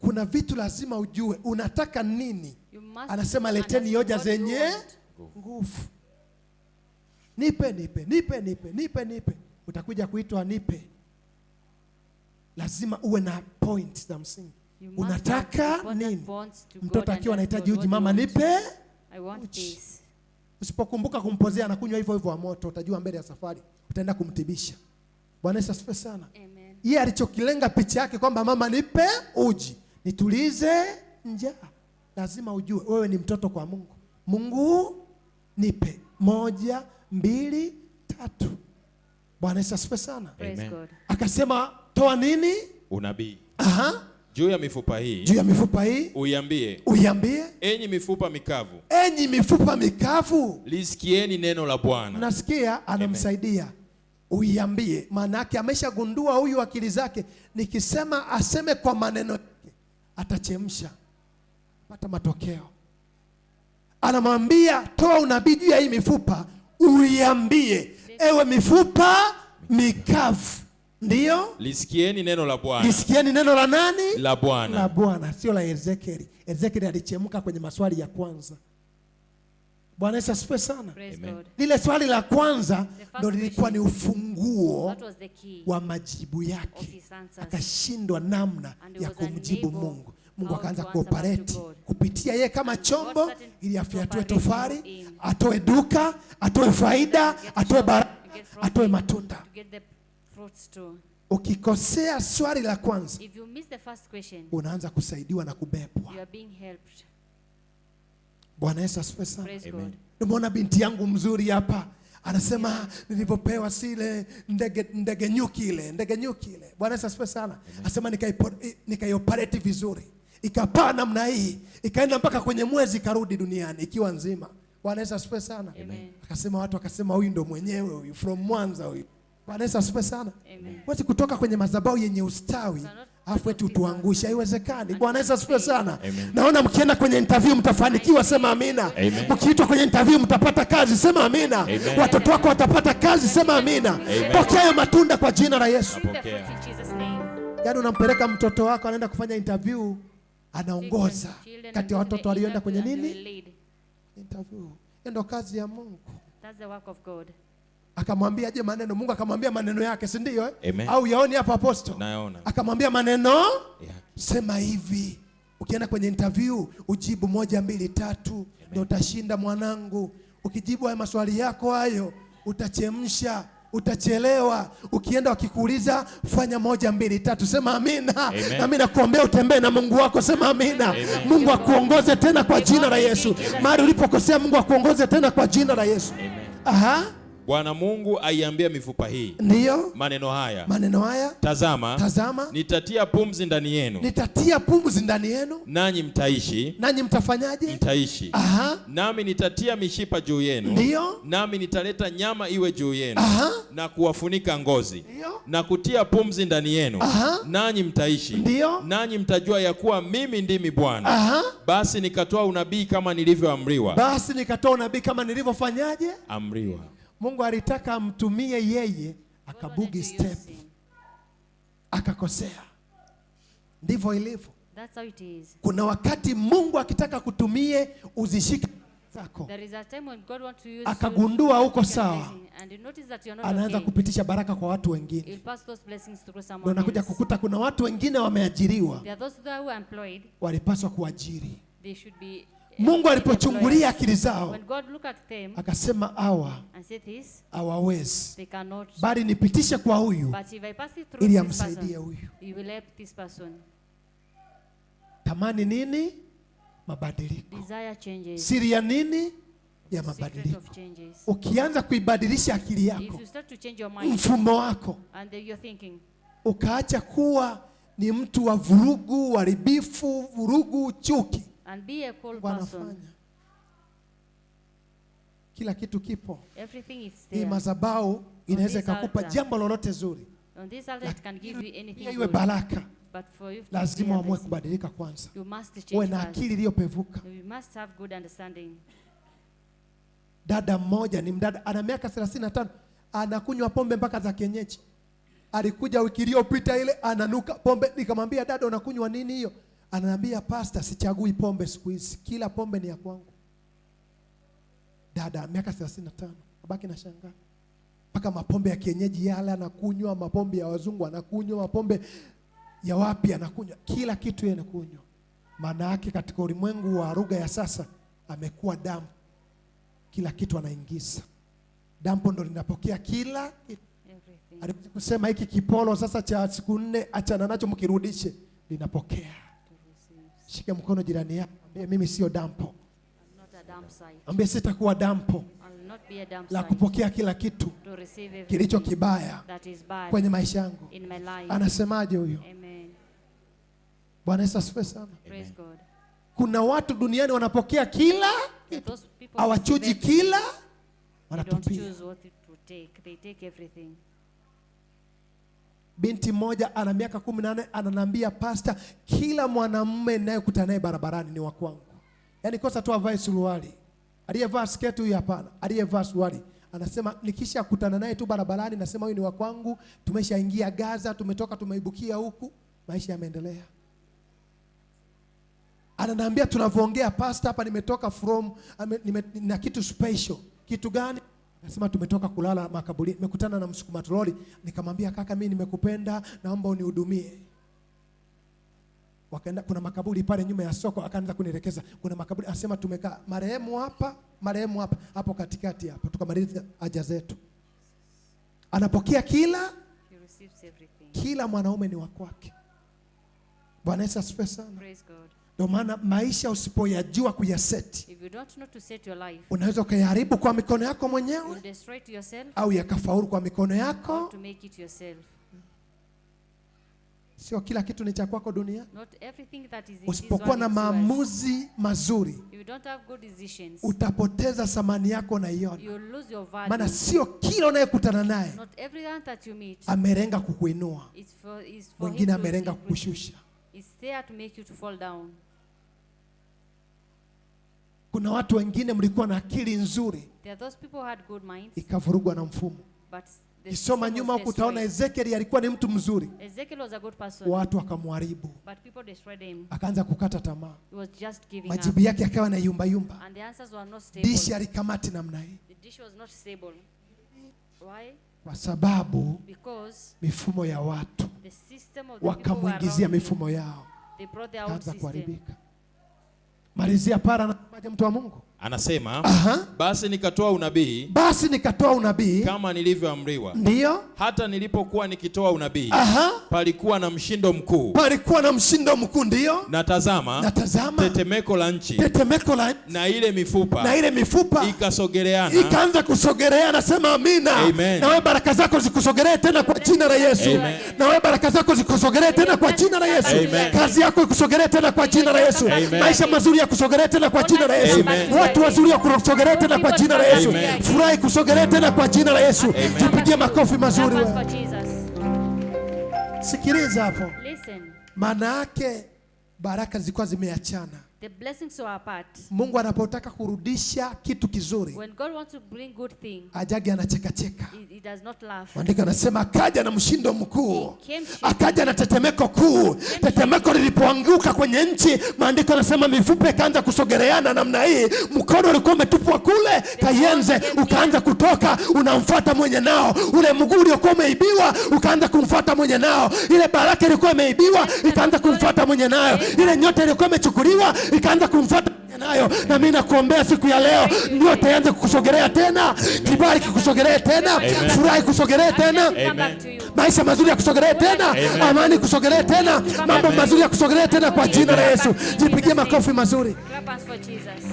A: Kuna vitu lazima ujue unataka nini.
B: You must
A: Anasema leteni
B: understand
A: hoja
B: what you
A: zenye
B: want.
A: nguvu. Nipe, nipe, nipe, nipe, nipe, nipe. Utakuja kuitwa nipe. Lazima uwe na point za msingi.
B: You must have
A: Unataka
B: important
A: nini?
B: bonds to God
A: Mtoto
B: and
A: akiwa
B: ask
A: anahitaji
B: God,
A: uji,
B: what
A: mama
B: do you want?
A: nipe.
B: I want
A: uji.
B: this.
A: Usipokumbuka kumpozea anakunywa hivyo hivyo wa moto, utajua mbele ya safari utaenda kumtibisha. Bwana Yesu asifiwe sana.
B: Amen.
A: Yeye alichokilenga picha yake kwamba mama nipe uji, nitulize njaa. Lazima ujue wewe ni mtoto kwa Mungu. Mungu nipe 1, 2, 3. Bwana Yesu asifiwe sana.
B: Praise
C: Amen.
B: God.
A: Akasema toa nini?
C: Unabii
A: Aha.
C: juu ya mifupa hii,
A: Juu ya mifupa hii uiambie,
C: enyi mifupa mikavu,
A: enyi mifupa mikavu,
C: lisikieni neno la Bwana.
A: nasikia anamsaidia. Uiambie, maana yake ameshagundua huyu akili zake, nikisema aseme kwa maneno yake atachemsha, pata matokeo. Anamwambia toa unabii juu ya hii mifupa, uiambie ewe mifupa mikavu. Ndio,
C: Lisikieni neno la Bwana.
A: lisikieni neno la nani?
C: La Bwana.
A: La Bwana, sio la Ezekieli. Ezekieli alichemka kwenye maswali ya kwanza. Bwana Yesu asifiwe sana.
B: Praise
C: Amen.
B: God.
A: Lile swali la kwanza
B: first
A: ndo lilikuwa ni ufunguo
B: That was the key
A: wa majibu
B: of
A: yake.
B: his answers.
A: Akashindwa namna
B: And he
A: ya
B: was
A: kumjibu
B: unable
A: Mungu. Mungu
B: how
A: akaanza
B: to answer back to
A: kuoperate
B: God.
A: kupitia yeye kama
B: And
A: chombo
B: God started
A: ili afiatue
B: operating
A: tofari,
B: him.
A: atoe duka, atoe faida,
B: Get
A: atoe
B: shop,
A: baraka,
B: get
A: atoe
B: profit,
A: matunda.
B: to get the fruits too.
A: Ukikosea swali la kwanza,
B: If you miss the first question,
A: unaanza kusaidiwa na kubebwa.
B: you are being helped.
A: Bwana Yesu asifiwe sana.
B: Praise
C: Amen.
B: God.
A: Nimeona binti yangu mzuri hapa anasema nilipopewa sile ndege nyuki ile. Bwana Yesu asifiwe sana. Anasema nikaioperate vizuri. Ikapaa namna hii, ikaenda mpaka kwenye mwezi, karudi duniani ikiwa nzima. Bwana Yesu asifiwe sana.
B: Amen.
A: Akasema watu wakasema huyu ndo mwenyewe huyu from Mwanza huyu. Bwana Yesu asifiwe sana.
B: Amen.
A: Wezi kutoka kwenye madhabahu yenye ustawi afu eti utuangusha, haiwezekani. Bwana Yesu asifiwe sana.
C: Amen.
A: Naona mkienda kwenye interview mtafanikiwa, sema amina.
C: Amen.
A: Mkiitwa kwenye interview mtapata kazi, sema amina.
C: Amen.
A: Watoto wako watapata kazi, sema amina. Pokea hayo matunda kwa jina la Yesu.
B: Receive the fruits in Jesus' name.
A: Yaani unampeleka mtoto wako anaenda kufanya interview, anaongoza
B: Children
A: kati ya
B: and
A: watoto
B: the
A: walioenda kwenye
B: interview and
A: nini?
B: they will lead.
A: Interview. Hiyo ndo kazi ya Mungu.
B: That's the work of God.
A: Akamwambia je maneno, Mungu akamwambia maneno yake, si ndio?
C: Amen.
A: Au yaoni hapa apostle?
C: Naona.
A: Akamwambia maneno,
C: Yeah.
A: sema hivi. Ukienda kwenye interview ujibu 1 2 3 ndio utashinda mwanangu. Ukijibu haya maswali yako hayo utachemsha, utachelewa. Ukienda wakikuuliza fanya 1 2 3 sema amina.
C: Amen.
A: Na mimi nakuombea utembee na Mungu wako, sema amina. Mungu akuongoze tena kwa jina la Yesu. Mahali ulipokosea Mungu akuongoze tena kwa jina la Yesu.
C: Amen.
A: Aha.
C: Bwana Mungu aiambia mifupa hii
A: Ndiyo.
C: maneno haya,
A: Maneno haya,
C: tazama, nitatia pumzi ndani yenu,
A: nitatia pumzi ndani yenu,
C: nanyi mtaishi.
A: nanyi mtafanyaje?
C: Mtaishi.
A: Aha.
C: Nami nitatia mishipa juu yenu,
A: Ndiyo.
C: nami nitaleta nyama iwe juu yenu,
A: Aha.
C: na kuwafunika ngozi,
A: Ndiyo.
C: na kutia pumzi ndani yenu,
A: Aha.
C: nanyi mtaishi.
A: Ndiyo.
C: Nanyi mtajua ya kuwa mimi ndimi Bwana.
A: Aha.
C: Basi nikatoa unabii kama nilivyoamriwa.
A: Basi nikatoa unabii kama nilivyofanyaje?
C: Amriwa.
A: Mungu alitaka amtumie yeye, akabugi
B: God wanted to
A: step,
B: use him.
A: akakosea. Ndivyo ilivyo.
B: That's how it is.
A: Kuna wakati Mungu akitaka kutumie uzishike zako,
B: There is a time when God wants to use
A: akagundua
B: you
A: uko
B: to take a
A: sawa,
B: blessing, and you notice that you're not
A: anaanza
B: okay.
A: kupitisha baraka kwa watu wengine.
B: You'll pass those blessings through
A: Ndio
B: someone
A: nakuja
B: else.
A: kukuta kuna watu wengine wameajiriwa,
B: There are those that who are employed.
A: walipaswa kuajiri.
B: They should be
A: Mungu alipochungulia
B: employers.
A: akili zao,
B: When God look at them
A: akasema hawa
B: and say this,
A: hawawezi,
B: they cannot.
A: bali nipitishe kwa huyu
B: But if I pass it through
A: ili
B: this
A: amsaidie
B: person,
A: huyu.
B: you will help this person.
A: Tamani nini? Mabadiliko.
B: Desire changes.
A: Siri ya nini? Ya
B: Secret
A: mabadiliko.
B: of changes.
A: Ukianza kuibadilisha akili
B: If
A: yako,
B: you start to change your mind
A: mfumo wako,
B: and then you're thinking,
A: ukaacha kuwa ni mtu wa vurugu, uharibifu, vurugu, chuki,
B: and be a cold person,
A: wanafanya kila kitu kipo.
B: everything is
A: Hii
B: there.
A: madhabahu inaweza
B: this
A: ikakupa
B: altar.
A: jambo lolote zuri,
B: On this altar, it can give you
A: pia
B: anything
A: iwe
B: good,
A: baraka.
B: but for you to
A: Lazima
B: be a
A: uamue
B: blessing,
A: kubadilika kwanza,
B: you must
A: uwe
B: change
A: na
B: first.
A: akili iliyopevuka.
B: You must have good understanding.
A: Dada mmoja ni mdada ana miaka 35, anakunywa pombe mpaka za kienyeji. Alikuja wiki iliyopita ile ananuka pombe, nikamwambia dada, unakunywa nini hiyo? Ananiambia pastor, sichagui pombe siku hizi, kila pombe ni ya kwangu. Dada miaka 35, abaki na shangaa. Mpaka mapombe ya kienyeji yale anakunywa, mapombe ya wazungu anakunywa, mapombe ya wapi anakunywa, kila kitu yeye anakunywa. Maana yake katika ulimwengu wa lugha ya sasa amekuwa damu. Kila kitu anaingiza. Dampo ndo linapokea kila kitu.
B: Everything.
A: Aliweza kusema hiki kipolo sasa cha siku 4 achana nacho mkirudishe, linapokea.
B: To receive.
A: Shike mkono jirani yako, mwambie mimi sio dampo.
B: I'm not a dump site.
A: Mwambie sitakuwa dampo
B: I'll not be a dump
A: la
B: site
A: kupokea kila kitu
B: to receive everything
A: kilicho kibaya
B: that is bad
A: kwenye maisha yangu.
B: in my life.
A: Anasemaje huyo?
B: Amen.
A: Bwana Yesu asifiwe sana.
B: Praise God.
A: Kuna watu duniani wanapokea kila,
B: Those people who
A: hawachuji
B: receive
A: kila,
B: everything, they don't
A: wanatupia.
B: choose what to take. They take everything.
A: Binti mmoja ana miaka 18 ananiambia pastor, kila mwanamume ninayekutana naye barabarani ni wa kwangu. Yaani kosa tu avae suruali. Aliyevaa sketi huyu hapana. Aliyevaa suruali. Anasema nikisha kutana naye tu barabarani nasema huyu ni wa kwangu. Tumeshaingia Gaza, tumetoka tumeibukia huku, maisha yameendelea. Ananiambia tunavyoongea pastor, hapa nimetoka na kitu special. Kitu gani? Nasema tumetoka kulala makaburi. Nimekutana na msukuma troli, nikamwambia kaka, mimi nimekupenda, naomba unihudumie. Wakaenda, kuna makaburi pale nyuma ya soko, akaanza kunielekeza. Kuna makaburi, anasema tumekaa marehemu hapa hapo katikati hapa, tukamaliza haja zetu. Anapokea kila mwanaume ni wa kwake. Bwana Yesu asifiwe sana.
B: Praise God.
A: Ndio maana maisha usipoyajua kuyaseti,
B: If you don't know to set your life,
A: unaweza ukayaharibu kwa mikono yako mwenyewe,
B: you'll destroy it yourself,
A: au yakafaulu kwa mikono yako.
B: to make it yourself.
A: Sio kila kitu ni cha kwako dunia.
B: Not everything that is in this
A: Usipokuwa na
B: world is yours.
A: maamuzi mazuri,
B: If you don't have good decisions,
A: utapoteza thamani yako na iona.
B: you'll lose your value.
A: Maana sio kila unayekutana naye
B: Not everyone that you meet
A: amelenga kukuinua,
B: is for
A: mwingine
B: him to
A: amelenga
B: improve you.
A: kukushusha.
B: It's there to make you to fall down.
A: Kuna watu wengine mlikuwa na akili nzuri,
B: There are those people who had good minds,
A: ikavurugwa na mfumo.
B: but the
A: Kisoma
B: system
A: nyuma
B: was
A: huku utaona
B: destroyed.
A: Ezekieli alikuwa ni mtu mzuri,
B: Ezekiel was a good person,
A: watu wakamharibu,
B: but people destroyed him.
A: akaanza kukata tamaa,
B: He was just giving
A: majibu
B: up,
A: yake akawa na yumba yumba,
B: and the answers were not stable.
A: dishi alikamati namna hii,
B: The dish was not stable. Why?
A: kwa sababu
B: Because
A: mifumo ya watu
B: the system of the people were
A: wakamuingizia
B: around him.
A: mifumo yao,
B: They brought their own
A: kaanza
B: system.
A: kuharibika. Malizia para na mtu wa Mungu.
C: Anasema,
A: Aha.
C: basi nikatoa unabii
A: Basi nikatoa unabii,
C: kama nilivyoamriwa.
A: ndio.
C: Hata nilipokuwa nikitoa unabii,
A: Aha.
C: palikuwa na mshindo mkuu.
A: Palikuwa na mshindo mkuu, ndio.
C: Na tazama,
A: Natazama
C: tetemeko la nchi,
A: tetemeko la
C: na ile mifupa
A: na ile mifupa
C: ikasogeleana.
A: ikaanza kusogelea. Nasema amina.
C: Amen.
A: Na wewe baraka zako zikusogelee tena kwa jina la Yesu.
C: Amen.
A: Na wewe baraka zako zikusogelee tena kwa jina la Yesu.
C: Amen.
A: Kazi yako ikusogelee tena kwa jina la Yesu.
C: Amen.
A: Maisha mazuri ya kusogelee tena kwa jina la Yesu.
C: Amen.
A: Watu wazuri ya kusogelee tena kwa jina la Yesu.
C: Amen.
A: Furahi kusogelee tena kwa jina la Yesu. Tupigie makofi mazuri
B: Clap
A: wewe.
B: hands for Jesus.
A: Sikiliza hapo.
B: Listen,
A: Maana yake baraka zilikuwa zimeachana.
B: the blessings are apart.
A: Mungu anapotaka kurudisha kitu kizuri,
B: When God wants to bring good thing,
A: ajagi anacheka.
B: he does not laugh.
A: Maandiko anasema akaja na mshindo mkuu,
B: He came shaking.
A: akaja na tetemeko kuu. Tetemeko lilipoanguka kwenye nchi, maandiko anasema mifupa ikaanza kusogeleana namna hii. Mkono ulikuwa umetupwa kule Kayenze, ukaanza kutoka, unamfuata mwenye nao. Ule mguu uliokuwa umeibiwa ukaanza kumfuata mwenye nao. Ile baraka ilikuwa imeibiwa ikaanza kumfuata mwenye nayo. Ile nyota ilikuwa imechukuliwa ikaanza kumfuata nayo. Na mimi nakuombea siku ya leo, nyota ianze kukusogelea tena, kibali kikusogelee tena, furaha ikusogelee tena,
B: Come back to you.
A: maisha mazuri ya kusogelee tena, amani kusogelee tena, mambo mazuri ya kusogelee tena kwa jina la Yesu. Jipigie makofi mazuri.
B: Clap hands for Jesus.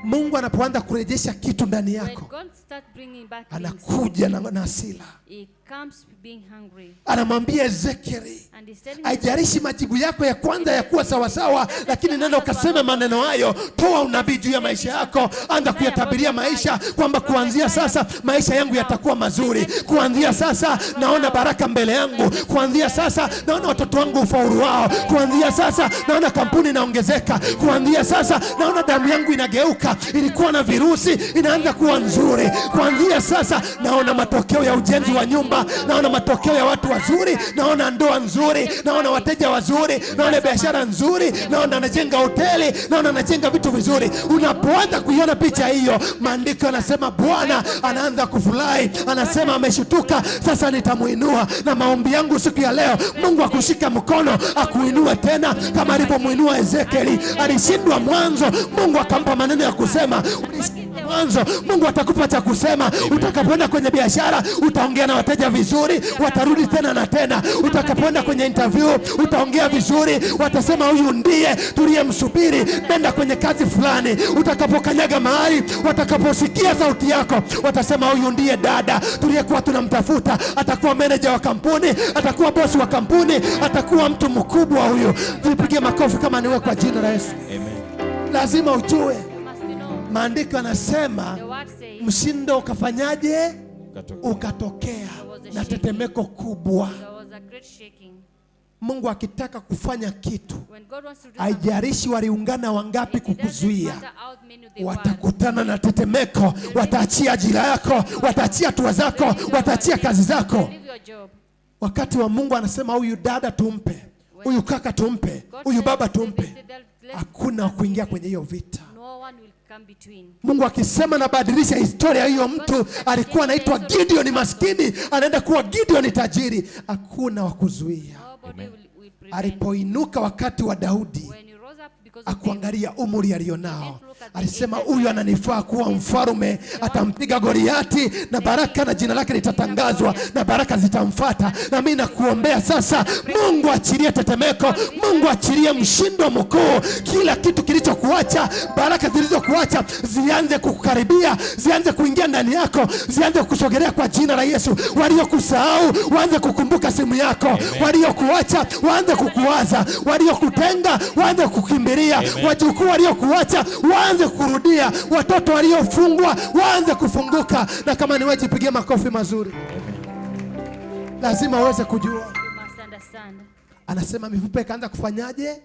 A: Mungu anapoanza kurejesha kitu ndani
B: When
A: yako,
B: God starts bringing back things,
A: anakuja na hasira,
B: he comes being hungry.
A: anamwambia Ezekieli,
B: And he's telling me,
A: haijalishi majibu yako ya kwanza ya kuwa sawasawa, lakini nenda ukasema maneno hayo. Toa unabii juu ya maisha yako, anza kuyatabiria maisha kwamba kuanzia sasa maisha yangu yatakuwa mazuri. Kuanzia sasa naona baraka mbele yangu. Kuanzia sasa naona watoto wangu ufaulu wao. Kuanzia sasa naona kampuni inaongezeka. Kuanzia sasa naona damu yangu inageuka, ilikuwa na virusi inaanza kuwa nzuri. Kuanzia sasa naona matokeo ya ujenzi wa nyumba, naona matokeo ya watu wazuri, naona ndoa nzuri, naona wateja wazuri, naona biashara nzuri, naona anajenga hoteli, naona anajenga vitu vizuri. Unapoanza kuiona picha hiyo, maandiko yanasema Bwana anaanza kufurahi, anasema ameshtuka, sasa nitamuinua. Na maombi yangu siku ya leo, Mungu akushika mkono akuinue tena kama alivyomuinua Ezekieli. Alishindwa mwanzo, Mungu akampa maneno ya kusema. Mwanzo Mungu atakupa cha kusema. Utakapoenda kwenye biashara utaongea na wateja vizuri, watarudi tena na tena. Utakapoenda kwenye interview utaongea vizuri, watasema huyu ndiye tuliyemsubiri. Nenda kwenye kazi fulani, utakapokanyaga mahali, watakaposikia sauti yako watasema huyu ndiye dada tuliyekuwa tunamtafuta. Atakuwa meneja wa kampuni, atakuwa bosi wa kampuni, atakuwa mtu mkubwa huyu. Tupigie makofi kama niwe kwa jina la Yesu.
C: Amen.
A: Lazima ujue
B: you must know.
A: maandiko yanasema
B: The word says,
A: mshindo ukafanyaje?
C: Ukatokea.
A: Ukatokea na tetemeko kubwa.
B: there was a great shaking.
A: Mungu akitaka kufanya kitu,
B: When God wants to do something,
A: haijalishi waliungana wangapi
B: it doesn't
A: kukuzuia,
B: matter how many they were.
A: watakutana na tetemeko. Wataachia ajira yako, wataachia hatua zako, wataachia kazi zako.
B: Leave your job.
A: Wakati wa Mungu anasema huyu dada tumpe, huyu kaka tumpe,
B: God
A: huyu
B: said,
A: baba
B: they
A: tumpe.
B: said they'll let
A: Hakuna wa
B: us
A: kuingia
B: give
A: kwenye
B: it.
A: hiyo vita.
B: No one will come between.
A: Mungu akisema nabadilisha historia hiyo, mtu alikuwa anaitwa Gideon maskini anaenda kuwa Gideon tajiri, hakuna wa kuzuia.
B: Nobody will prevent.
A: Alipoinuka wakati wa Daudi,
B: When he rose up because of David,
A: akuangalia umri alionao, alisema huyu ananifaa kuwa mfalme, atampiga Goliati na baraka na jina lake litatangazwa na baraka zitamfuata. Na mimi nakuombea sasa, Mungu achilie tetemeko, Mungu achilie mshindo mkuu. Kila kitu kilichokuacha, baraka zilizokuacha zianze kukukaribia, zianze kuingia ndani yako, zianze kusogelea kwa jina la Yesu. Waliokusahau waanze kukumbuka simu yako, waliokuacha waanze kukuwaza, waliokutenga waanze kukimbilia, wajukuu waliokuacha waanze kurudia, watoto waliofungwa waanze kufunguka. Na kama ni wewe, jipigie makofi mazuri. Lazima uweze kujua.
B: you must understand.
A: Anasema mifupa ikaanza kufanyaje?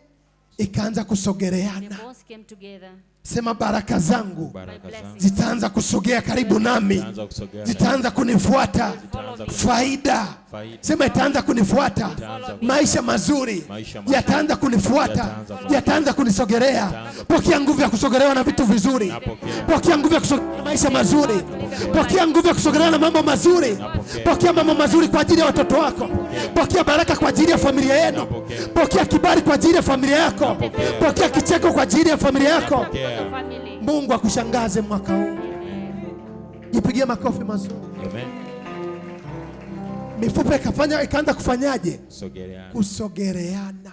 A: Ikaanza
B: The
A: kusogeleana.
B: bones came together.
A: Sema baraka zangu
C: Baraka zangu
A: zitaanza kusogea karibu nami,
C: zitaanza kusogea
A: zitaanza kunifuata.
C: Zitaanza
A: Faida,
C: faida.
A: sema itaanza kunifuata.
C: Itaanza
A: Maisha mazuri
C: Maisha mazuri.
A: yataanza kunifuata,
C: Yataanza
A: yataanza kunisogelea.
C: Yataanza
A: Pokea nguvu ya kusogelewa na vitu vizuri.
C: Napokea.
A: Pokea nguvu ya kusogelewa na maisha mazuri. Pokea nguvu ya kusogelewa na mambo mazuri.
C: Napokea.
A: Pokea mambo mazuri kwa ajili ya watoto wako. Pokea baraka kwa ajili ya familia yenu.
C: Napokea.
A: Pokea kibali kwa ajili ya familia yako.
C: Napokea.
A: Pokea kicheko kwa ajili ya familia yako.
C: Napokea.
B: Your family.
A: Mungu akushangaze mwaka huu. Jipigie makofi mazuri.
C: Amen.
A: Mifupa ikaanza kufanyaje?
C: Sogeleana.
A: Kusogeleana.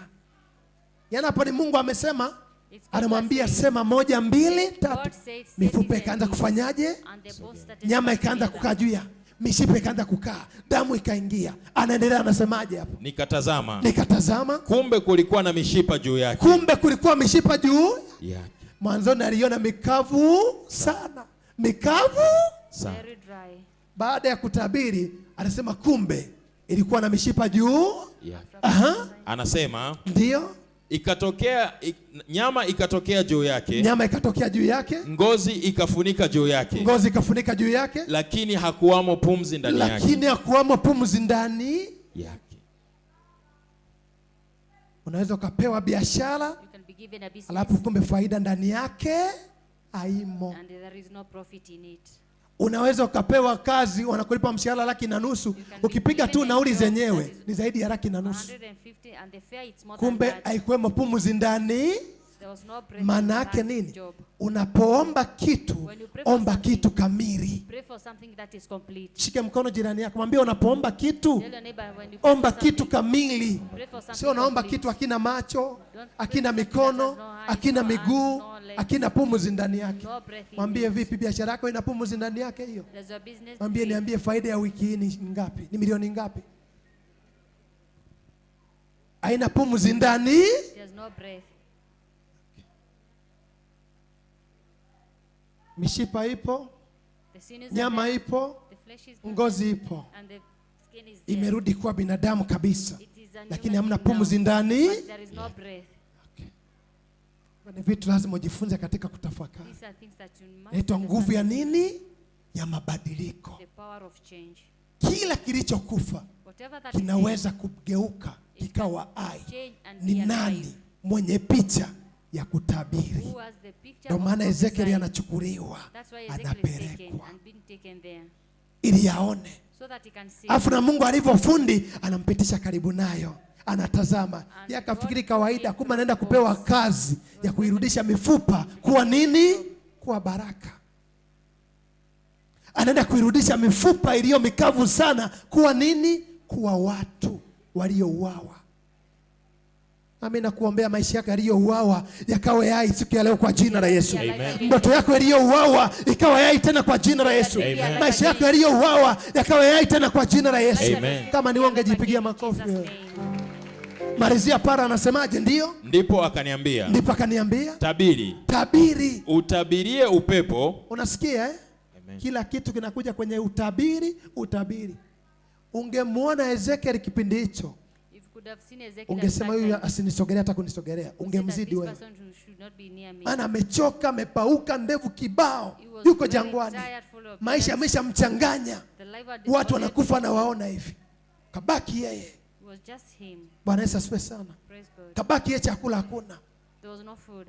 A: Yaani hapo ni Mungu amesema,
B: It's God
A: anamwambia
B: that said.
A: sema 1 2 3.
B: God said,
A: Mifupa
B: say
A: ikaanza
B: this,
A: kufanyaje?
B: and the bones started
A: Nyama
B: to come
A: ikaanza
B: together.
A: kukaa juu ya mishipa, ikaanza kukaa, damu ikaingia. Anaendelea anasemaje hapo?
C: Nikatazama,
A: Nikatazama,
C: kumbe kulikuwa na mishipa juu yake.
A: kumbe kulikuwa mishipa juu.
C: Yake.
A: Mwanzoni aliona mikavu sana, mikavu.
C: Sana.
B: Very dry.
A: Baada ya kutabiri anasema kumbe ilikuwa na mishipa juu.
C: Yake.
A: Aha,
C: Anasema
A: ndio.
C: nyama ikatokea juu yake,
A: Nyama ikatokea juu yake,
C: ngozi ikafunika juu yake,
A: ngozi ikafunika juu yake,
C: lakini hakuwamo pumzi ndani yake.
A: lakini hakuwamo pumzi ndani
C: Yake.
A: Unaweza ukapewa biashara
B: You can be given a business
A: alafu kumbe faida ndani yake haimo.
B: and there is no profit in it.
A: Unaweza ukapewa kazi wanakulipa mshahara 150,000, ukipiga tu nauli zenyewe ni zaidi ya 150,000,
B: 150 and the fare it's more
A: kumbe
B: than that.
A: haikuwemo pumzi ndani.
B: There was no breath
A: Maana
B: in
A: yake
B: that
A: nini?
B: job.
A: Unapoomba kitu,
B: When you pray for
A: omba
B: something,
A: kitu kamili.
B: Pray for something that is complete.
A: Shike mkono jirani yako, mwambie unapoomba kitu,
B: Tell your neighbor when you pray
A: omba
B: for
A: kitu
B: something,
A: kamili.
B: pray for something
A: Sio unaomba
B: complete.
A: kitu hakina macho,
B: Don't pray
A: hakina
B: for something that
A: mikono,
B: has no eyes,
A: hakina
B: no hands,
A: miguu,
B: no legs,
A: hakina pumzi ndani yake.
B: no breath in
A: Mwambie
B: it.
A: vipi, biashara yako ina pumzi ndani yake hiyo?
B: Does your business
A: Mwambie
B: breathe?
A: niambie faida ya wiki hii ni ngapi? Ni milioni ngapi? Haina pumzi ndani.
B: There's no breath.
A: Mishipa ipo,
B: The sin is
A: nyama
B: there,
A: ipo,
B: the flesh is there,
A: ngozi ipo,
B: and the skin is there.
A: imerudi kuwa binadamu kabisa,
B: It is a
A: lakini
B: human
A: hamna
B: being now,
A: pumzi ndani.
B: but there is no breath.
A: Ni vitu lazima ujifunze katika kutafakari.
B: These are things that you must
A: Inaitwa nguvu ya
B: understand.
A: nini? Ya mabadiliko.
B: The power of change.
A: Kila kilichokufa
B: Whatever that is
A: kinaweza kugeuka kikawa hai.
B: change and
A: Ni
B: be
A: nani
B: alive.
A: mwenye picha ya kutabiri?
B: Who has the picture
A: Ndio
B: of
A: maana Ezekieli
B: prophesying.
A: anachukuliwa,
B: That's why Ezekiel is taken
A: anapelekwa
B: and being taken there
A: ili yaone.
B: so that he can see.
A: Afu na Mungu alivyofundi anampitisha karibu nayo, anatazama.
B: And
A: Yeye akafikiri
B: God
A: kawaida,
B: gave
A: kumbe anaenda
B: those
A: kupewa
B: bones.
A: kazi ya kuirudisha mifupa kuwa nini? Kuwa baraka. Anaenda kuirudisha mifupa iliyo mikavu sana kuwa nini? Kuwa watu waliouawa. Nami nakuombea maisha yako yaliyouawa yakawe hai siku ya leo kwa jina la Yesu.
C: Amen.
A: Ndoto yako yaliyouawa ikawa hai tena kwa jina la Yesu.
C: Amen.
A: Maisha yako yaliyouawa yakawa hai tena kwa jina la Yesu.
C: Amen.
A: Kama ni wewe ungejipigia makofi wewe. Marizia para anasemaje? Ndio,
C: Ndipo akaniambia,
A: ndipo akaniambia
C: tabiri,
A: tabiri.
C: utabirie upepo.
A: Unasikia eh?
C: Amen.
A: Kila kitu kinakuja kwenye utabiri. Utabiri. Ungemwona Ezekiel kipindi hicho,
B: If you could have seen Ezekiel at
A: ungesema
B: that
A: huyu
B: time,
A: asinisogelea hata kunisogelea,
B: you say that
A: ungemzidi
B: this
A: wewe.
B: person should not be near me.
A: Maana amechoka, amepauka, ndevu kibao,
B: He was
A: yuko
B: very
A: jangwani,
B: tired, full of
A: maisha
B: tears.
A: ameshamchanganya,
B: The life had
A: watu
B: distorted.
A: wanakufa na waona hivi, kabaki yeye.
B: He was was just him.
A: Bwana Yesu asifiwe sana.
B: Praise God.
A: Kabaki ye chakula hakuna.
B: There was no food.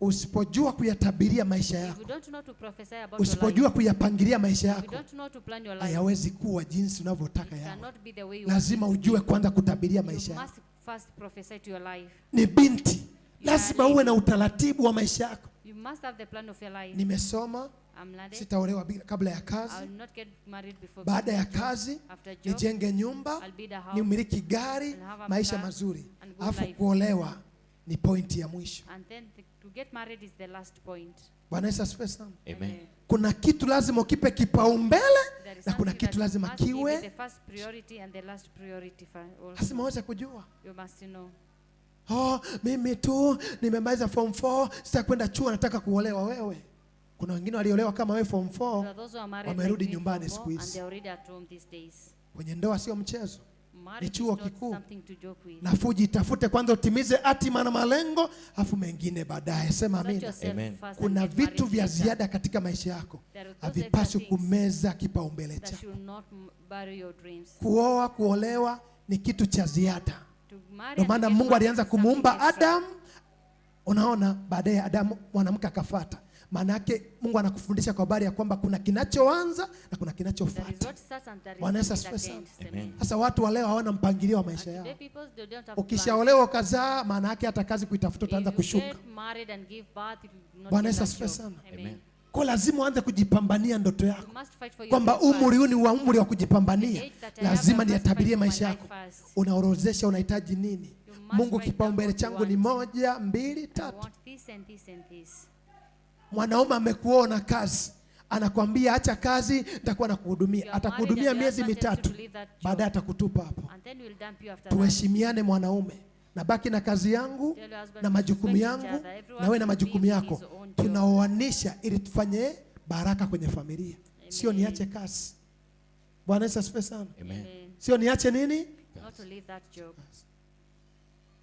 A: Usipojua kuyatabiria maisha
B: If
A: yako,
B: you don't know to prophesy about your
A: usipojua
B: life,
A: kuyapangilia maisha
B: if you
A: yako,
B: don't know to plan your life,
A: hayawezi kuwa jinsi unavyotaka
B: it
A: yawe.
B: cannot be the way you
A: Lazima
B: want it.
A: ujue kwanza kutabiria maisha
B: You
A: yako.
B: must first prophesy to your life.
A: Ni binti, lazima
B: lady.
A: uwe na utaratibu wa maisha yako.
B: You must have the plan of your life.
A: Nimesoma,
B: I'm learning.
A: sitaolewa kabla ya
B: I
A: kazi.
B: will not get married before.
A: Baada ya kazi
B: After job,
A: nijenge nyumba,
B: I'll build a house.
A: nimiliki gari,
B: I'll have a
A: maisha
B: car
A: mazuri.
B: and good
A: Alafu
B: life.
A: kuolewa ni pointi ya mwisho.
B: And then to get married is the last point.
A: Bwana Yesu asifiwe sana.
C: Amen.
A: Kuna kitu lazima ukipe kipaumbele
B: There is
A: na kuna
B: something
A: kitu
B: that
A: lazima
B: must give
A: kiwe,
B: it the first priority and the last priority also.
A: lazima uweze kujua.
B: You must know.
A: Oh, mimi tu nimemaliza form 4, sitaki kwenda chuo, nataka kuolewa. Wewe, kuna wengine waliolewa kama wewe form
B: There
A: 4,
B: are those who are married
A: wamerudi
B: like me
A: nyumbani
B: for
A: siku
B: more, and
A: hizi.
B: they're already at home these days.
A: Kwenye ndoa sio mchezo.
B: Marriage is
A: chuo
B: not
A: kikuu.
B: something to joke with.
A: Nafuu jitafute kwanza, utimize hatima na malengo, afu mengine baadaye. Sema
B: Search
A: amina.
B: yourself
C: Amen.
B: first and
A: Kuna
B: get
A: vitu
B: married
A: vya
B: later.
A: ziada katika maisha yako
B: There are those
A: havipaswi
B: extra things
A: kumeza kipaumbele
B: that
A: chako.
B: should not bury your dreams.
A: Kuoa, kuolewa ni kitu cha ziada.
B: To marry
A: Ndio
B: and
A: maana
B: get
A: Mungu
B: married
A: alianza
B: is something
A: kumuumba
B: extra.
A: Adam. Unaona, baadaye Adamu mwanamke akafuata. Maana yake Mungu anakufundisha kwa habari ya kwamba kuna kinachoanza na kuna
B: There is
A: kinachofuata.
B: what starts and there is
A: Bwana Yesu
B: something that
A: asifiwe
B: ends.
C: sana.
B: Amen.
A: Sasa watu wa leo hawana mpangilio wa
B: And
A: maisha yao.
B: today people, they don't have plans.
A: Ukishaolewa ukazaa, maana yake hata kazi kuitafuta utaanza
B: If you
A: kushuka.
B: get married and give birth, you will not
A: Bwana
B: get
A: Yesu
B: that
A: asifiwe
B: job.
A: sana.
B: Amen.
C: Amen.
A: Kwa lazima uanze kujipambania ndoto
B: You
A: yako,
B: must fight for your
A: kwamba
B: dreams
A: umri huu
B: first.
A: ni wa umri wa
B: The
A: kujipambania.
B: age that I have,
A: Lazima
B: I must
A: niyatabirie
B: fight for
A: maisha
B: my
A: yako.
B: life first.
A: Unaorozesha unahitaji nini?
B: You must
A: Mungu,
B: write down
A: kipaumbele
B: what you
A: changu ni
B: want.
A: 1, 2,
B: I
A: 3.
B: want this and this and this.
A: Mwanaume amekuona kazi, anakwambia acha kazi, nitakuwa
B: You
A: nakuhudumia.
B: are
A: Atakuhudumia
B: married and
A: miezi
B: your husband tells
A: mitatu,
B: you to leave that job.
A: baadaye atakutupa hapo.
B: And then we'll dump you after that.
A: Tuheshimiane mwanaume, nabaki na kazi yangu
B: Tell your husband
A: na
B: to
A: majukumu
B: respect each
A: yangu,
B: other. Everyone
A: na wewe na
B: should be
A: majukumu
B: in
A: yako.
B: his own job.
A: Tunaoanisha ili tufanye baraka kwenye familia, sio
B: Amen.
A: niache kazi. Bwana Yesu asifiwe sana.
C: Amen.
B: Amen.
A: Sio niache nini?
B: Not to leave that job.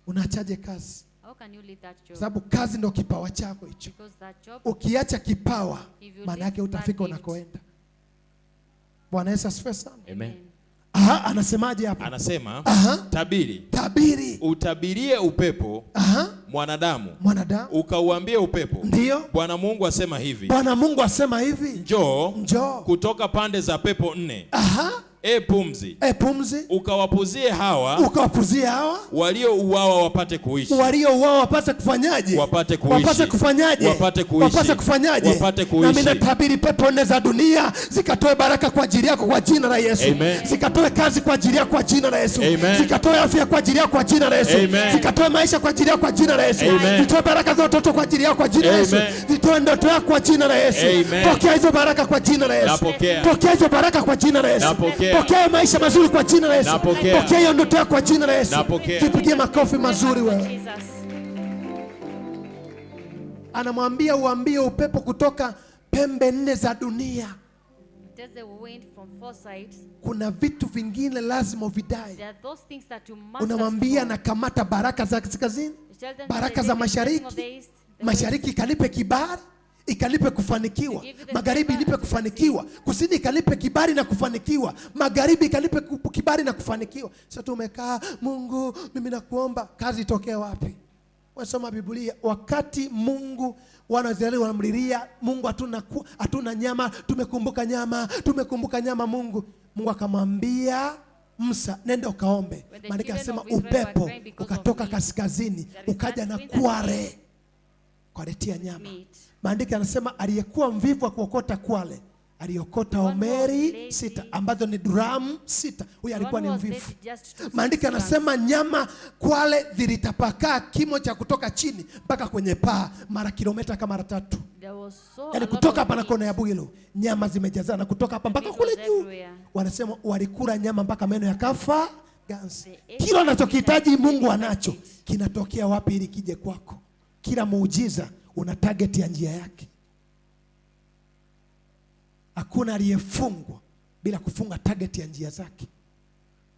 A: Unaachaje kazi?
B: How can you leave that
A: Kwa
B: job?
A: sababu kazi ndio kipawa chako hicho.
B: Because that job,
A: Ukiacha kipawa,
B: if you
A: maana yake
B: leave that
A: utafika
B: gift,
A: unakoenda. Bwana Yesu asifiwe sana.
C: Amen.
A: Aha, anasemaje hapo?
C: Anasema
A: Aha,
C: tabiri,
A: tabiri.
C: utabirie upepo
A: Aha,
C: mwanadamu,
A: mwanadamu.
C: ukauambie upepo,
A: Ndio.
C: Bwana Mungu asema hivi,
A: Bwana Mungu asema hivi,
C: njoo
A: njoo.
C: kutoka pande za pepo 4,
A: Aha,
C: pumzi,
A: pumzi,
C: ukawapuzie hawa
A: ukawapuzie hawa
C: waliouawa wapate kuishi.
A: waliouawa wapate kufanyaje?
C: Wapate kuishi.
A: Wapate kufanyaje?
C: Wapate kuishi.
A: Wapate kufanyaje?
C: Wapate kuishi.
A: Na mimi natabiri pepo 4 za dunia zikatoe baraka kwa ajili yako kwa jina la Yesu.
C: Amen.
A: Zikatoe kazi kwa ajili yako kwa jina la Yesu.
C: Amen.
A: Zikatoe afya kwa ajili yako kwa jina la Yesu.
C: Amen.
A: Zikatoe maisha kwa ajili yako kwa jina la Yesu.
C: Amen.
A: Zitoe baraka za watoto kwa ajili yako kwa jina la Yesu.
C: Amen.
A: Zitoe ndoto yako kwa jina la Yesu.
C: Amen.
A: Pokea hizo baraka kwa jina la Yesu.
C: Napokea.
A: Pokea hizo baraka kwa jina la Yesu.
C: Napokea.
A: Pokea maisha mazuri kwa jina la Yesu.
C: Napokea.
A: Pokea hiyo ndoto yako kwa jina la Yesu.
C: Napokea.
A: Jipigie makofi mazuri wewe.
B: Jesus.
A: Anamwambia uambie upepo kutoka pembe 4 za dunia.
B: There's the wind from 4 sides.
A: Kuna vitu vingine lazima uvidai.
B: There are those things that you must
A: Unamwambia
B: ask for.
A: nakamata baraka za kaskazini,
B: You tell them
A: baraka
B: that
A: za
B: they take the blessing
A: mashariki,
B: of the east, the
A: mashariki ikanipe kibali, ikanipe kufanikiwa, magharibi inipe kufanikiwa, kusini ikanipe kibali na kufanikiwa, magharibi ikanipe kibali na kufanikiwa. Sasa tumekaa, Mungu mimi nakuomba, kazi itokee wapi? Wasoma Biblia, wakati Mungu wana wa Israeli wanamlilia Mungu, hatuna nyama, tumekumbuka nyama Mungu akamwambia Musa, nenda ukaombe. Maana akasema upepo ukatoka kaskazini ukaja na kware kwaletia nyama. Maandiko yanasema aliyekuwa mvivu wa kuokota kwale aliokota homeri 6 ambazo ni duramu 6. Huyu alikuwa ni mvivu. Maandiko yanasema nyama kwale zilitapakaa kimo cha kutoka chini mpaka kwenye paa mara kilomita kama 3. Yaani kutoka hapa na kona ya Bugilo nyama zimejazana, kutoka hapa mpaka kule juu. Wanasema walikula nyama mpaka meno yakafa ganzi. Kila unachokihitaji Mungu anacho. Kinatokea wapi ili kije kwako? Kila muujiza una target ya njia yake. Hakuna aliyefungwa bila kufunga target ya njia zake.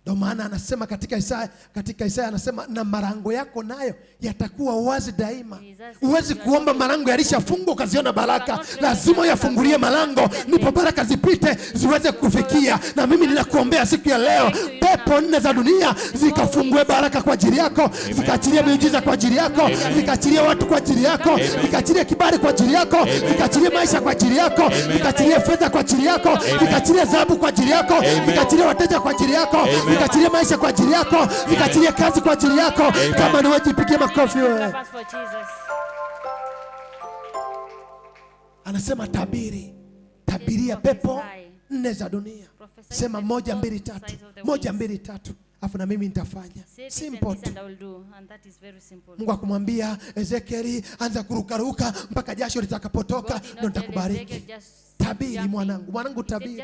A: Ndio maana anasema katika Isaya anasema na malango yako nayo yatakuwa wazi daima. Huwezi kuomba malango yalishafungwa ukaziona baraka. Lazima yafungulie malango ndipo baraka zipite ziweze kufikia. Na mimi ninakuombea siku ya leo pepo 4 za dunia zikafungue baraka kwa ajili yako, zikaachilie miujiza kwa ajili yako, zikaachilie watu kwa ajili yako, zikaachilie kibali kwa ajili yako, zikaachilie maisha kwa ajili yako, zikaachilie fedha kwa ajili yako, zikaachilie dhahabu kwa ajili yako, zikaachilie wateja kwa ajili yako, zikaachilie maisha kwa ajili yako, zikaachilie kazi kwa ajili yako. Kama ni wewe jipigie makofi wewe. Anasema tabiri. Tabiria pepo 4 za dunia. Sema 1 2 3. 1 2 3. Afu na mimi nitafanya. Simple. Mungu akumwambia Ezekieli anza kurukaruka mpaka jasho litakapotoka ndio nitakubariki. Tabiri mwanangu tabiri.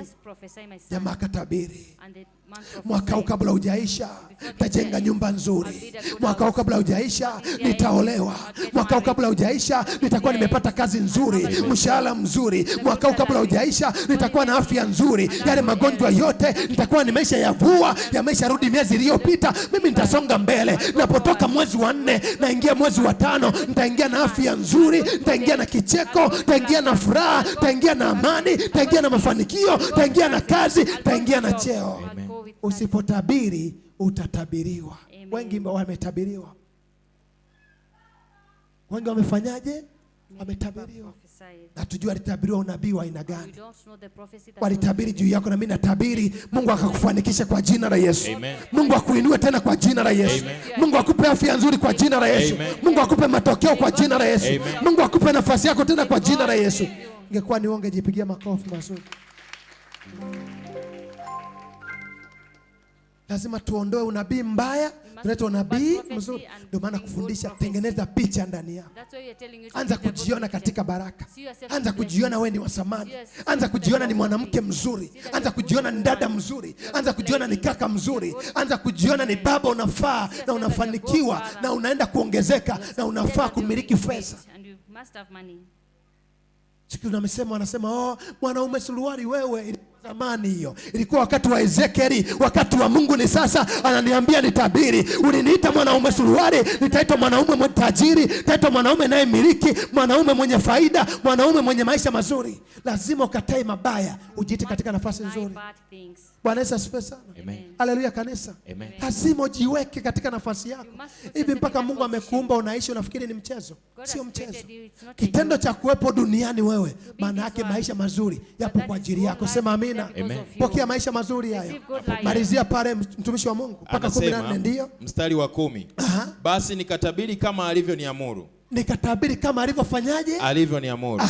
A: Jamaa katabiri. Mwaka huu kabla hujaisha nitajenga nyumba nzuri. Mwaka huu kabla hujaisha nitaolewa. Mwaka huu kabla hujaisha nitakuwa nimepata kazi nzuri, mshahara mzuri. Mwaka huu kabla hujaisha nitakuwa na afya nzuri. Yale magonjwa yote nitakuwa nimesha yavua, yamesharudi miezi iliyopita. Mimi nitasonga mbele. Napotoka mwezi wa 4 naingia mwezi wa 5, nitaingia na afya nzuri, nitaingia na kicheko, nitaingia na furaha, nitaingia na amani, nitaingia na mafanikio, nitaingia na kazi, nitaingia na cheo. Usipotabiri utatabiriwa. Wengi wametabiriwa. Wengi wamefanyaje? Wametabiriwa. Na tujua alitabiriwa unabii wa aina gani. Walitabiri juu yako na mimi natabiri Mungu akakufanikisha kwa jina la Yesu. Mungu akuinue tena kwa jina la Yesu. Mungu akupe afya nzuri kwa jina la Yesu. Mungu akupe matokeo kwa jina la Yesu. Mungu akupe nafasi yako tena kwa jina la Yesu. Ingekuwa ni wewe jipigia makofi mazuri. Lazima tuondoe unabii mbaya, tulete unabii mzuri. Ndio maana kufundisha, tengeneza picha ndani yako. Anza kujiona katika baraka. Anza kujiona wewe ni wa thamani. Anza kujiona ni mwanamke mzuri. Anza kujiona ni dada mzuri. Anza kujiona ni kaka mzuri. Anza kujiona ni baba unafaa na unafanikiwa na unaenda kuongezeka na unafaa kumiliki fedha. Siku wanasema mwanaume suruali wewe. Zamani hiyo ilikuwa wakati wa Ezekieli, wakati wa Mungu ni sasa. Ananiambia nitabiri. Uliniita mwanaume suruali, nitaitwa mwanaume tajiri, nitaitwa mwanaume naye miliki, mwanaume mwenye faida, mwanaume mwenye maisha mazuri. Lazima ukatae mabaya, ujiite katika nafasi nzuri. Bwana Yesu asifiwe sana. Haleluya kanisa. Lazima ujiweke katika nafasi yako. Hivi mpaka Mungu amekuumba unaishi unafikiri ni mchezo? Sio mchezo. Kitendo cha kuwepo duniani wewe, maana yake maisha mazuri yapo kwa ajili yako. Sema amina. Pokea maisha mazuri hayo. Malizia pale mtumishi wa Mungu mpaka 14 ndio.
C: Mstari wa 10. Basi nikatabiri kama alivyoniamuru.
A: Nikatabiri kama alivyofanyaje?
C: Alivyoniamuru.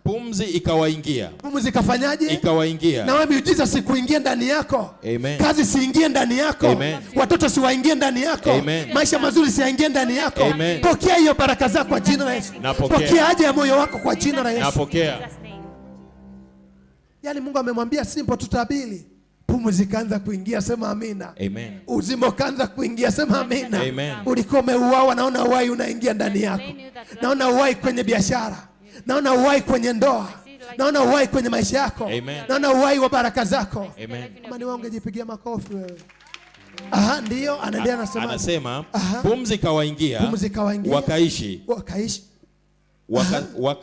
C: Pumzi ikawaingia.
A: Pumzi ikafanyaje?
C: Ikawaingia.
A: Na wewe miujiza sikuingie ndani yako.
C: Amen.
A: Kazi siingie ndani yako.
C: Amen.
A: Watoto siwaingie ndani yako.
C: Amen.
A: Maisha mazuri siyaingie ndani yako.
C: Amen.
A: Pokea hiyo baraka zako kwa jina la Yesu. Pokea haja ya moyo wako kwa jina la Yesu.
C: Napokea.
A: Yaani Mungu amemwambia simple tutabiri. Pumzi kaanza kuingia, sema amina.
C: Amen.
A: Uzima kaanza kuingia, sema amina.
C: Amen.
A: Ulikuwa umeuawa, naona uhai unaingia ndani yako. Naona uhai kwenye biashara. Naona uhai kwenye ndoa. Naona uhai kwenye maisha yako.
C: Amen.
A: Naona uhai wa baraka zako.
C: Amen.
A: Kama ni wewe ungejipigia makofi wewe. Ndio anaendelea
C: anasema pumzi kawaingia.
A: Pumzi kawaingia.
C: Wakaishi.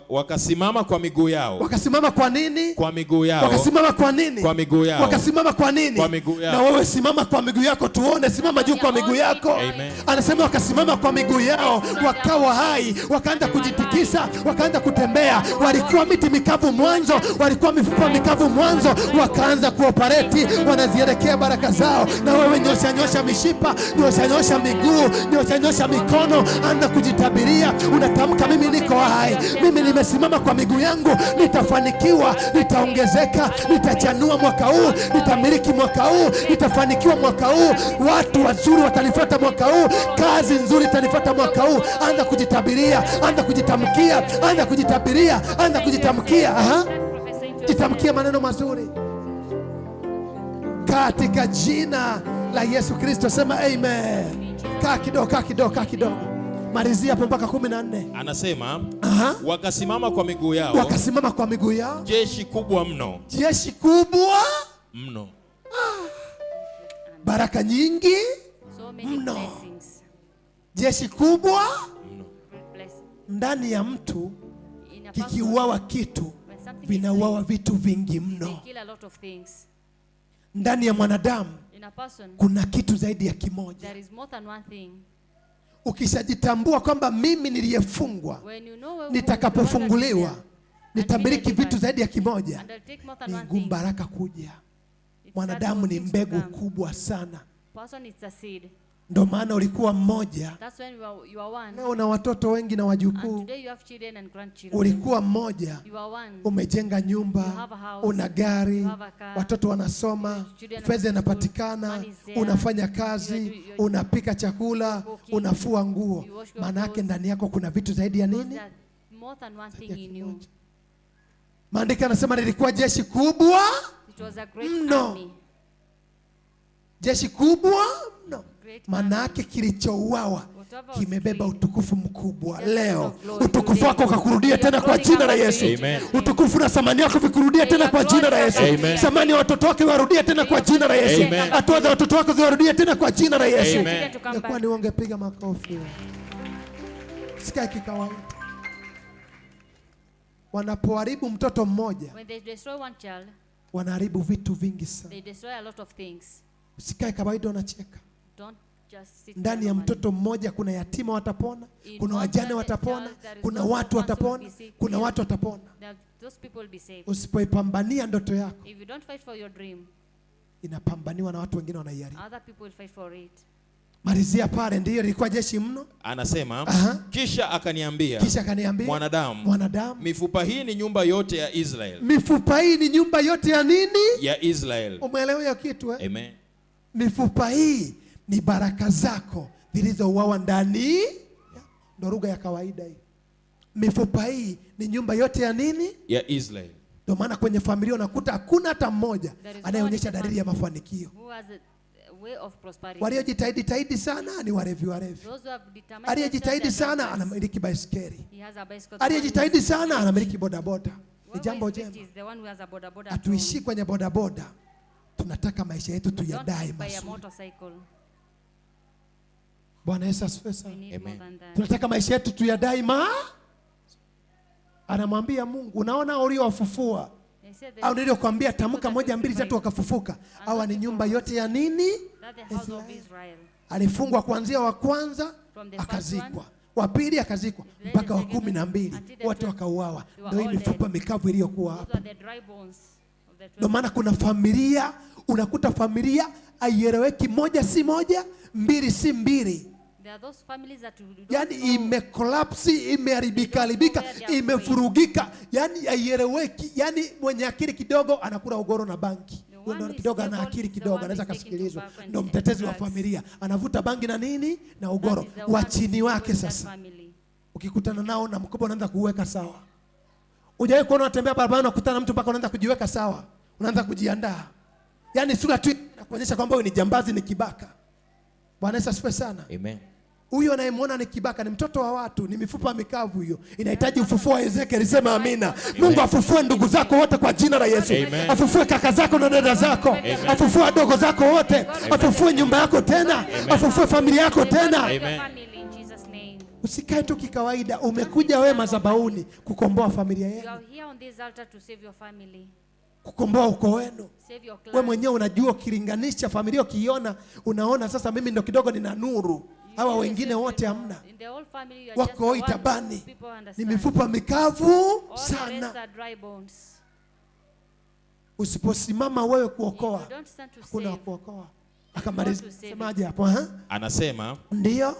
C: Wakasimama kwa miguu yao.
A: Wakasimama kwa nini?
C: Kwa miguu yao.
A: Wakasimama kwa nini?
C: Kwa miguu yao.
A: Wakasimama kwa nini?
C: Kwa miguu yao.
A: Na wewe simama kwa miguu yako tuone, simama juu kwa miguu yako.
C: Amen.
A: Anasema wakasimama kwa miguu yao, wakawa hai, wakaanza kujitikisa, wakaanza kutembea. Walikuwa miti mikavu mwanzo, walikuwa mifupa mikavu mwanzo, wakaanza kuoperate, wanazielekea baraka zao. Na wewe nyosha mishipa, nyosha miguu, nyosha mikono, anza kujitabiria, unatamka mimi niko hai. Mimi nimesimama kwa miguu yangu, nitafanikiwa, nitaongezeka, nitachanua mwaka huu, nitamiliki mwaka huu, nitafanikiwa mwaka huu, watu wazuri watanifuata mwaka huu, kazi nzuri itanifuata mwaka huu. Anza kujitabiria, anza kujitamkia, anza kujitabiria, anza kujitamkia. Jitamkia maneno mazuri katika jina la Yesu Kristo. Sema amen. Kaa kidogo. Malizia hapo mpaka 14.
C: Anasema wakasimama kwa miguu yao.
A: Wakasimama kwa miguu yao.
C: Jeshi kubwa mno.
A: Jeshi kubwa
C: mno.
A: baraka nyingi
B: So many
A: mno.
B: blessings.
A: Jeshi kubwa
B: Great blessing.
A: ndani ya mtu,
B: In a person,
A: kikiuawa kitu
B: when something is
A: vinauawa vitu vingi
B: they
A: mno.
B: kill a lot of things.
A: Ndani ya mwanadamu
B: In a person,
A: kuna kitu zaidi ya kimoja.
B: there is more than one thing.
A: Ukishajitambua kwamba mimi niliyefungwa,
B: When you know where
A: nitakapofunguliwa nitamiliki
B: and
A: vitu zaidi ya kimoja,
B: and I'll take more than
A: ni
B: one
A: ngumu
B: thing.
A: baraka kuja.
B: It's
A: Mwanadamu
B: hard
A: ni
B: for things to
A: mbegu
B: come.
A: kubwa sana.
B: Person is a seed.
A: Ndio maana ulikuwa mmoja,
B: That's when you are one.
A: leo una watoto wengi na
B: And
A: wajukuu.
B: today you have children and grandchildren.
A: Ulikuwa mmoja,
B: You are one.
A: umejenga
B: You
A: nyumba,
B: have a house,
A: una gari,
B: you have a car,
A: watoto wanasoma,
B: children
A: fedha
B: are in
A: inapatikana,
B: school, money is there,
A: unafanya
B: you
A: kazi,
B: are
A: unapika chakula,
B: cooking,
A: unafua nguo.
B: you wash your
A: Maana yake
B: clothes.
A: ndani yako kuna vitu zaidi ya
B: Those
A: nini?
B: are more than one
A: Zaidi ya
B: thing in you.
A: kimoja. Maandiko yanasema nilikuwa jeshi kubwa,
B: It was a great
A: Mno.
B: army.
A: jeshi kubwa mno.
B: Great
A: Maana
B: army.
A: yake kilichouawa
B: Whatever was
A: kimebeba
B: killed.
A: utukufu mkubwa.
B: Just
A: Leo
B: of glory
A: utukufu
B: today.
A: wako ukakurudia
B: Your
A: tena kwa
B: glory
A: jina la
B: comes
A: Yesu.
B: to you,
C: Amen.
B: Jesus' name.
A: Utukufu na thamani yako vikurudie tena kwa jina la Yesu.
C: Amen.
A: Thamani ya watoto wako warudie tena kwa jina la Yesu.
C: Amen.
A: Hatua za watoto wako ziwarudie tena kwa jina la Yesu.
C: Amen.
B: To come
A: Ingekuwa
B: back.
A: ni ungepiga makofi. Sikia kikawaida. Wanapoharibu mtoto mmoja,
B: When they destroy one child,
A: wanaharibu vitu vingi sana.
B: they destroy a lot of things.
A: Sikae kawaida unacheka.
B: Don't just sit
A: Ndani ya
B: there normally.
A: mtoto mmoja kuna yatima watapona,
B: In
A: kuna
B: one
A: wajane
B: child,
A: watapona,
B: there is
A: kuna
B: no
A: watu
B: one who will
A: watapona,
B: be sick.
A: kuna
B: Yes.
A: watu watapona.
B: Those people will be saved.
A: Usipoipambania ndoto yako,
B: If you don't fight for your dream,
A: inapambaniwa na watu wengine wanaiharibu.
B: other people will fight for it.
A: Malizia pale, ndiyo ilikuwa jeshi mno.
C: Anasema
A: Aha.
C: kisha akaniambia,
A: Kisha akaniambia, mwanadamu,
C: mifupa hii ni nyumba yote ya Israel.
A: mifupa hii ni nyumba yote ya nini?
C: Ya Israel.
A: Umeelewa hiyo kitu eh?
C: Amen.
A: Mifupa hii ni baraka zako zilizouawa ndani. Ndio lugha ya kawaida hii. Mifupa hii ni nyumba yote ya nini?
C: Ya Israel.
A: Ndio maana kwenye familia unakuta hakuna hata mmoja
B: There is
A: anayeonyesha
B: no one
A: dalili ya mafanikio.
B: Who has a way of prosperity?
A: Waliojitahidi sana ni warevi.
B: Those who have determined
A: Aliyejitahidi
B: themselves, they
A: sana
B: are drivers.
A: anamiliki baiskeli.
B: He has a bicycle.
A: Aliyejitahidi sana anamiliki bodaboda. Ni
B: Whoever
A: jambo
B: is rich
A: jema.
B: is the one who has a boda boda.
A: Hatuishii kwenye bodaboda, tunataka maisha yetu
B: Don't
A: tuyadai
B: live by a
A: mazuri.
B: motorcycle.
A: Bwana Yesu asifiwe sana.
B: We need
C: Amen.
B: more than that.
A: Tunataka maisha yetu tuyadai Anamwambia Mungu, unaona uliowafufua
B: They said
A: au
B: that
A: niliokuambia tamka moja mbili tatu wakafufuka. Hawa ni nyumba yote ya nini?
B: the house of
A: Israel.
B: Israel.
A: Alifungwa kuanzia wa kwanza
B: From the first
A: akazikwa,
B: one,
A: wa pili akazikwa,
B: then
A: mpaka
B: the
A: wa
B: second
A: 12
B: until the
A: wote
B: 12.
A: wakauawa.
B: They were
A: Ndio hii
B: all
A: mifupa
B: dead.
A: mikavu iliyokuwa
B: Those
A: hapa.
B: are the dry bones of the 12.
A: Ndio maana kuna familia, unakuta familia haieleweki, moja si moja, mbili si mbili.
B: There are those families that you don't
A: Yani
B: know.
A: imekolapsi, imeharibika haribika,
B: where they are
A: imefurugika, yani haieleweki. Yani mwenye akili kidogo anakula ugoro na bangi.
B: The
A: Huyo
B: one
A: ndio
B: is
A: kidogo ana
B: stable,
A: akili
B: is the
A: kidogo,
B: one
A: anaweza
B: is taking
A: kasikilizwa.
B: tobacco and
A: Ndio mtetezi wa
B: drugs.
A: familia, anavuta bangi na nini na ugoro.
B: That is the one
A: Wa
B: who is
A: chini wake
B: in that
A: sasa,
B: family.
A: ukikutana nao na mkoba unaanza kuweka sawa. Hujawahi kuona unatembea barabarani unakutana na mtu mpaka unaanza kujiweka sawa, unaanza kujiandaa. Yani sura tu inakuonyesha kwamba huyu ni jambazi, ni kibaka. Bwana Yesu asifiwe sana.
C: Amen.
A: Huyo anayemwona ni kibaka, ni mtoto wa watu, ni mifupa mikavu hiyo. Inahitaji ufufuo wa Ezekiel, sema amina. Mungu afufue ndugu zako wote kwa jina la Yesu.
C: Amen.
A: Afufue kaka zako na dada zako. Afufue wadogo zako wote. Afufue nyumba yako tena. Afufue familia yako tena.
B: Your
C: Amen.
B: family in Jesus' name.
A: Usikae tu kikawaida. Umekuja wewe madhabahuni kukomboa familia
B: You
A: yenu,
B: are here on this altar to save your family,
A: kukomboa ukoo wenu.
B: save your
A: Wewe
B: clan.
A: mwenyewe unajua, ukilinganisha familia ukiiona, unaona sasa mimi ndo kidogo nina nuru. Hawa
B: You
A: wengine
B: save
A: wote
B: your-
A: hamna.
B: in the whole family you are just
A: Wako
B: the one
A: itabani.
B: people
A: Ni
B: understand.
A: mifupa mikavu
B: All the rest
A: sana.
B: are dry bones.
A: Usiposimama wewe
B: If
A: kuokoa,
B: you don't stand to
A: hakuna wa
B: save,
A: kuokoa. Akamaliza
B: God to save
A: semaje hapo? Ha?
C: Anasema,
A: Ndio,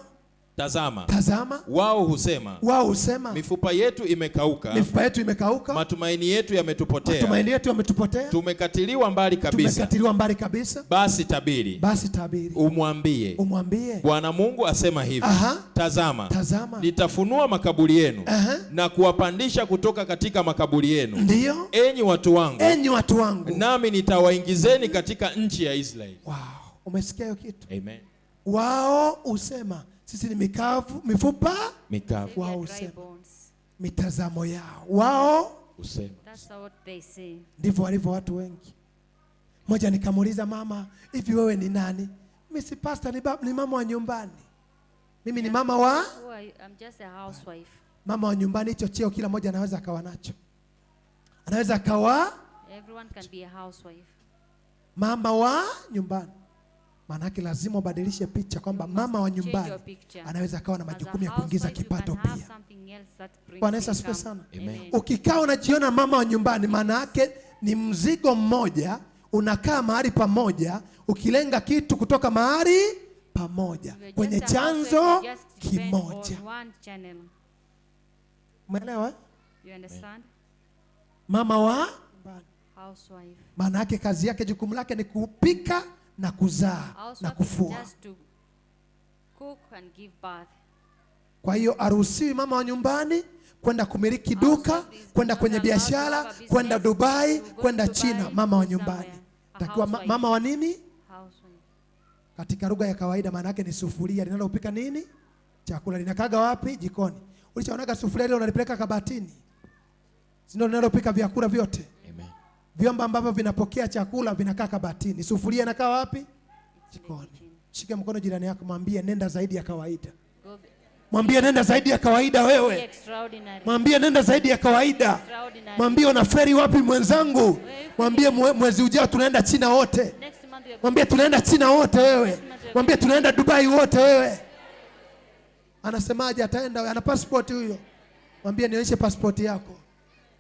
C: tazama,
A: tazama,
C: wao husema
A: wao husema
C: mifupa yetu imekauka,
A: mifupa yetu imekauka,
C: matumaini yetu yametupotea,
A: matumaini yetu yametupotea,
C: tumekatiliwa mbali kabisa.
A: tumekatiliwa mbali kabisa.
C: Basi tabiri,
A: Basi tabiri,
C: umwambie
A: umwambie,
C: Bwana Mungu asema hivi,
A: Aha.
C: tazama,
A: tazama,
C: nitafunua makaburi yenu
A: Aha.
C: na kuwapandisha kutoka katika makaburi yenu,
A: ndio,
C: enyi watu wangu,
A: enyi watu wangu.
C: nami nitawaingizeni katika nchi ya Israeli.
A: Wow, umesikia hiyo kitu?
C: Amen.
A: Wao usema sisi ni mikavu, mifupa,
C: Mikavu
B: they
A: Wao
B: are dry
A: usema.
B: bones.
A: mitazamo yao. Wao
C: usema.
B: That's what they say.
A: ndivyo walivyo watu wengi. Moja nikamuuliza mama, hivi wewe ni nani? Mimi si pastor, ni mama wa nyumbani. Mimi ni mama wa?
B: I'm just a housewife.
A: Mama wa nyumbani, hicho cheo kila mmoja anaweza akawa nacho. Anaweza akawa
B: Everyone can be a housewife.
A: Mama wa nyumbani. Maana yake lazima ubadilishe picha kwamba mama wa nyumbani anaweza akawa na majukumu ya kuingiza kipato pia. Bwana Yesu asifiwe sana. Ukikaa unajiona mama wa nyumbani, maana yake ni mzigo mmoja, unakaa mahali pamoja, ukilenga kitu kutoka mahali pamoja kwenye chanzo kimoja. Umeelewa?
B: You understand?
A: Mama wa
B: housewife.
A: Maana yake kazi yake, jukumu lake ni kupika na kuzaa na kufua.
B: Just to cook and give birth.
A: Kwa hiyo aruhusiwi mama wa nyumbani kwenda kumiliki duka, kwenda kwenye biashara, kwenda Dubai, kwenda China. Mama wa nyumbani takiwa mama wa nini? Katika lugha ya kawaida maana yake ni sufuria linalopika nini? Chakula. Linakaga wapi? Jikoni. Ulishaonaga sufuria ile unalipeleka kabatini? Ndio linalopika vyakula vyote. Amen. Vyombo ambavyo vinapokea chakula vinakaa kabatini. Sufuria inakaa wapi? Jikoni. Shika mkono jirani yako, mwambie nenda zaidi ya kawaida. Mwambie nenda zaidi ya kawaida wewe. Mwambie nenda zaidi ya kawaida. Mwambie unaferi wapi mwenzangu? Mwambie mwezi ujao tunaenda China wote. Mwambie tunaenda China wote wewe. Mwambie tunaenda Dubai wote wewe. Anasemaje ataenda? Ana passport huyo. Mwambie nionyeshe passport yako.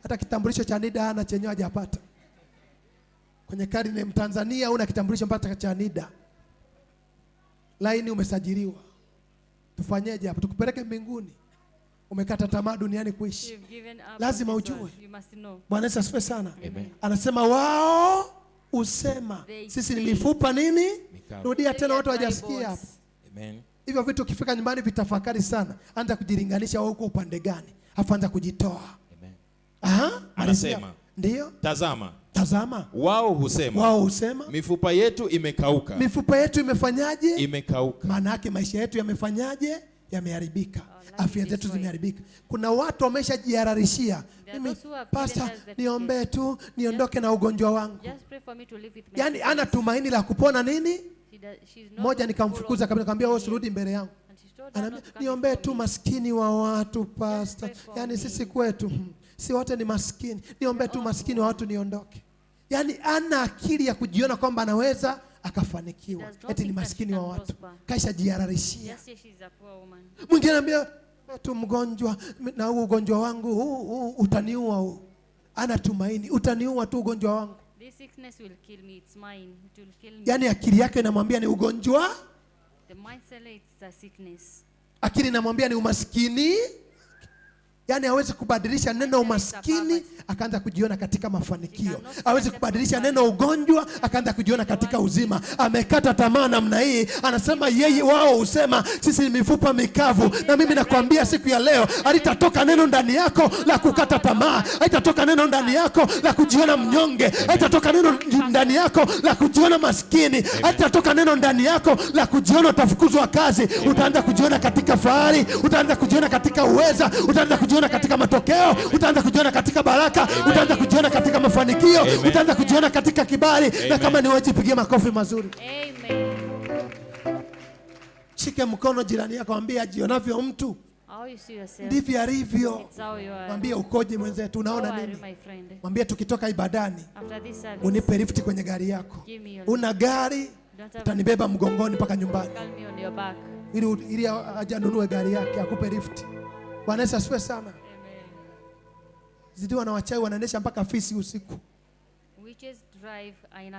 A: Hata kitambulisho cha NIDA hana, chenyewe hajapata. Kwenye kadi ni Mtanzania, una kitambulisho mpaka cha NIDA. Laini umesajiliwa. Tufanyeje hapo? Tukupeleke mbinguni? Umekata tamaa duniani kuishi. Lazima ujue. Bwana Yesu asifiwe sana. Anasema wao usema sisi ni mifupa nini? Rudia tena, watu hawajasikia hapo. Amen. Hivyo vitu ukifika nyumbani vitafakari sana. Anza kujilinganisha wewe uko upande gani. Afu anza kujitoa. Amen. Aha,
C: anasema
A: ndio.
C: Tazama. Wao husema mifupa yetu imekauka.
A: Mifupa yetu imefanyaje?
C: Imekauka.
A: Maana yake maisha yetu yamefanyaje? Yameharibika. Afya zetu zimeharibika. Kuna watu wameshajihararishia. Mimi pastor, niombe tu niondoke na ugonjwa wangu. Yaani ana tumaini la kupona nini? Moja nikamfukuza kabisa, nikamwambia wewe usirudi mbele yangu. Niombe tu maskini wa watu pastor. Yaani sisi kwetu si wote ni maskini. Niombe tu maskini wa watu niondoke. Yaani ana akili ya kujiona kwamba anaweza akafanikiwa. Eti ni maskini wa watu. Kaisha jihararishia. Mwingine anambia tu mgonjwa na huu ugonjwa wangu huu utaniua huu. Ana tumaini utaniua tu ugonjwa wangu.
B: This sickness will kill me, it's mine. It will kill me.
A: Yaani akili yake inamwambia ni ugonjwa.
B: The mindset is a sickness.
A: Akili inamwambia ni umaskini. Yaani hawezi kubadilisha neno umaskini akaanza kujiona katika mafanikio. Hawezi kubadilisha neno ugonjwa akaanza kujiona katika uzima. Amekata tamaa namna hii. Anasema yeye wao husema sisi ni mifupa mikavu. Na mimi nakwambia siku ya leo halitatoka neno ndani yako la kukata tamaa. Haitatoka neno ndani yako la kujiona mnyonge. Haitatoka neno ndani yako la kujiona maskini. Haitatoka neno ndani yako la kujiona utafukuzwa kazi. Utaanza kujiona katika fahari. Utaanza kujiona katika uweza. Utaanza kujiona katika matokeo, utaanza kujiona katika baraka, utaanza kujiona katika mafanikio, utaanza kujiona katika kibali. Na kama ni wewe jipigie makofi mazuri.
B: Amen.
A: Shike mkono jirani yako, mwambie ajionavyo mtu ndivyo alivyo. Mwambie ukoje mwenzetu, unaona nini? Mwambie tukitoka ibadani unipe lift kwenye gari yako. Una gari, utanibeba mgongoni mpaka nyumbani. Ili aje anunue gari yake akupe lift. Bwana Yesu asifiwe sana. Zidiwa na wachawi wanaendesha mpaka fisi usiku.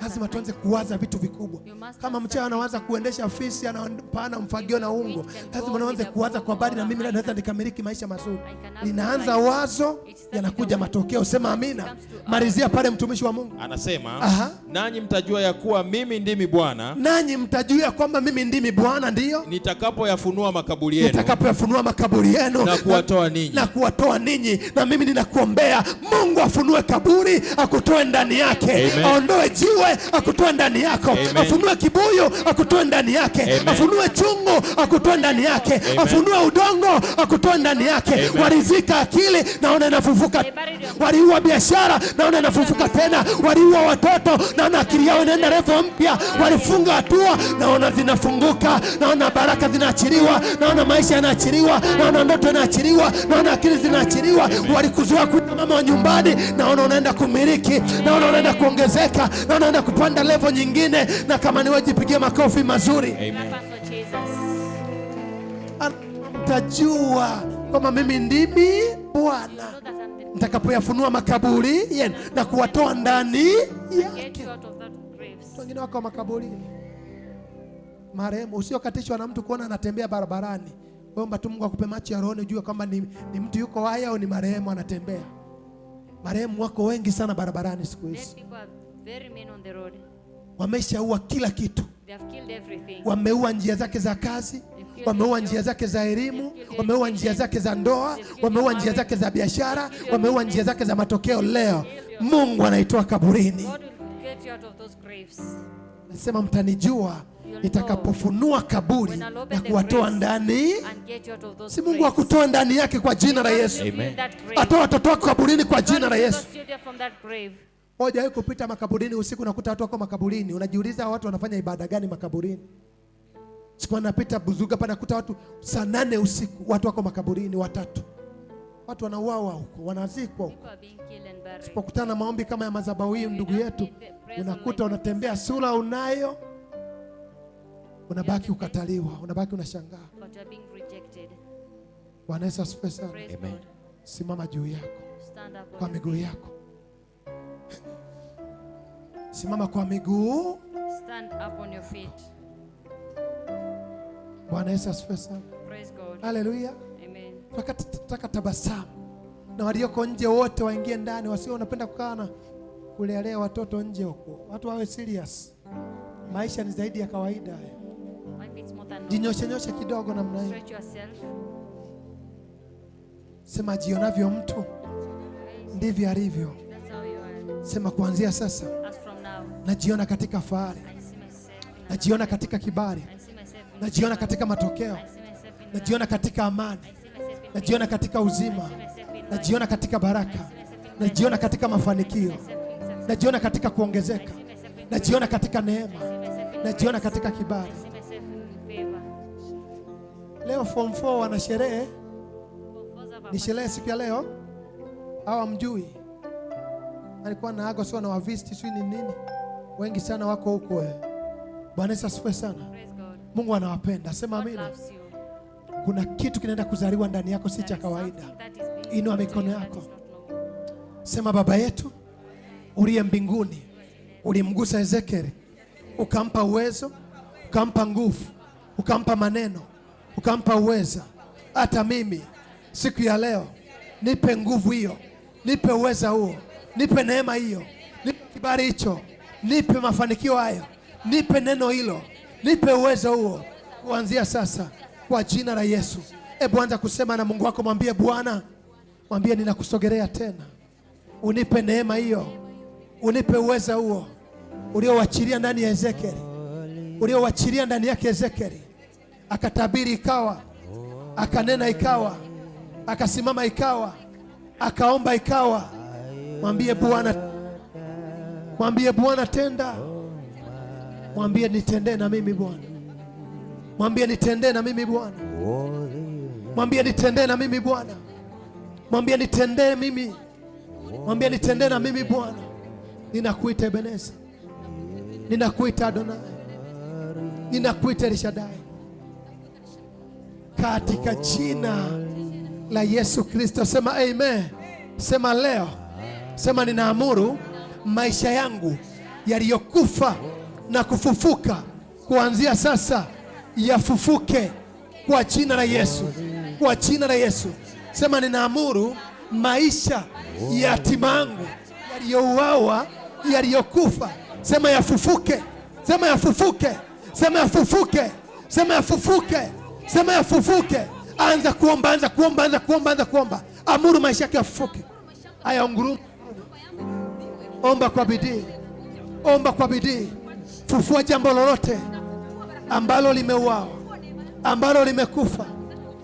A: Lazima tuanze kuwaza vitu vikubwa. Kama mchawi anawaza kuendesha fisi, anapana mfagio na ungo, lazima naanze kuwaza kwa bali na mimi naweza nikamiliki maisha mazuri. Linaanza wazo, yanakuja matokeo. Sema amina. Malizia pale mtumishi wa Mungu.
C: Anasema, nanyi mtajua ya kuwa mimi ndimi Bwana.
A: Nanyi mtajua kwamba mimi ndimi Bwana, ndio
C: nitakapoyafunua makaburi yenu.
A: Nitakapoyafunua makaburi yenu
C: na kuwatoa ninyi.
A: Na kuwatoa ninyi. Na mimi ninakuombea Mungu afunue kaburi akutoe ndani yake. aondoe jiwe akutoe ndani yako. Afunue kibuyu akutoe ndani yake. Afunue chungu akutoe ndani yake. Afunue udongo akutoe ndani yake. Walizika akili, naona inafufuka. Waliua biashara, naona inafufuka tena. Waliua watoto, naona akili yao inaenda level mpya. Walifunga hatua, naona zinafunguka. Naona baraka zinaachiliwa, naona maisha yanaachiliwa, naona ndoto zinaachiliwa, naona akili zinaachiliwa. Walikuzoea kuita mama wa nyumbani, naona unaenda kumiliki, naona unaenda kuongezeka, naona unaenda kupanda level nyingine. Na kama ni wewe, jipigie makofi mazuri. Mtajua kwamba mimi ndimi Bwana nitakapoyafunua makaburi yenu na kuwatoa ndani yake. Wengine wako makaburini, marehemu. Usiokatishwa na mtu kuona anatembea barabarani. Omba tu Mungu akupe macho ya roho ujue kwamba ni mtu yuko hai au ni marehemu anatembea. Marehemu wako wengi sana barabarani siku hizi. Wameshaua kila kitu. Wameua njia zake za kazi, wameua njia zake za elimu, wameua njia zake za ndoa, wameua njia zake za biashara, wameua njia zake za matokeo. Leo Mungu anaitoa kaburini. Nasema mtanijua nitakapofunua kaburi na kuwatoa ndani. Si Mungu akutoa ndani yake kwa jina la Yesu. Atoa watoto wako kaburini kwa jina la Yesu. Moja wewe kupita makaburini usiku nakuta watu wako makaburini. Unajiuliza watu wanafanya ibada gani makaburini? Siku anapita Buzuga pana nakuta watu saa 8 usiku watu wako makaburini watatu. Watu wanauawa huko, wanazikwa huko. Usipokutana na maombi kama ya madhabahu hii ndugu yetu, unakuta unatembea sura unayo, unabaki ukataliwa, unabaki unashangaa. Bwana Yesu asifiwe sana. Amen. Simama juu yako. Kwa miguu yako. Simama kwa miguu.
B: Stand up on your feet.
A: Bwana Yesu asifiwe sana.
B: Praise God.
A: Hallelujah.
B: Amen.
A: Tunataka tabasamu. Na walioko nje wote waingie ndani, wasio wanapenda kukaa na kulelea watoto nje huko. Watu wawe serious. Maisha ni zaidi ya kawaida. Jinyoshe kidogo namna hii. Sema jionavyo mtu ndivyo alivyo. Sema kuanzia sasa najiona katika fahari, najiona katika kibali, najiona katika matokeo, najiona katika amani, najiona katika uzima, najiona katika baraka, najiona katika mafanikio, najiona katika kuongezeka, najiona katika neema, najiona katika kibali. Leo form 4 wana sherehe. Ni sherehe siku ya leo. Hawa mjui. Alikuwa na ago sio na wavisti sio ni nini. Wengi sana wako huko. Bwana Yesu asifiwe sana. Mungu anawapenda. Sema amina. Kuna kitu kinaenda kuzaliwa ndani yako si cha kawaida. Inua mikono yako. Sema Baba yetu uliye mbinguni, ulimgusa Ezekieli, ukampa uwezo, ukampa nguvu, ukampa maneno, ukampa uweza. Hata mimi siku ya leo nipe nguvu hiyo, nipe uweza huo, nipe neema hiyo, nipe kibali hicho, nipe mafanikio hayo, nipe neno hilo, nipe uwezo huo kuanzia sasa kwa jina la Yesu. Hebu anza kusema na Mungu wako, mwambie Bwana, mwambie ninakusogelea tena. Unipe neema hiyo, unipe uweza huo uliowachilia ndani ya Ezekieli, uliowachilia ndani yake Ezekieli. Akatabiri ikawa, akanena ikawa, akasimama ikawa, akaomba ikawa. Mwambie Bwana, mwambie Bwana tenda. Mwambie nitendee na mimi Bwana. Mwambie nitendee na mimi Bwana. Mwambie nitendee na mimi Bwana. Mwambie nitendee mimi. Mwambie nitendee na mimi Bwana. Ninakuita Ebeneza. Ninakuita Adonai. Ninakuita El Shaddai. Katika jina la Yesu Kristo sema amen. Sema leo. Sema ninaamuru maisha yangu yaliyokufa na kufufuka kuanzia sasa yafufuke kwa jina la Yesu. Kwa jina la Yesu. Sema ninaamuru maisha ya hatima yangu yaliyouawa, yaliyokufa, sema yafufuke. Sema yafufuke. Sema yafufuke. Sema yafufuke. Sema yafufuke. Anza kuomba, anza kuomba, anza kuomba, anza kuomba. Amuru maisha yake yafufuke. Aya, unguru. Omba kwa bidii. Omba kwa bidii. Fufua jambo lolote ambalo limeuawa, ambalo limekufa.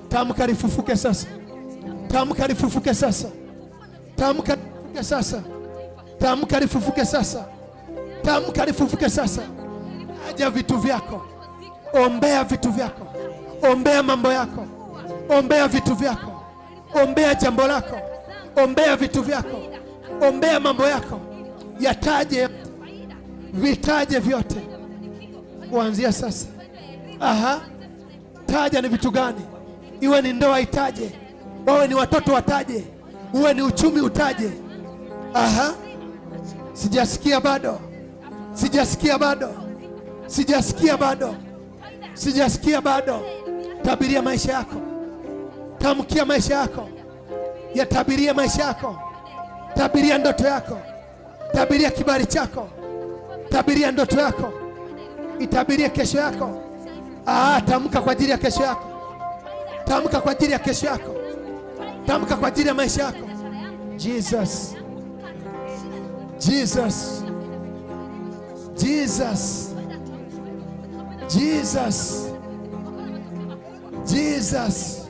A: Tamka lifufuke sasa. Tamka lifufuke sasa. Tamka lifufuke sasa. Tamka lifufuke sasa. Tamka lifufuke sasa. Aja vitu vyako. Ombea vitu vyako. Ombea mambo yako. Ombea vitu vyako. Ombea jambo lako. Ombea vitu vyako. Ombea mambo yako. Yataje, vitaje vyote kuanzia sasa. Aha. Taja ni vitu gani? Iwe ni ndoa itaje, wawe ni watoto wataje, uwe ni uchumi utaje. Aha. Sijasikia bado. Sijasikia bado. Sijasikia bado. Sijasikia bado. Tabiria maisha yako. Tamkia maisha yako. Yatabiria maisha yako. Tabiria ndoto yako. Tabiria kibali chako. Tabiria ndoto yako. Itabiria kesho yako. Tamka kwa ajili ya kesho yako. Tamka kwa ajili ya kesho yako. Tamka kwa ajili ya maisha yako. Jesus. Jesus. Jesus. Jesus. Jesus.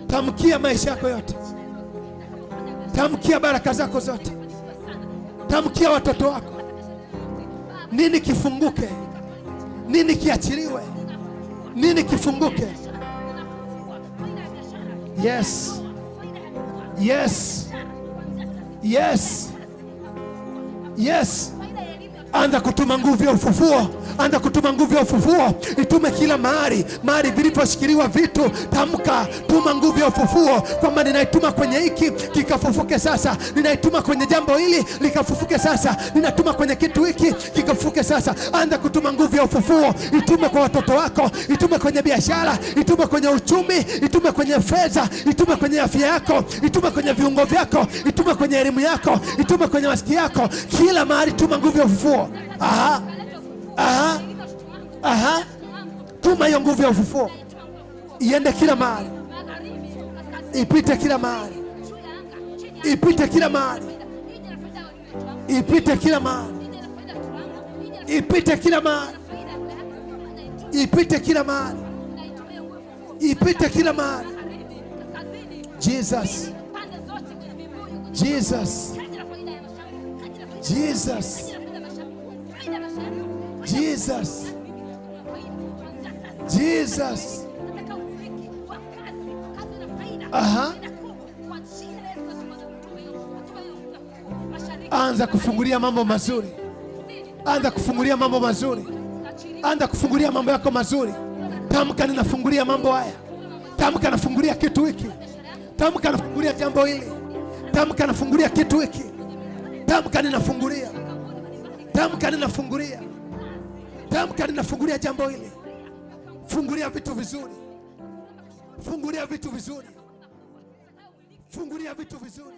A: Tamkia maisha yako yote. Tamkia baraka zako zote. Tamkia watoto wako. Nini kifunguke? Nini kiachiliwe? Nini kifunguke? Yes. Yes. Yes. Yes. Anza kutuma nguvu ya ufufuo. Anza kutuma nguvu ya ufufuo. Itume kila mahali, mahali viliposhikiliwa vitu. Tamka, tuma nguvu ya ufufuo kwamba ninaituma kwenye hiki kikafufuke sasa. Ninaituma kwenye jambo hili likafufuke sasa. Ninatuma kwenye kitu hiki kikafufuke sasa. Anza kutuma nguvu ya ufufuo. Itume kwa watoto wako, itume kwenye biashara, itume kwenye uchumi, itume kwenye fedha, itume kwenye afya yako, itume kwenye viungo vyako, itume kwenye elimu yako, itume kwenye masikio yako. Kila mahali tuma nguvu ya ufufuo. Aha. Aha. Aha. Tuma hiyo nguvu ya ufufuo. Iende kila mahali. Ipite kila mahali. Ipite kila mahali. Ipite kila mahali. Ipite kila mahali. Ipite kila mahali. Ipite kila mahali. Jesus. Jesus. Jesus. Jesus. Jesus. Aha. Anza kufungulia mambo mazuri. Anza kufungulia mambo mazuri. Anza kufungulia mambo yako mazuri. Tamka, ninafungulia mambo haya. Tamka, nafungulia kitu hiki. Tamka, nafungulia jambo hili. Tamka, nafungulia kitu hiki. Tamka, ninafungulia. Tamka, ninafungulia. Tamka, ninafungulia jambo hili. Fungulia vitu vizuri. Fungulia vitu vizuri. Fungulia vitu vizuri.